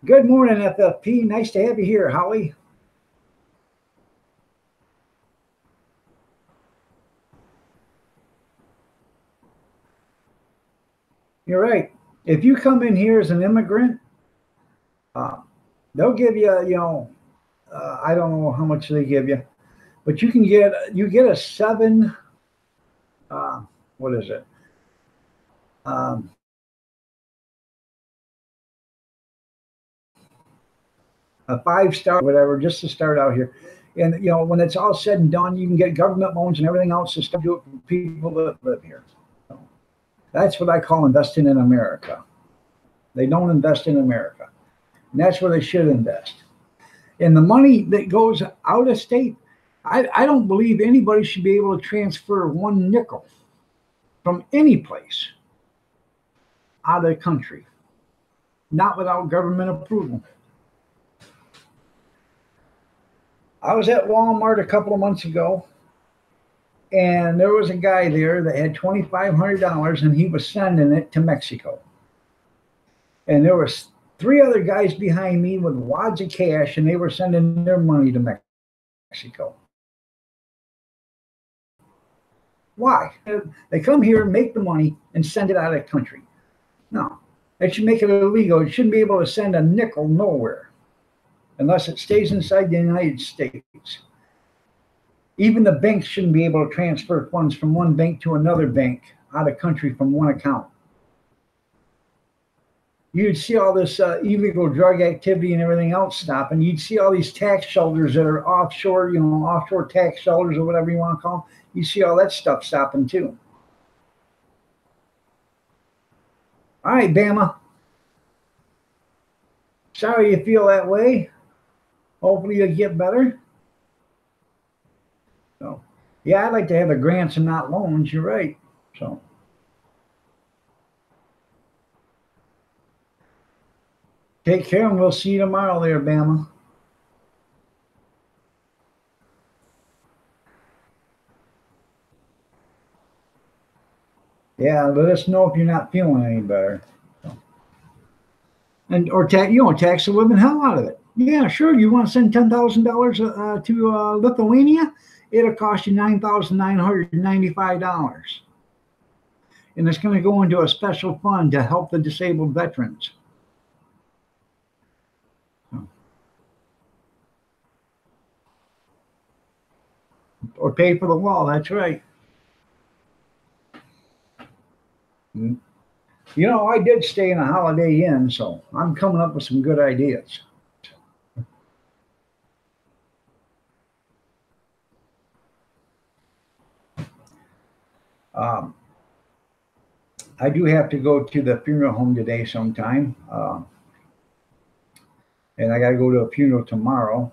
Good morning, FFP. Nice to have you here, Howie. You're right. If you come in here as an immigrant, uh, they'll give you, I don't know how much they give you, but you get a seven. What is it? Um, a 5-star, whatever, just to start out here. And when it's all said and done, you can get government loans and everything else to start doing for people that live here. So that's what I call investing in America. They don't invest in America, and that's where they should invest. And the money that goes out of state, I don't believe anybody should be able to transfer one nickel from any place out of the country, not without government approval. I was at Walmart a couple of months ago, and there was a guy there that had $2,500, and he was sending it to Mexico. And there was 3 other guys behind me with wads of cash, and they were sending their money to Mexico. Why? They come here, make the money, and send it out of the country. No, that should make it illegal. It shouldn't be able to send a nickel nowhere unless it stays inside the United States. Even the banks shouldn't be able to transfer funds from one bank to another bank out of country from one account. You'd see all this illegal drug activity and everything else stop, and you'd see all these tax shelters that are offshore, offshore tax shelters or whatever you want to call them. You see all that stuff stopping too. All right, Bama. Sorry you feel that way. Hopefully you'll get better. So, yeah, I'd like to have the grants and not loans. You're right. So. Take care, and we'll see you tomorrow there, Bama. Yeah, let us know if you're not feeling any better. And or tax the living hell out of it. Yeah, sure. You want to send $10,000 to Lithuania? It'll cost you $9,995, and it's going to go into a special fund to help the disabled veterans. Or pay for the wall. That's right. I did stay in a Holiday Inn, so I'm coming up with some good ideas. I do have to go to the funeral home today sometime. And I got to go to a funeral tomorrow.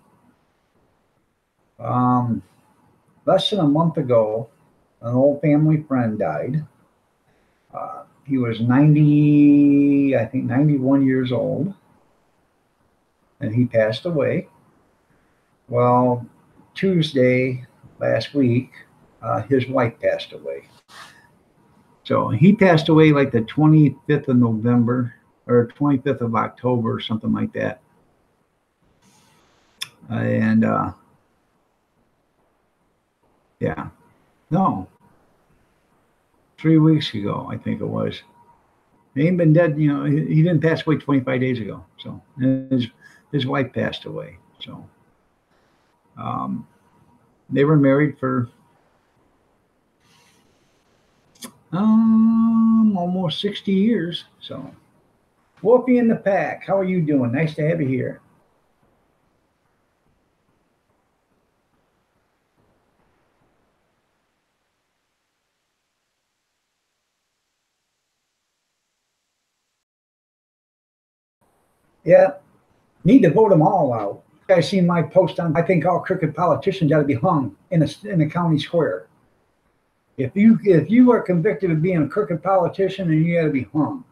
Less than a month ago, an old family friend died. He was 91 years old, and he passed away. Well, Tuesday last week, his wife passed away. So he passed away like the 25th of November or 25th of October or something like that. And yeah, no, 3 weeks ago, I think it was. He ain't been dead, he didn't pass away 25 days ago. So his wife passed away. So they were married for almost 60 years. So Wolfie in the pack, how are you doing? Nice to have you here. Yeah, need to vote them all out. You guys seen my post on? I think all crooked politicians got to be hung in a county square. If you are convicted of being a crooked politician, then you got to be hung.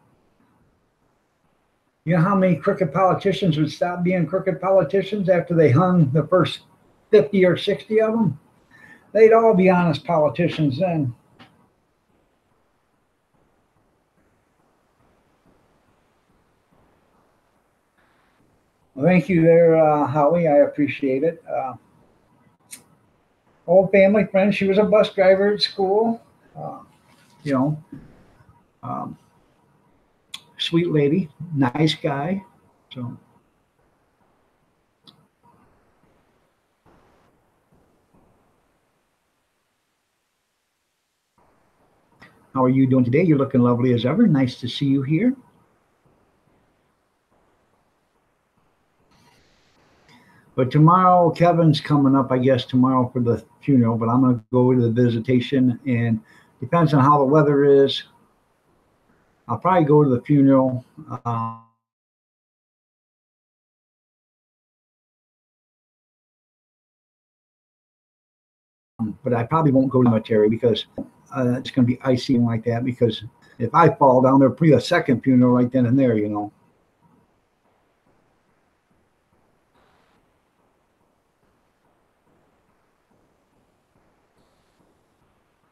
You know how many crooked politicians would stop being crooked politicians after they hung the first 50 or 60 of them? They'd all be honest politicians then. Well, thank you there, Howie. I appreciate it. Old family friend. She was a bus driver at school. Sweet lady, nice guy. So. How are you doing today? You're looking lovely as ever. Nice to see you here. But tomorrow, Kevin's coming up, I guess, tomorrow for the funeral, but I'm going to go to the visitation, and depends on how the weather is. I'll probably go to the funeral. But I probably won't go to the cemetery because it's going to be icy and like that, because if I fall down, there'll be a second funeral right then and there,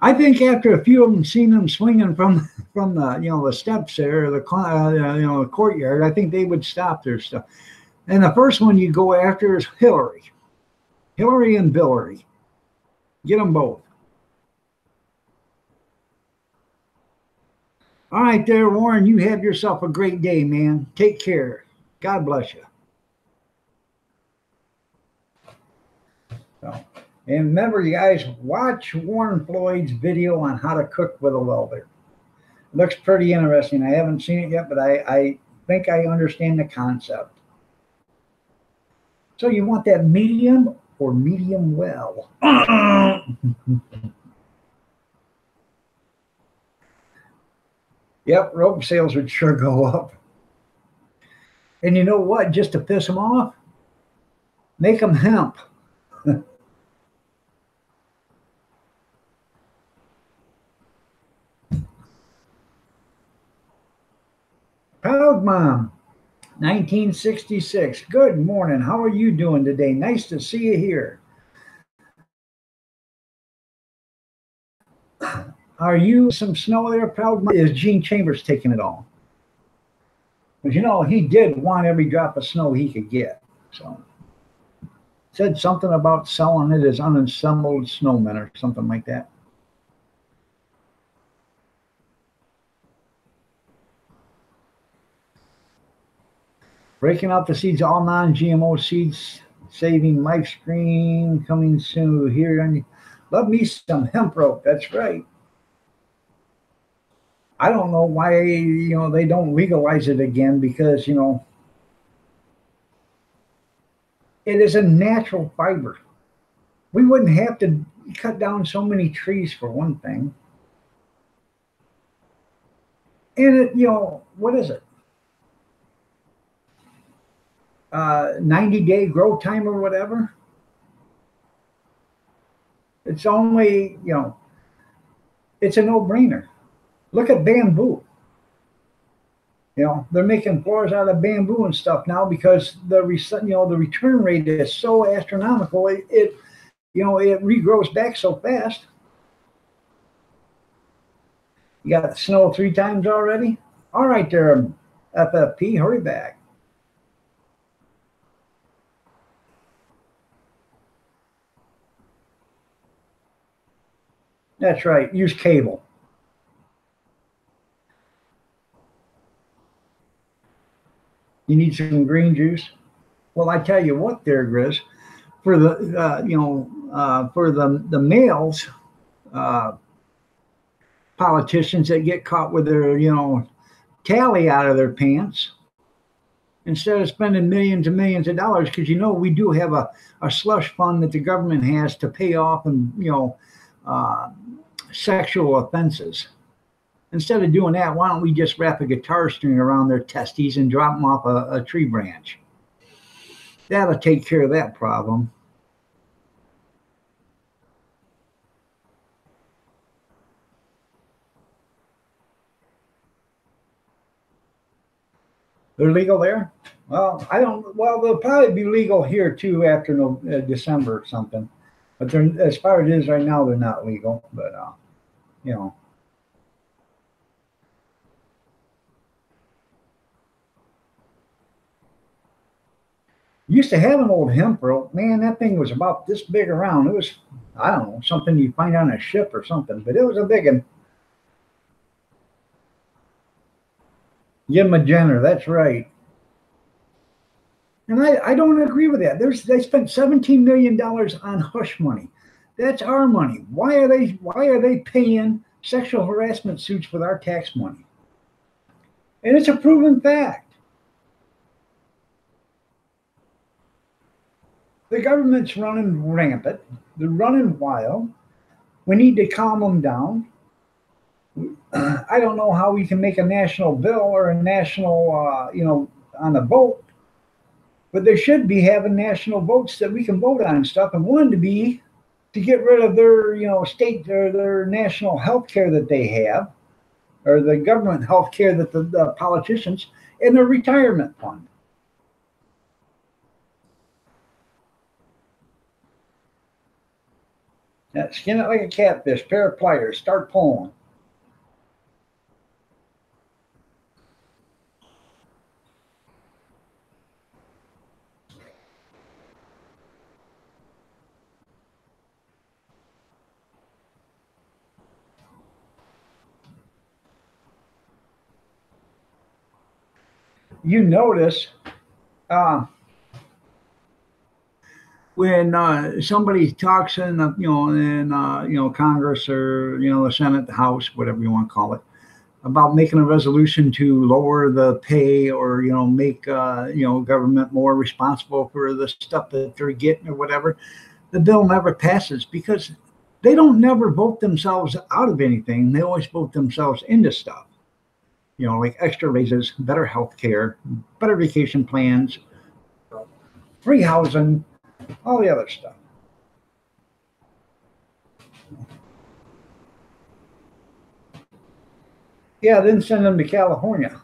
I think after a few of them seen them swinging from the the steps there, the courtyard, I think they would stop their stuff. And the first one you go after is Hillary and Billary. Get them both. All right, there, Warren. You have yourself a great day, man. Take care. God bless you. So, And remember, you guys, watch Warren Floyd's video on how to cook with a welder. It looks pretty interesting. I haven't seen it yet, but I think I understand the concept. So you want that medium or medium well? Yep, rope sales would sure go up. And you know what? Just to piss them off, make them hemp. Proud Mom, 1966. Good morning. How are you doing today? Nice to see you here. Are you some snow there, Proud Mom? Is Gene Chambers taking it all? Because you know, he did want every drop of snow he could get. So said something about selling it as unassembled snowmen or something like that. Breaking out the seeds, all non-GMO seeds, saving life screen, coming soon here. Love me some hemp rope. That's right. I don't know why, you know, they don't legalize it again, because, you know, it is a natural fiber. We wouldn't have to cut down so many trees, for one thing. And it, you know, what is it? 90-day grow time or whatever. It's only, you know, it's a no-brainer. Look at bamboo. You know, they're making floors out of bamboo and stuff now because the return rate is so astronomical. It you know, it regrows back so fast. You got the snow 3 times already. All right, there, FFP, hurry back. That's right. Use cable. You need some green juice. Well, I tell you what, there, Grizz, for the for the males, uh, politicians that get caught with their, you know, tally out of their pants, instead of spending millions and millions of dollars, because you know we do have a slush fund that the government has to pay off, and you know, uh, sexual offenses. Instead of doing that, why don't we just wrap a guitar string around their testes and drop them off a tree branch? That'll take care of that problem. They're legal there? Well, I don't. Well, they'll probably be legal here too after December or something. But they're, as far as it is right now, they're not legal. But you know, used to have an old hemp rope. Man, that thing was about this big around. It was, I don't know, something you find on a ship or something. But it was a big one. Jim Jenner, that's right. And I don't agree with that. They spent $17 million on hush money. That's our money. Why are they paying sexual harassment suits with our tax money? And it's a proven fact. The government's running rampant. They're running wild. We need to calm them down. I don't know how we can make a national bill or a national, on a vote, but they should be having national votes that we can vote on stuff. And one to be to get rid of their, you know, state or their national health care that they have, or the government health care that the politicians, and their retirement fund. Now, skin it like a catfish, pair of pliers, start pulling. You notice uh, when somebody talks in, Congress or the Senate, the House, whatever you want to call it, about making a resolution to lower the pay or make government more responsible for the stuff that they're getting or whatever, the bill never passes because they don't never vote themselves out of anything. They always vote themselves into stuff. Like extra raises, better health care, better vacation plans, free housing, all the other stuff. Yeah, then send them to California.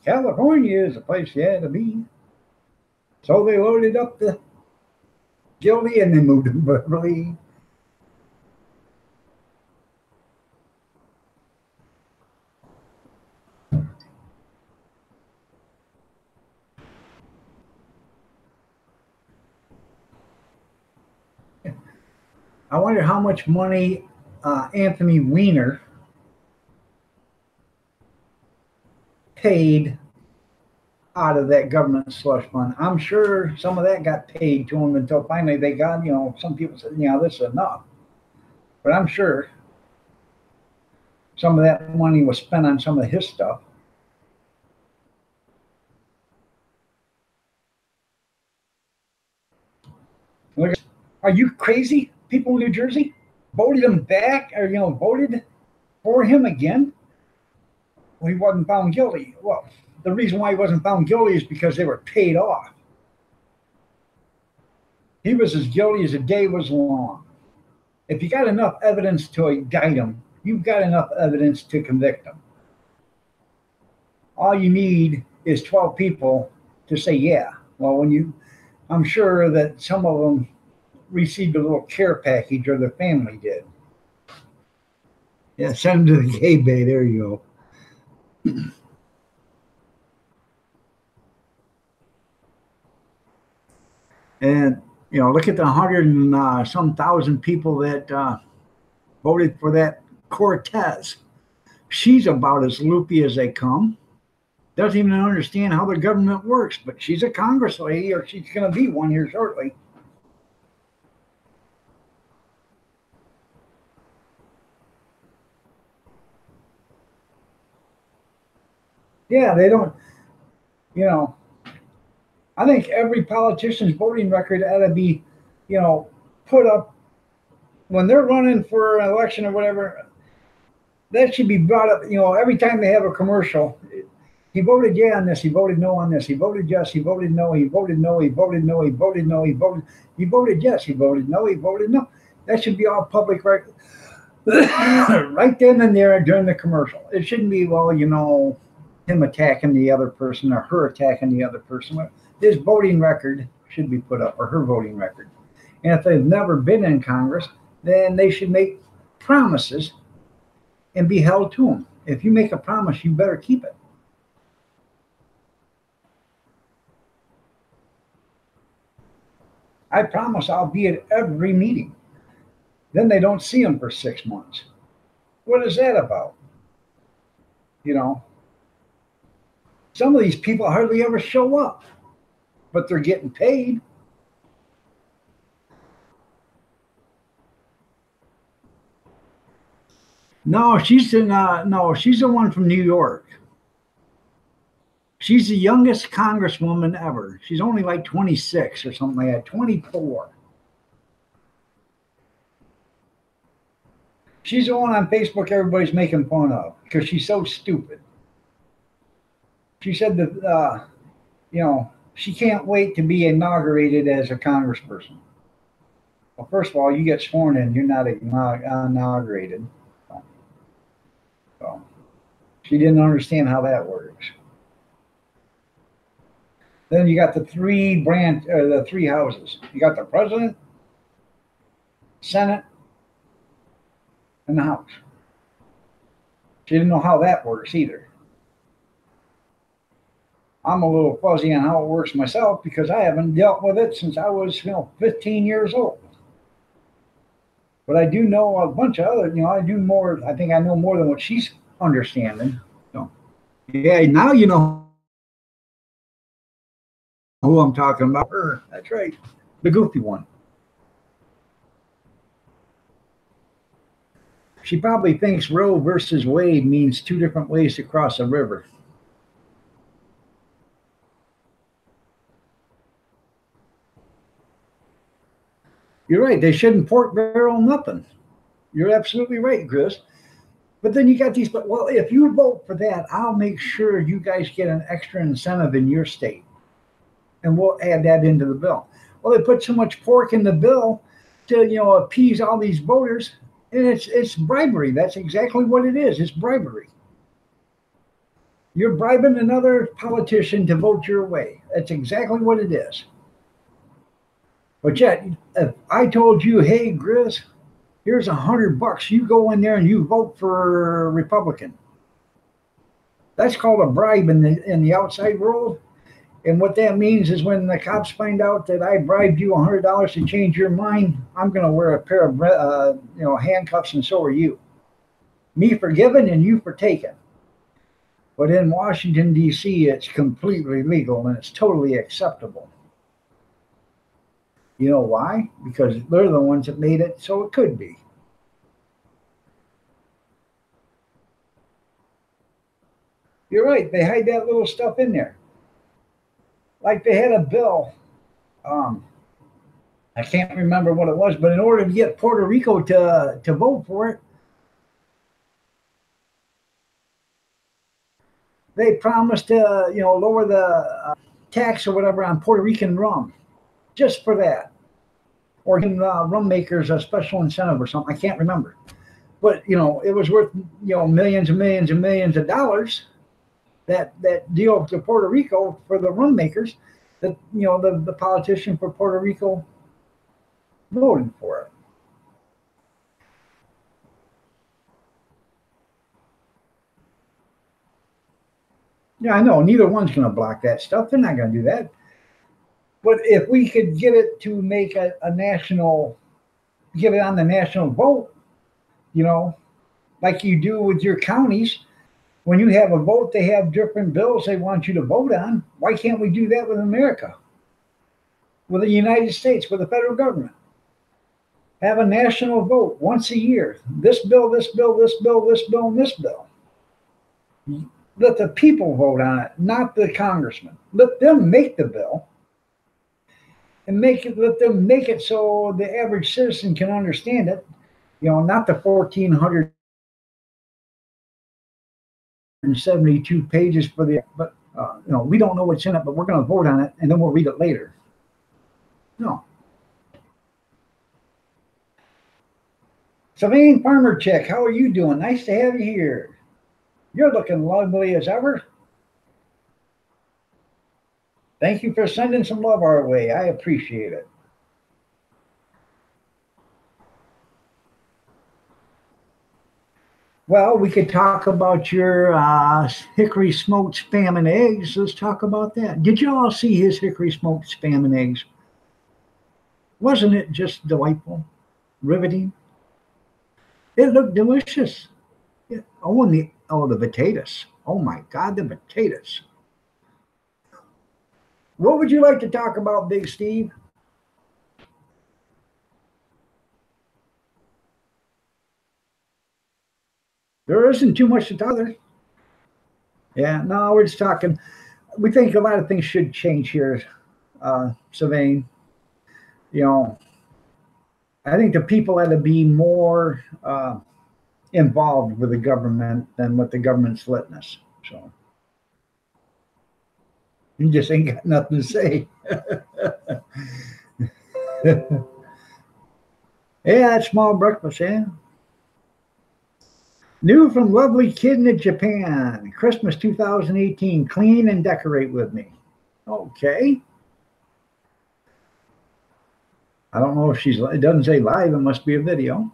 California is a place you had to be. So they loaded up the guilty and they moved to Beverly. I wonder how much money Anthony Weiner paid out of that government slush fund. I'm sure some of that got paid to him until finally they got, some people said, this is enough. But I'm sure some of that money was spent on some of his stuff. Look, are you crazy? People in New Jersey voted him back, or voted for him again. Well, he wasn't found guilty. Well, the reason why he wasn't found guilty is because they were paid off. He was as guilty as the day was long. If you got enough evidence to indict him, you've got enough evidence to convict him. All you need is 12 people to say, yeah. Well, I'm sure that some of them received a little care package, or their family did. Yeah, send them to the gay bay. There you go. And look at the 100 and some thousand people that voted for that Cortez. She's about as loopy as they come. Doesn't even understand how the government works, but she's a Congress lady, or she's going to be one here shortly. Yeah, they don't, I think every politician's voting record ought to be, put up when they're running for an election or whatever. That should be brought up, every time they have a commercial. He voted yeah on this, he voted no on this, he voted yes, he voted no, he voted no, he voted no, he voted no, he voted yes, he voted no, he voted no. That should be all public record. Right then and there during the commercial. It shouldn't be, him attacking the other person or her attacking the other person. His voting record should be put up, or her voting record. And if they've never been in Congress, then they should make promises and be held to them. If you make a promise, you better keep it. I promise I'll be at every meeting. Then they don't see them for 6 months. What is that about? Some of these people hardly ever show up, but they're getting paid. No, she's the one from New York. She's the youngest congresswoman ever. She's only like 26 or something like that, 24. She's the one on Facebook everybody's making fun of because she's so stupid. She said that, she can't wait to be inaugurated as a congressperson. Well, first of all, you get sworn in, you're not inaugurated. So she didn't understand how that works. Then you got the three houses. You got the president, Senate, and the House. She didn't know how that works either. I'm a little fuzzy on how it works myself because I haven't dealt with it since I was, 15 years old. But I do know a bunch of other, I do more. I think I know more than what she's understanding. So, yeah, now you know who I'm talking about. Her, that's right, the goofy one. She probably thinks Roe versus Wade means two different ways to cross a river. You're right. They shouldn't pork barrel nothing. You're absolutely right, Chris. But then you got these, but well, if you vote for that, I'll make sure you guys get an extra incentive in your state. And we'll add that into the bill. Well, they put so much pork in the bill to, appease all these voters. And it's bribery. That's exactly what it is. It's bribery. You're bribing another politician to vote your way. That's exactly what it is. But yet, if I told you, hey, Grizz, here's $100, you go in there and you vote for Republican. That's called a bribe in the outside world. And what that means is when the cops find out that I bribed you $100 to change your mind, I'm going to wear a pair of handcuffs, and so are you. Me for giving and you for taking. But in Washington, D.C., it's completely legal and it's totally acceptable. You know why? Because they're the ones that made it so it could be. You're right. They hide that little stuff in there. Like they had a bill. I can't remember what it was, but in order to get Puerto Rico to vote for it, they promised to lower the tax or whatever on Puerto Rican rum, just for that, or giving rum makers a special incentive or something. I can't remember, but it was worth millions and millions and millions of dollars. That deal to Puerto Rico for the rum makers, that the politician for Puerto Rico voted for it. Yeah, I know. Neither one's going to block that stuff. They're not going to do that. But if we could get it to make a national, get it on the national vote, like you do with your counties. When you have a vote, they have different bills they want you to vote on. Why can't we do that with America? With the United States, with the federal government? Have a national vote once a year. This bill, this bill, this bill, this bill, and this bill. Let the people vote on it, not the congressman. Let them make the bill and let them make it so the average citizen can understand it. Not the 1,472 pages for but we don't know what's in it, but we're going to vote on it and then we'll read it later. No. Savine Farmer Chick, how are you doing? Nice to have you here. You're looking lovely as ever. Thank you for sending some love our way. I appreciate it. Well, we could talk about your hickory smoked spam and eggs. Let's talk about that. Did you all see his hickory smoked spam and eggs? Wasn't it just delightful? Riveting? It looked delicious. Oh, and the potatoes. Oh my God, the potatoes. What would you like to talk about, Big Steve? There isn't too much to talk about. Yeah, no, we're just talking. We think a lot of things should change here, Sylvain. I think the people had to be more involved with the government than what the government's letting us. So you just ain't got nothing to say. Yeah, that small breakfast, yeah. New from lovely kid in Japan. Christmas 2018. Clean and decorate with me. Okay. I don't know if it doesn't say live. It must be a video.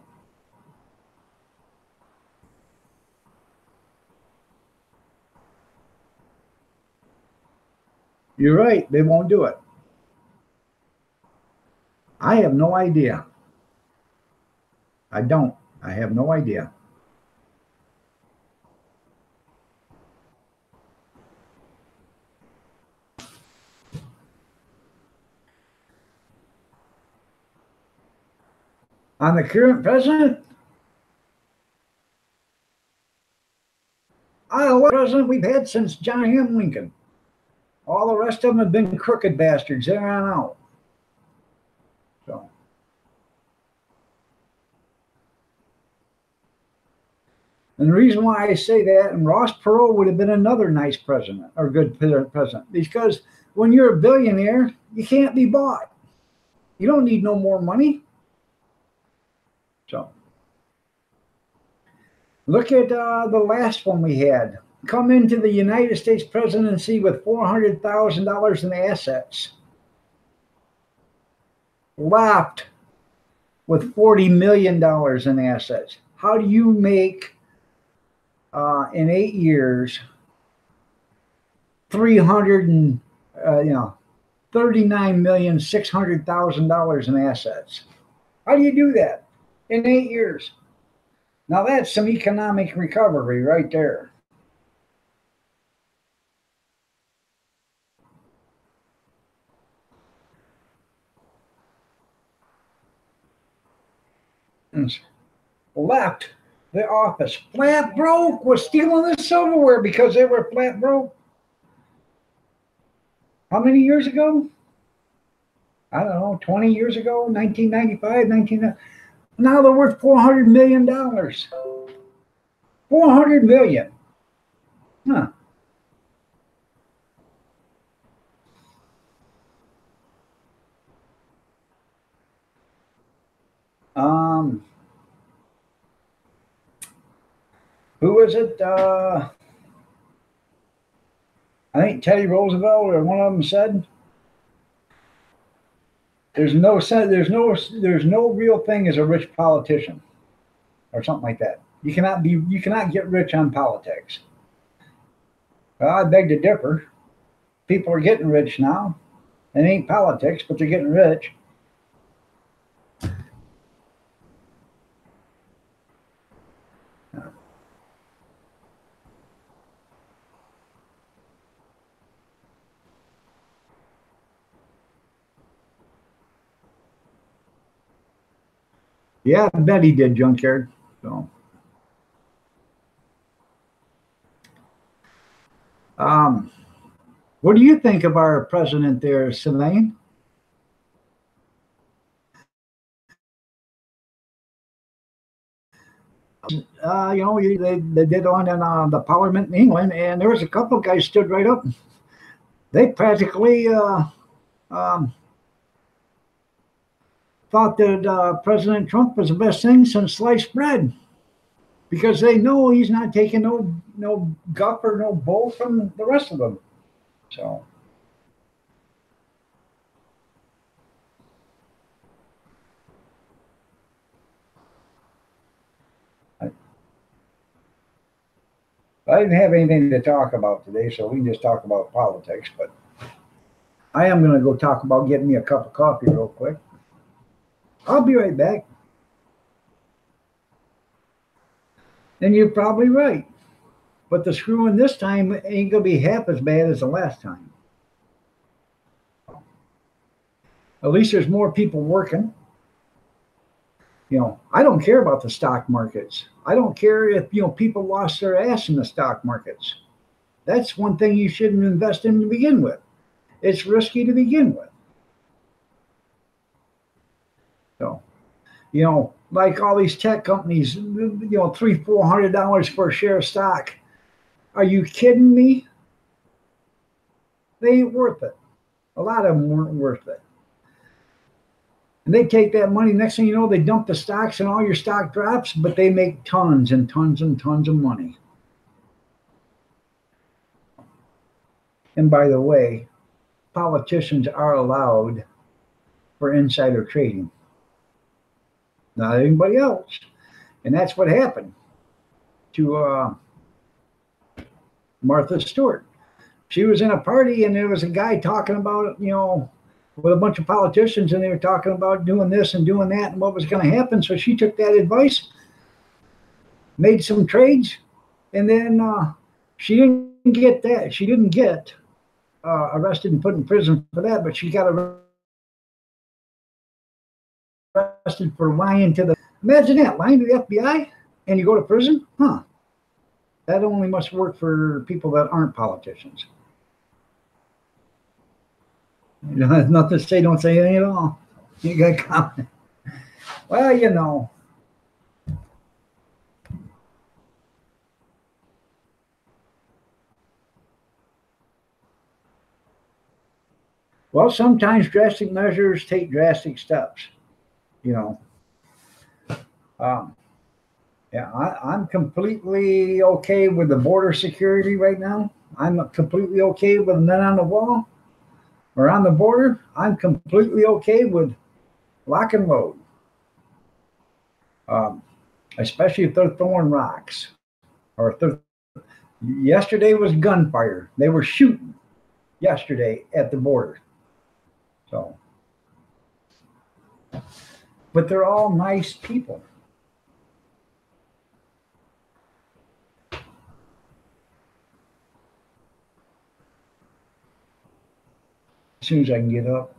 You're right. They won't do it. I have no idea. I don't. I have no idea. On the current president? Iowa president we've had since John M. Lincoln. All the rest of them have been crooked bastards there on out. So. And the reason why I say that, and Ross Perot would have been another nice president or good president, because when you're a billionaire, you can't be bought. You don't need no more money. So look at the last one we had. Come into the United States presidency with $400,000 in assets. Left with $40 million in assets. How do you make in 8 years, $39,600,000 in assets? How do you do that in 8 years? Now that's some economic recovery right there. Left the office flat broke, was stealing the silverware because they were flat broke. How many years ago? I don't know, 20 years ago, 1995, 1990. Now they're worth $400 million. $400 million. Huh. Who is it? I think Teddy Roosevelt or one of them said, "There's no real thing as a rich politician," or something like that. You cannot get rich on politics. Well, I beg to differ. People are getting rich now. It ain't politics, but they're getting rich. Yeah, I bet he did, Junkyard. So, what do you think of our president there, Sylvain? They did on in the Parliament in England, and there was a couple of guys stood right up. They practically thought that President Trump was the best thing since sliced bread, because they know he's not taking no guff or no bull from the rest of them. So. I didn't have anything to talk about today, so we can just talk about politics, but I am going to go talk about getting me a cup of coffee real quick. I'll be right back. And you're probably right. But the screwing this time ain't going to be half as bad as the last time. At least there's more people working. I don't care about the stock markets. I don't care if, people lost their ass in the stock markets. That's one thing you shouldn't invest in to begin with. It's risky to begin with. So, like all these tech companies, $300-400 for a share of stock. Are you kidding me? They ain't worth it. A lot of them weren't worth it. And they take that money, next thing you know, they dump the stocks and all your stock drops, but they make tons and tons and tons of money. And by the way, politicians are allowed for insider trading. Not anybody else. And that's what happened to Martha Stewart. She was in a party and there was a guy talking about, with a bunch of politicians, and they were talking about doing this and doing that and what was going to happen. So she took that advice, made some trades, and then she didn't get that. She didn't get arrested and put in prison for that, but she got arrested for lying to the. Imagine that, lying to the FBI, and you go to prison, huh? that only must work for people that aren't politicians. You know, there's nothing to say, don't say anything at all. You got to comment. Well, you know. Well, sometimes drastic measures take drastic steps, you know. Um, yeah, I'm completely okay with the border security right now. I'm completely okay with the men on the wall or on the border. I'm completely okay with lock and load, um, especially if they're throwing rocks or if they're. Yesterday was gunfire. They were shooting yesterday at the border. So, but they're all nice people. As soon as I can get up.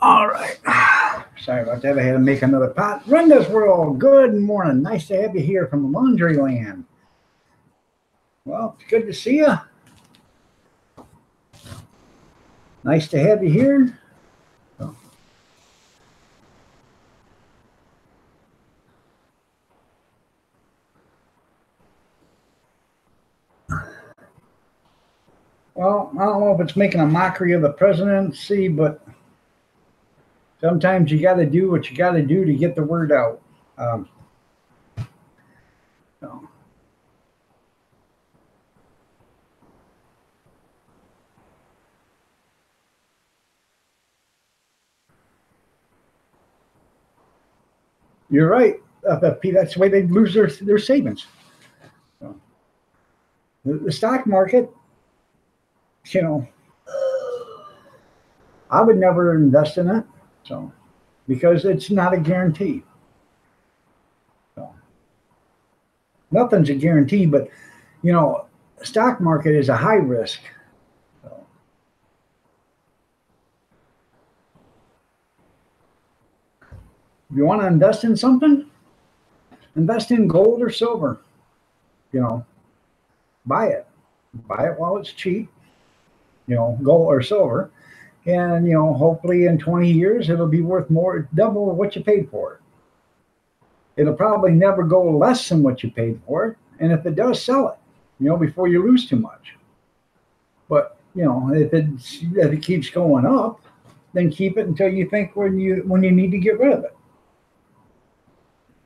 All right. Sorry about that. I had to make another pot. Brenda's World, good morning. Nice to have you here from Laundryland. Well, it's good to see you. Nice to have you here. So. Well, I don't know if it's making a mockery of the presidency, but sometimes you got to do what you got to do to get the word out. So, you're right. That's the way they lose their savings. So, the stock market, you know, I would never invest in it. So, because it's not a guarantee. So, nothing's a guarantee, but you know, stock market is a high risk. So, if you want to invest in something, invest in gold or silver. You know, buy it. Buy it while it's cheap. You know, gold or silver, and you know, hopefully in 20 years it'll be worth more, double what you paid for it. It'll probably never go less than what you paid for it, and if it does, sell it. You know, before you lose too much. But you know, if it keeps going up, then keep it until you think when you need to get rid of it.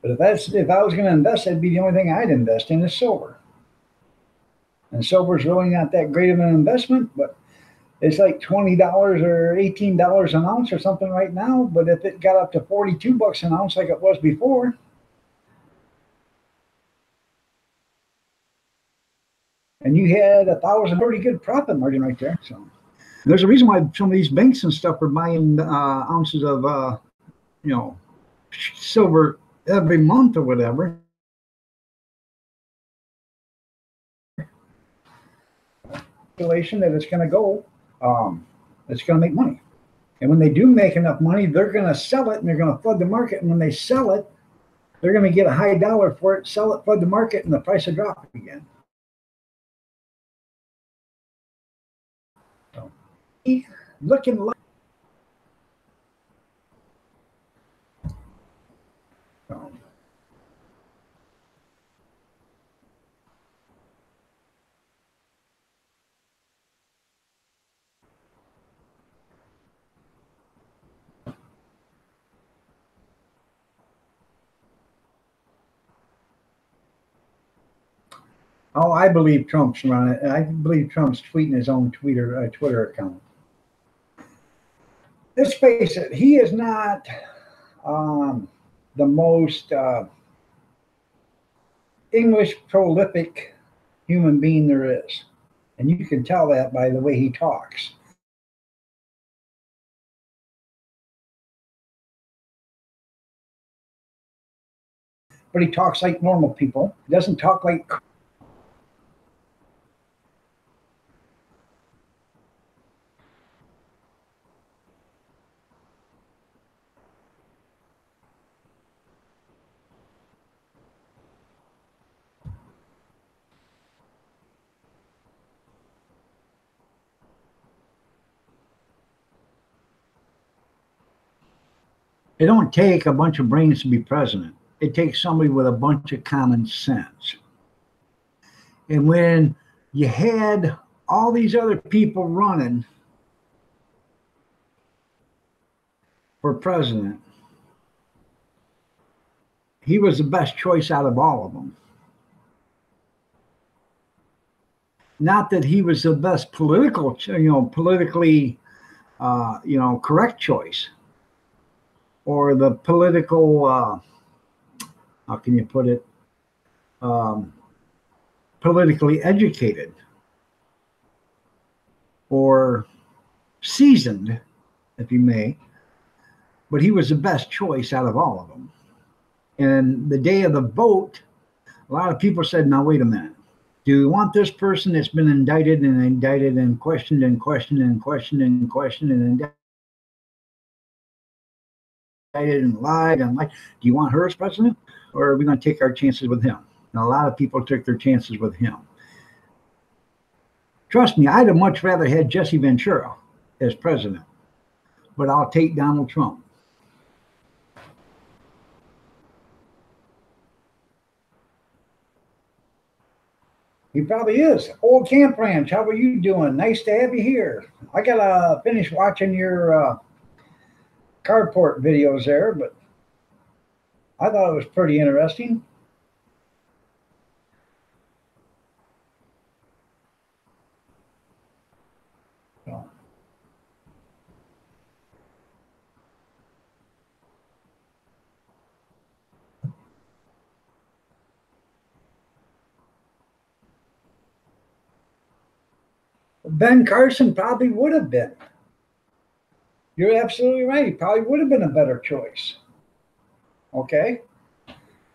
But if I was going to invest, that'd be the only thing I'd invest in is silver. And silver's really not that great of an investment, but it's like $20 or $18 an ounce or something right now. But if it got up to $42 an ounce like it was before, and you had 1,000, pretty good profit margin right there. So there's a reason why some of these banks and stuff are buying ounces of you know, silver every month or whatever. Speculation that it's going to go, it's going to make money. And when they do make enough money, they're going to sell it and they're going to flood the market. And when they sell it, they're going to get a high dollar for it, sell it, flood the market, and the price will drop again. So, looking like. So, oh, I believe Trump's running. I believe Trump's tweeting his own Twitter account. Let's face it, he is not the most English prolific human being there is. And you can tell that by the way he talks. But he talks like normal people. He doesn't talk like. It don't take a bunch of brains to be president. It takes somebody with a bunch of common sense. And when you had all these other people running for president, he was the best choice out of all of them. Not that he was the best politically, correct choice, or the political, how can you put it, politically educated or seasoned, if you may, but he was the best choice out of all of them. And the day of the vote, a lot of people said, now, wait a minute. Do we want this person that's been indicted and questioned and questioned and questioned and questioned and indicted and lied and lied? Do you want her as president? Or are we going to take our chances with him? And a lot of people took their chances with him. Trust me, I'd have much rather had Jesse Ventura as president, but I'll take Donald Trump. He probably is. Old Camp Ranch, how are you doing? Nice to have you here. I gotta finish watching your carport videos there, but I thought it was pretty interesting. So, Ben Carson probably would have been. You're absolutely right. He probably would have been a better choice. Okay.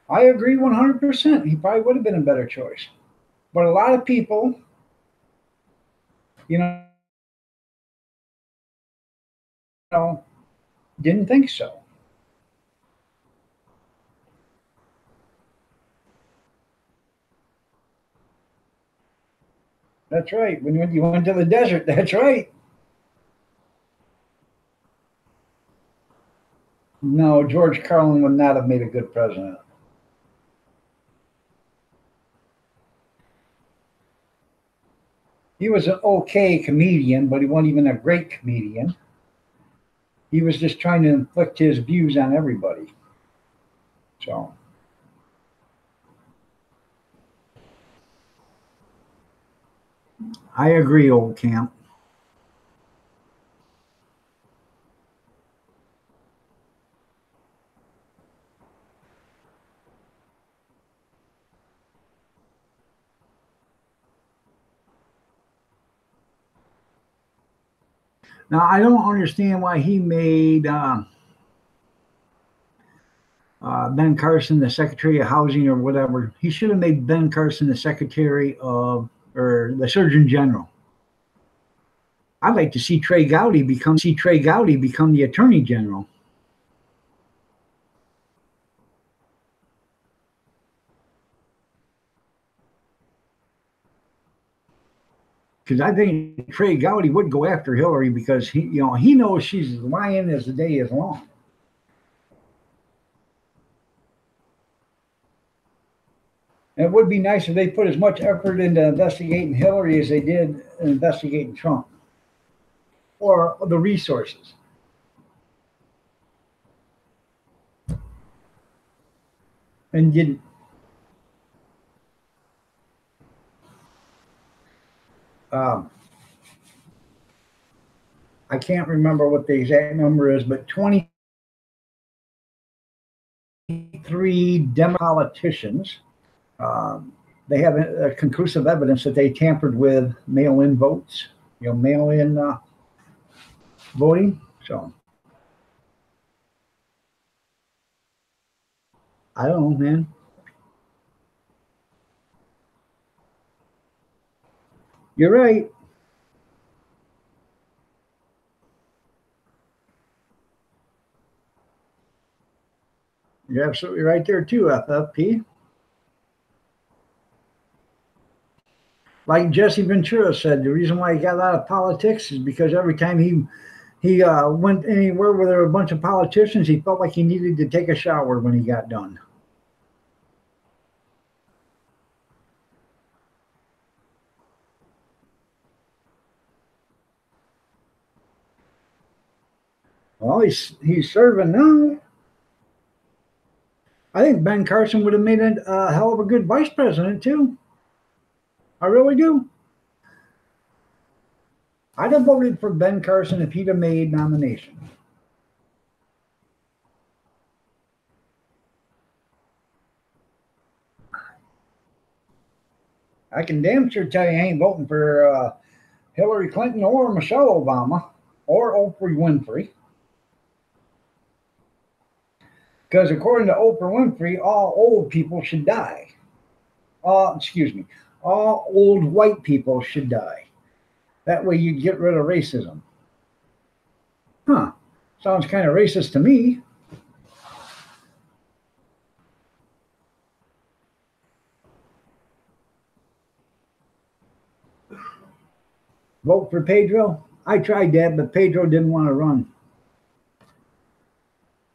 I agree 100%. He probably would have been a better choice. But a lot of people, you know, didn't think so. That's right. When you went to the desert, that's right. No, George Carlin would not have made a good president. He was an okay comedian, but he wasn't even a great comedian. He was just trying to inflict his views on everybody. So I agree, old camp. Now I don't understand why he made Ben Carson the Secretary of Housing or whatever. He should have made Ben Carson the Secretary of or the Surgeon General. I'd like to see Trey Gowdy become the Attorney General. Because I think Trey Gowdy would go after Hillary because he knows she's lying as the day is long. And it would be nice if they put as much effort into investigating Hillary as they did in investigating Trump, or the resources. And didn't. I can't remember what the exact number is, but 23 Democratic politicians, they have conclusive evidence that they tampered with mail-in votes, mail-in voting. So I don't know, man. You're right. You're absolutely right there too, FFP. Like Jesse Ventura said, the reason why he got out of politics is because every time he went anywhere where there were a bunch of politicians, he felt like he needed to take a shower when he got done. Well, he's serving now. I think Ben Carson would have made a hell of a good vice president too. I really do. I'd have voted for Ben Carson if he'd have made nomination. I can damn sure tell you I ain't voting for Hillary Clinton or Michelle Obama or Oprah Winfrey. Because according to Oprah Winfrey, all old people should die. Excuse me, all old white people should die. That way you get rid of racism. Huh. Sounds kind of racist to me. Vote for Pedro? I tried that, but Pedro didn't want to run.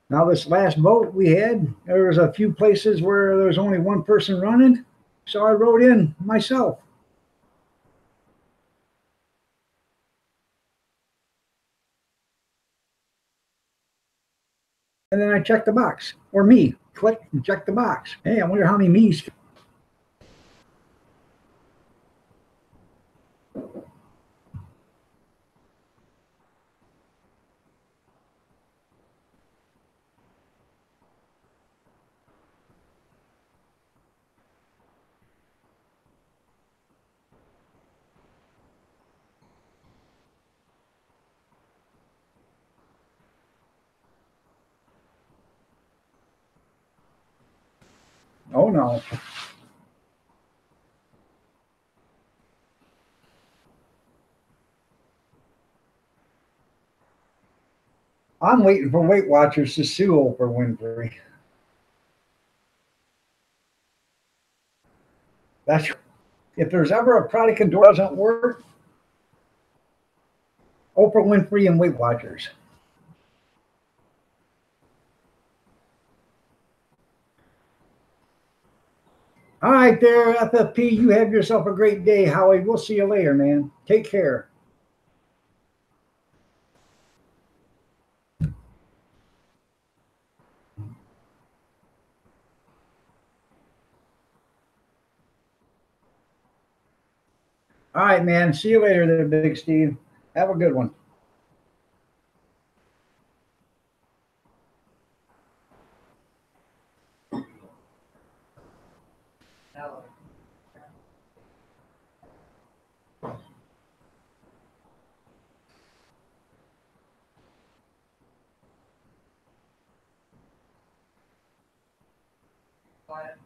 Now, this last vote we had, there was a few places where there was only one person running, so I wrote in myself. And then I checked the box, or me, click and check the box. Hey, I wonder how many me's. Oh no. I'm waiting for Weight Watchers to sue Oprah Winfrey. That's if there's ever a product that doesn't work, Oprah Winfrey and Weight Watchers. All right, there, FFP. You have yourself a great day, Howie. We'll see you later, man. Take care. All right, man. See you later there, Big Steve. Have a good one. But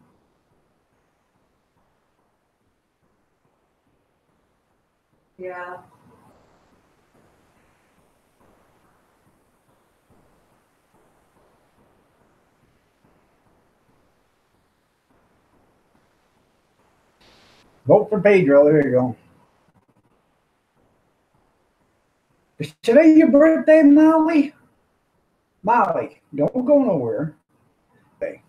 yeah. Vote for Pedro. There you go. Is today your birthday, Molly? Molly, don't go nowhere. Hey.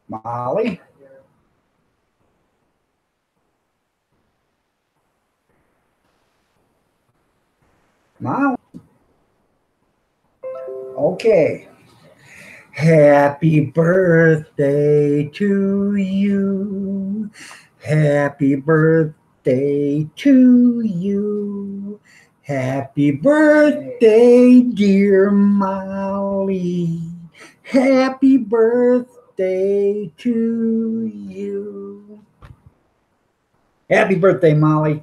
Molly? Molly? Okay. Happy birthday to you. Happy birthday to you. Happy birthday, dear Molly. Happy birthday to you. Happy birthday, Molly.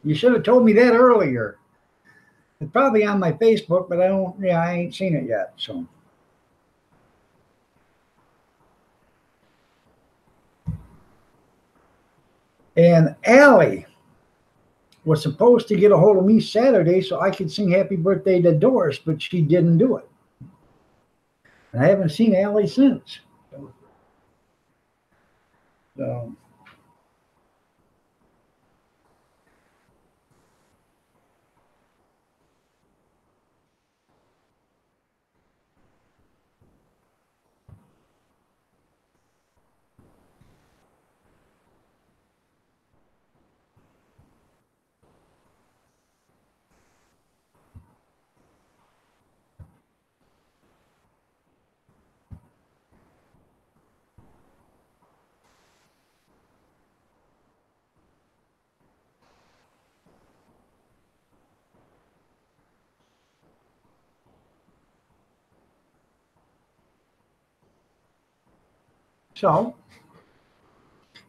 You should have told me that earlier. It's probably on my Facebook, but I ain't seen it yet. So. And Allie was supposed to get a hold of me Saturday so I could sing happy birthday to Doris, but she didn't do it. And I haven't seen Allie since. So. So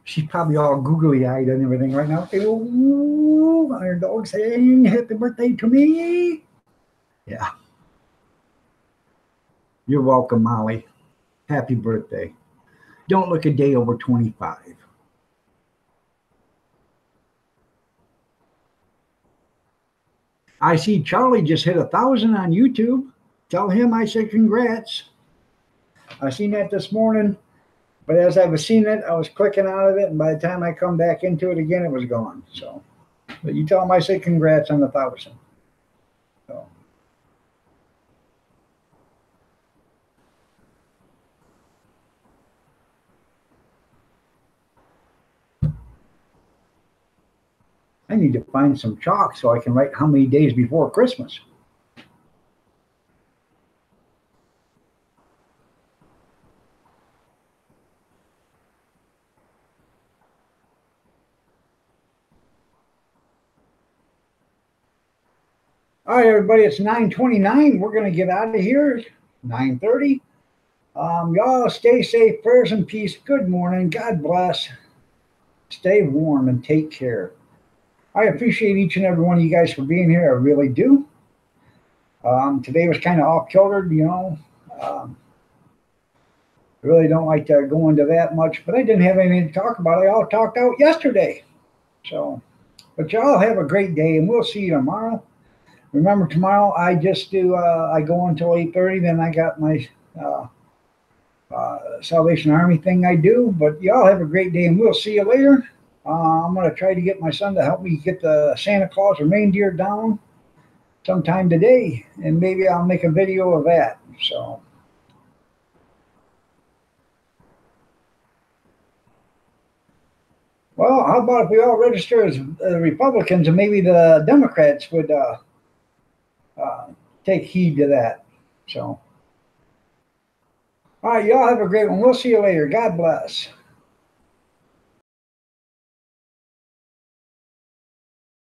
she's probably all googly eyed and everything right now. Oh, our dog saying happy birthday to me. Yeah. You're welcome, Molly. Happy birthday. Don't look a day over 25. I see Charlie just hit 1,000 on YouTube. Tell him I said congrats. I seen that this morning. But as I was seeing it, I was clicking out of it, and by the time I come back into it again, it was gone. So, but you tell them I say congrats on 1,000. So. I need to find some chalk so I can write how many days before Christmas. All right, everybody, it's 9:29. We're going to get out of here. 9:30. Y'all stay safe, prayers and peace. Good morning. God bless. Stay warm and take care. I appreciate each and every one of you guys for being here. I really do. Today was kind of off kiltered, you know. I really don't like to go into that much, but I didn't have anything to talk about. I all talked out yesterday. So, but y'all have a great day, and we'll see you tomorrow. Remember, tomorrow I just do, I go until 8:30, then I got my Salvation Army thing I do. But y'all have a great day, and we'll see you later. I'm going to try to get my son to help me get the Santa Claus or reindeer down sometime today, and maybe I'll make a video of that. So. Well, how about if we all register as Republicans and maybe the Democrats would take heed to that. So, all right, y'all have a great one. We'll see you later. God bless.